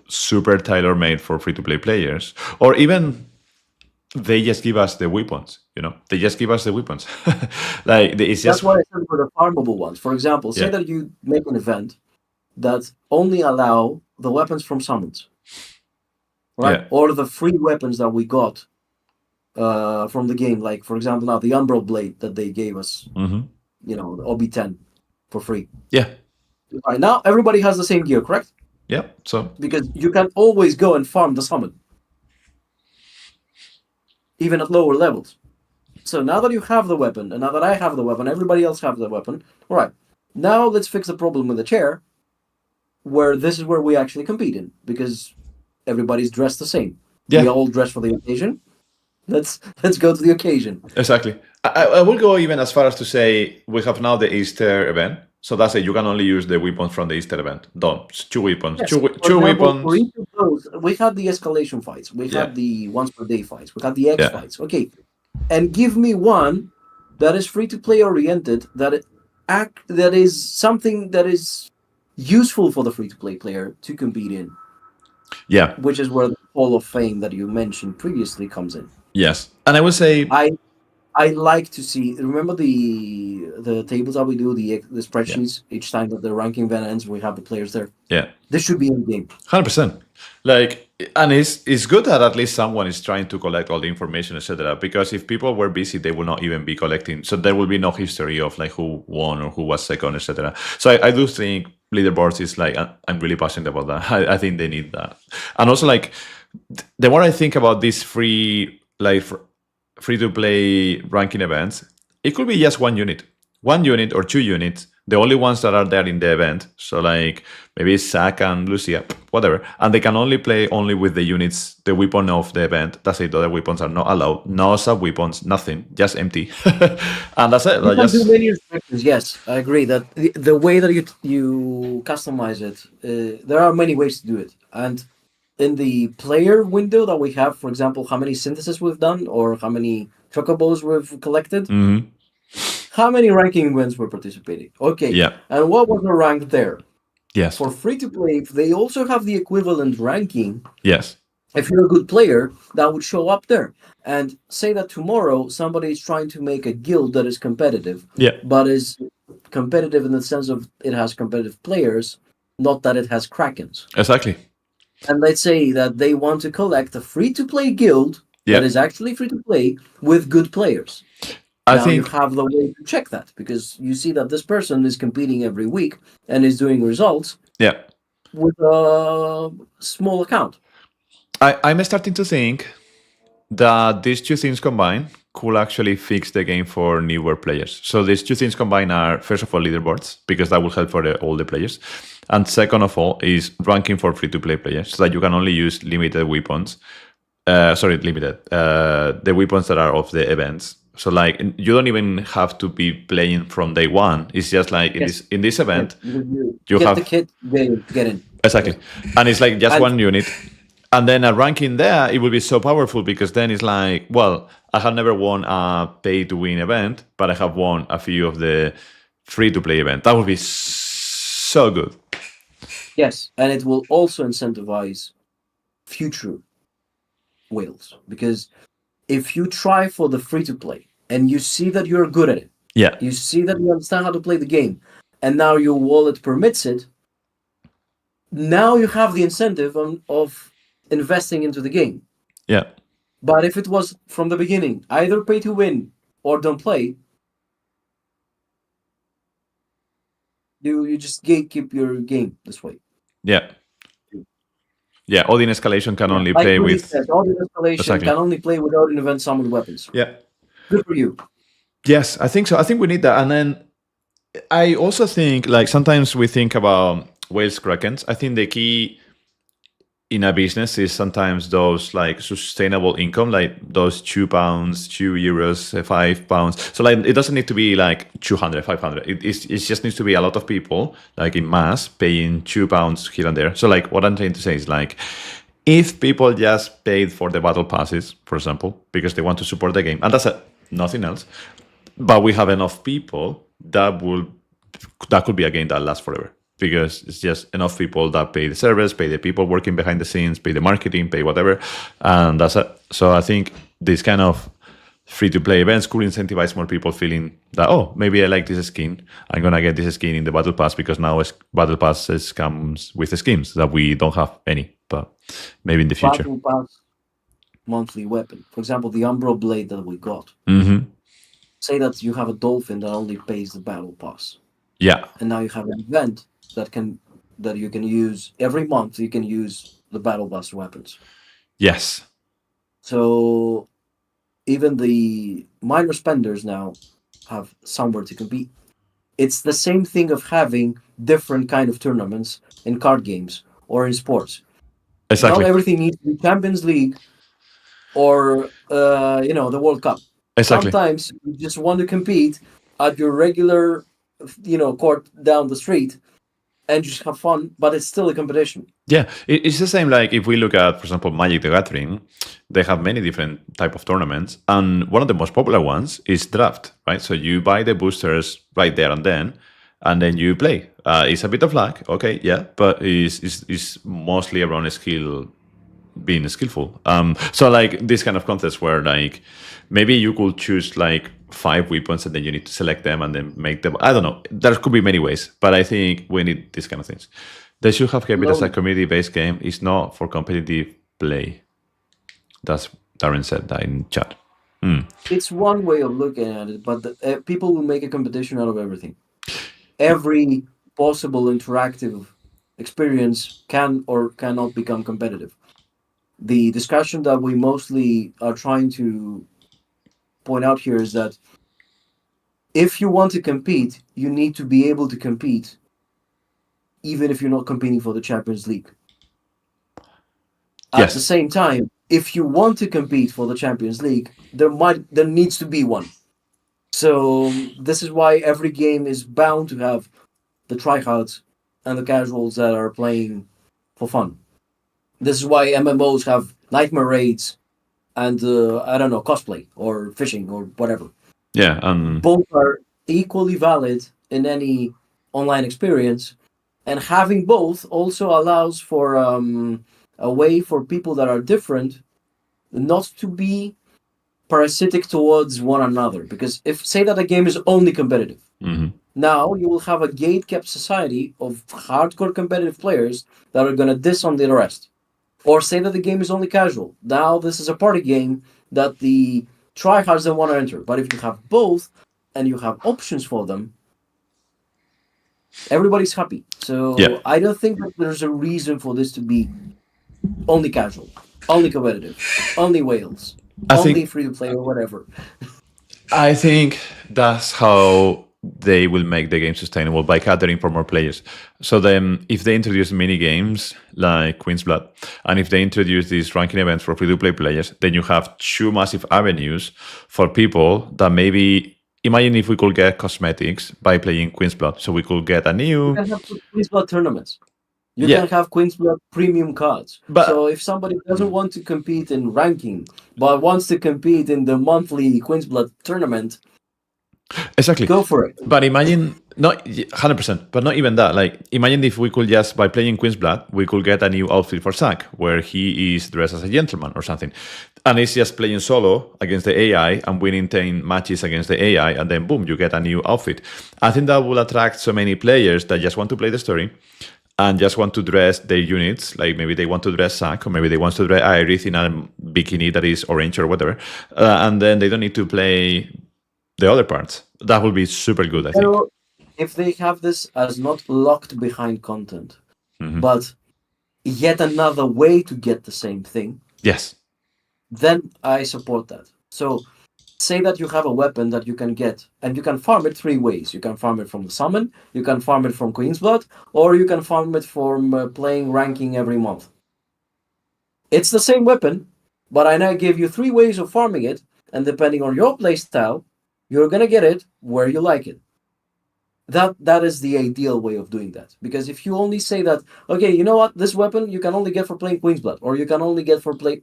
super tailor-made for free-to-play players, or even they just give us the weapons, they just give us the weapons. Like, it's just... That's what I said for the farmable ones. For example, say that you make an event that only allow the weapons from summons. Right? Yeah. Or the free weapons that we got from the game. Like, for example, now the Umbral Blade that they gave us, the OB10 for free. Yeah. All right, now everybody has the same gear, correct? Yeah. So because you can always go and farm the summon, even at lower levels. So now that you have the weapon, and now that I have the weapon, everybody else have the weapon. All right. Now let's fix the problem with the chair, where this is where we actually compete in, because everybody's dressed the same. Yeah. We all dress for the occasion. Let's go to the occasion. Exactly. I will go even as far as to say we have now the Easter event. So that's it. You can only use the weapons from the Easter event. Done. It's 2 weapons. Yes. Two example, weapons. For each of those, we had the escalation fights. We had the once per day fights. We had the X fights. Okay. And give me one that is free to play oriented, that is something that is useful for the free to play player to compete in. Yeah. Which is where the Hall of Fame that you mentioned previously comes in. Yes, and I would say I like to see. Remember the tables that we do, the spreadsheets. Each time that the ranking event ends, we have the players there. yeah, This should be in game. 100%. Like, and it's good that at least someone is trying to collect all the information, etc. Because if people were busy, they will not even be collecting. So there will be no history of like who won or who was second, etc. So I do think leaderboards is like I'm really passionate about that. I think they need that, and also like the more I think about these free to play ranking events, it could be just one unit or 2 units, the only ones that are there in the event. So like maybe Zack and Lucia, whatever, and they can only play only with the units, the weapon of the event. That's it. Other weapons are not allowed. No sub weapons, nothing, just empty, and that's it. You can do many restrictions. Yes, I agree that the way that you customize it, there are many ways to do it, and in the player window that we have, for example, how many synthesis we've done or how many chocobos we've collected, how many ranking events we're participating. Okay, yeah, and what was the rank there? yes, For free to play, they also have the equivalent ranking. yes, If you're a good player, that would show up there. And say that tomorrow somebody is trying to make a guild that is competitive, yeah, but is competitive in the sense of it has competitive players, not that it has krakens. exactly. And let's say that they want to collect a free-to-play guild that is actually free-to-play with good players. I now think you have the way to check that because you see that this person is competing every week and is doing results with a small account. I'm starting to think that these two things combined could actually fix the game for newer players. So these two things combined are, first of all, leaderboards, because that will help for all the players. And second of all is ranking for free-to-play players, so that you can only use limited weapons. The weapons that are of the events. So like you don't even have to be playing from day one. It's just like in this event, you you get have the kit, get in. exactly, and it's like just one unit. And then a ranking there, it will be so powerful because then it's like, well, I have never won a pay-to-win event, but I have won a few of the free-to-play events. That would be so good. Yes, and it will also incentivize future whales because if you try for the free-to-play and you see that you're good at it, you see that you understand how to play the game, and now your wallet permits it, now you have the incentive of investing into the game. Yeah. But if it was from the beginning, either pay to win or don't play, you just gatekeep your game this way. Yeah. Yeah, Odin Escalation can only play with... Said, Odin Escalation can only play without an event summoned weapons. Yeah. Good for you. Yes, I think so. I think we need that. And then I also think, like, sometimes we think about whales krakens. I think the key in a business is sometimes those like sustainable income, like those £2, €2, £5. So like it doesn't need to be like 200, 500. It just needs to be a lot of people like in mass paying £2 here and there. So like what I'm trying to say is like if people just paid for the battle passes, for example, because they want to support the game, and that's it, nothing else. But we have enough people that could be a game that lasts forever. Because it's just enough people that pay the servers, pay the people working behind the scenes, pay the marketing, pay whatever, and that's it. So I think this kind of free-to-play events could incentivize more people feeling that, oh, maybe I like this skin. I'm going to get this skin in the Battle Pass because now Battle Passes comes with skins that we don't have any, but maybe in the future. Battle Pass monthly weapon. For example, the Umbro Blade that we got. Mm-hmm. Say that you have a dolphin that only pays the Battle Pass. Yeah. And now you have an event that you can use every month. You can use the Battle Pass weapons. Yes. So even the minor spenders now have somewhere to compete. It's the same thing of having different kind of tournaments in card games or in sports. Exactly. Not everything needs to be Champions League or the World Cup. Exactly. Sometimes you just want to compete at your regular court down the street and just have fun, but it's still a competition. Yeah, it's the same like if we look at, for example, Magic the Gathering, they have many different type of tournaments, and one of the most popular ones is draft, right? So you buy the boosters right there and then you play. It's a bit of luck, okay, yeah, but it's mostly around skill being skillful. So like this kind of contest where like maybe you could choose like 5 weapons and then you need to select them and then make them. I don't know. There could be many ways, but I think we need these kind of things. They should have kept it as a community-based game. It's not for competitive play. That's Darren said that in chat. It's one way of looking at it, but people will make a competition out of everything. Every possible interactive experience can or cannot become competitive. The discussion that we mostly are trying to point out here is that if you want to compete, you need to be able to compete even if you're not competing for the Champions League. At the same time, if you want to compete for the Champions League, there needs to be one. So this is why every game is bound to have the tryhards and the casuals that are playing for fun. This is why MMOs have nightmare raids and I don't know, cosplay or fishing or whatever. Yeah, both are equally valid in any online experience, and having both also allows for a way for people that are different not to be parasitic towards one another. Because if say that a game is only competitive, now you will have a gate-kept society of hardcore competitive players that are going to diss on the rest. Or say that the game is only casual. Now this is a party game that the tryhards don't want to enter. But if you have both and you have options for them, everybody's happy. So I don't think that there's a reason for this to be only casual, only competitive, only whales, only free-to-play or whatever. I think that's how they will make the game sustainable, by catering for more players. So then if they introduce mini games like Queen's Blood, and if they introduce these ranking events for free-to-play players, then you have 2 massive avenues for people that maybe... Imagine if we could get cosmetics by playing Queen's Blood. So we could get a new... You can have Queen's Blood tournaments. You can have Queen's Blood premium cards. So if somebody doesn't want to compete in ranking, but wants to compete in the monthly Queen's Blood tournament... Exactly. Go for it. But imagine, not 100%, but not even that. Like, imagine if we could just, by playing Queen's Blood, we could get a new outfit for Zack, where he is dressed as a gentleman or something. And it's just playing solo against the AI and winning 10 matches against the AI, and then boom, you get a new outfit. I think that will attract so many players that just want to play the story and just want to dress their units. Like maybe they want to dress Zack, or maybe they want to dress Iris in a bikini that is orange or whatever. And then they don't need to play the other parts. That will be super good, I think. If they have this as not locked behind content, but yet another way to get the same thing, yes, then I support that. So say that you have a weapon that you can get, and you can farm it 3 ways. You can farm it from the summon, you can farm it from Queen's Blood, or you can farm it from playing ranking every month. It's the same weapon, but I now give you 3 ways of farming it, and depending on your playstyle, you're going to get it where you like it. That is the ideal way of doing that. Because if you only say that, okay, you know what, this weapon you can only get for playing Queen's Blood, or you can only get for play...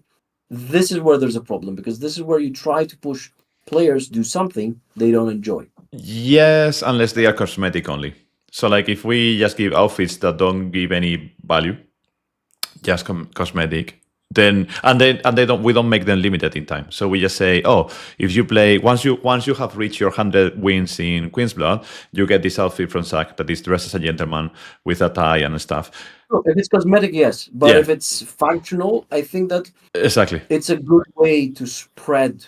This is where there's a problem, because this is where you try to push players do something they don't enjoy. Yes, unless they are cosmetic only. So like if we just give outfits that don't give any value, just cosmetic, then we don't make them limited in time. So we just say, oh, if you play once you have reached your 100 wins in Queen's Blood, you get this outfit from Zack that is dressed as a gentleman with a tie and stuff. If it's cosmetic, yes, but if it's functional, I think that exactly it's a good way to spread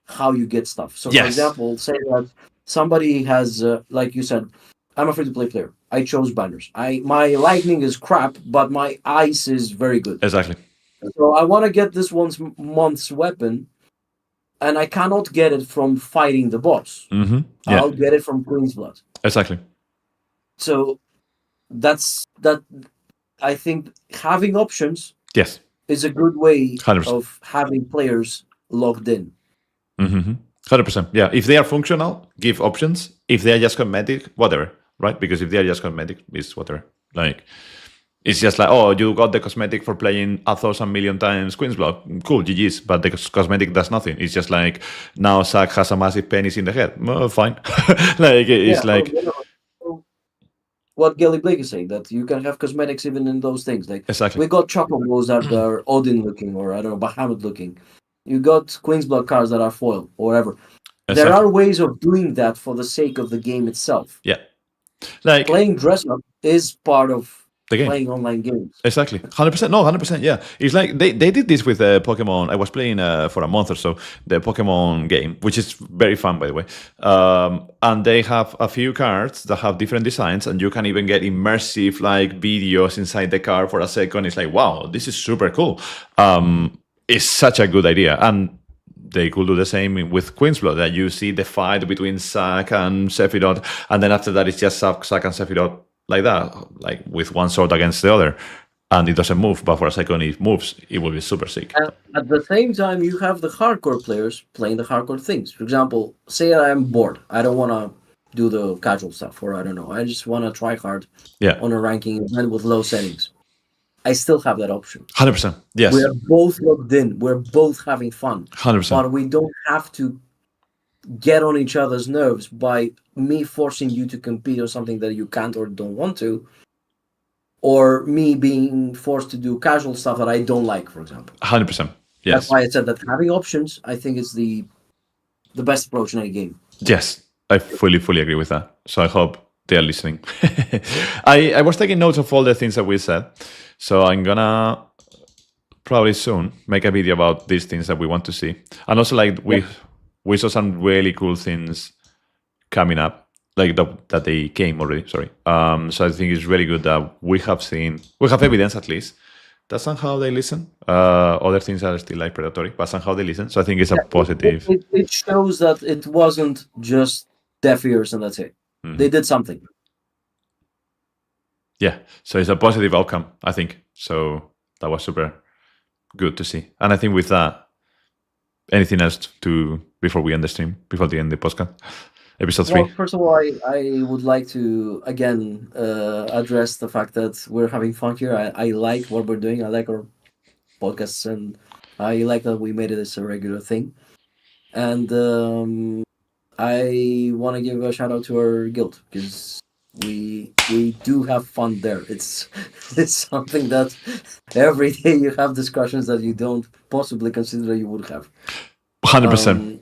how you get stuff. So, for example, say that somebody has, like you said, I'm a free-to-play player. I chose banners. My lightning is crap, but my ice is very good. Exactly. So I want to get this month's weapon, and I cannot get it from fighting the boss. I'll get it from Queen's Blood. Exactly. So that's that. I think having options is a good way 100%. of having players logged in. 100%. Yeah. If they are functional, give options. If they are just cosmetic, whatever, right? Because if they are just cosmetic, it's whatever. Like, it's just like, oh, you got the cosmetic for playing 1,000 million times Queen's Blood. Cool, GG's. But the cosmetic does nothing. It's just like, now Zack has a massive penis in the head. Well, fine. Like, it's like... what Gilly Blake is saying, that you can have cosmetics even in those things. Like Exactly. we got chocobos that are Odin looking, or I don't know, Bahamut looking. You got Queen's Blood cards that are foil or whatever. There Exactly. are ways of doing that for the sake of the game itself. Yeah. Like Playing dress up is part of the game. playing online games. Exactly. 100%. No, 100%. Yeah. It's like they did this with Pokemon. I was playing for a month or so, the Pokemon game, which is very fun, by the way. And they have a few cards that have different designs, and you can even get immersive like videos inside the card for a second. It's like, wow, this is super cool. It's such a good idea. And they could do the same with Queen's Blood, that you see the fight between Zack and Sephiroth, and then after that it's just Zack and Sephiroth like that, like with one sword against the other, and it doesn't move, but for a second it moves. It will be super sick. And at the same time, you have the hardcore players playing the hardcore things. For example, say I'm bored. I don't want to do the casual stuff, or I don't know. I just want to try hard on a ranking event with low settings. I still have that option. 100%. Yes. We're both logged in. We're both having fun. 100%. But we don't have to get on each other's nerves by me forcing you to compete on something that you can't or don't want to, or me being forced to do casual stuff that I don't like, for example. 100%. Yes. That's why I said that having options, I think, is the best approach in a game. Yes, I fully agree with that. So I hope they are listening. I was taking notes of all the things that we said. So I'm gonna probably soon make a video about these things that we want to see. And also, like, we saw some really cool things coming up, like that they came already. Sorry. So I think it's really good that we have evidence at least that somehow they listen. Other things are still like predatory, but somehow they listen. So I think it's a positive. It shows that it wasn't just deaf ears and that's it. Mm-hmm. They did something. Yeah, so it's a positive outcome, I think. So that was super good to see. And I think with that, anything else before we end the stream, before the end of the podcast, episode 3? Well, first of all, I would like to again address the fact that we're having fun here. I like what we're doing. I like our podcasts, and I like that we made it as a regular thing. And I want to give a shout out to our guild, because we do have fun there. It's something that every day you have discussions that you don't possibly consider you would have. 100%.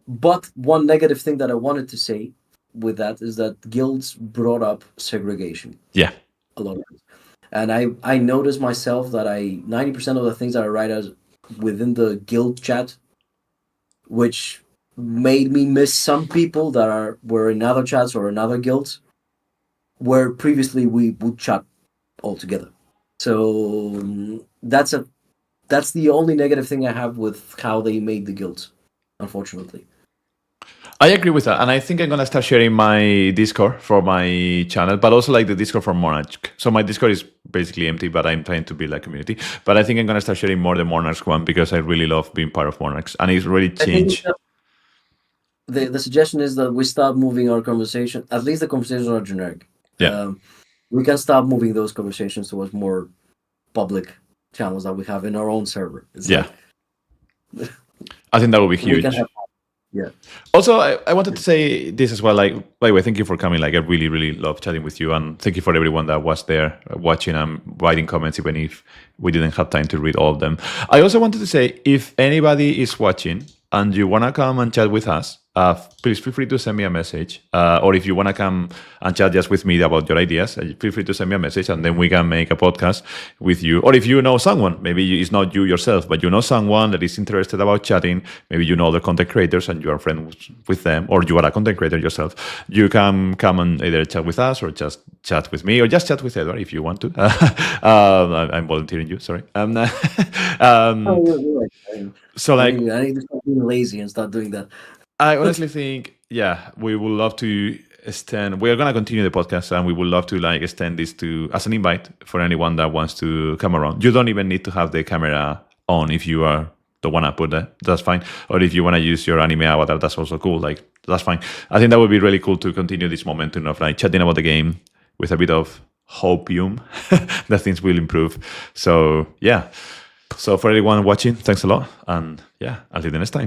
But one negative thing that I wanted to say with that is that guilds brought up segregation. Yeah. A lot of it. And I noticed myself that 90% of the things that I write as within the guild chat, which made me miss some people that were in other chats or in other guilds, where previously we would chat all together. So that's the only negative thing I have with how they made the guilds, unfortunately. I agree with that, and I think I'm gonna start sharing my Discord for my channel, but also like the Discord for Monarch. So my Discord is basically empty, but I'm trying to build a community. But I think I'm gonna start sharing more the Monarchs one, because I really love being part of Monarchs, and it's really changed. The suggestion is that we start moving our conversation. At least the conversations are generic. Yeah. We can start moving those conversations towards more public channels that we have in our own server. I think that would be huge. Yeah. Also, I wanted to say this as well. Like, by the way, thank you for coming. Like, I really, really love chatting with you, and thank you for everyone that was there watching and writing comments, even if we didn't have time to read all of them. I also wanted to say, if anybody is watching and you wanna come and chat with us, please feel free to send me a message. Or if you want to come and chat just with me about your ideas, feel free to send me a message, and then we can make a podcast with you. Or if you know someone, maybe it's not you yourself, but you know someone that is interested about chatting, maybe you know other content creators and you are friends with them, or you are a content creator yourself, you can come and either chat with us or just chat with me, or just chat with Edward if you want to. I'm volunteering you, sorry. So like, I need to stop being lazy and start doing that. I honestly think, we would love to extend. We are gonna continue the podcast, and we would love to like extend this as an invite for anyone that wants to come around. You don't even need to have the camera on if you don't wanna put that. That's fine. Or if you wanna use your anime avatar, that's also cool. Like, that's fine. I think that would be really cool to continue this momentum of like chatting about the game with a bit of hopium that things will improve. So yeah. So for everyone watching, thanks a lot, and until the next time.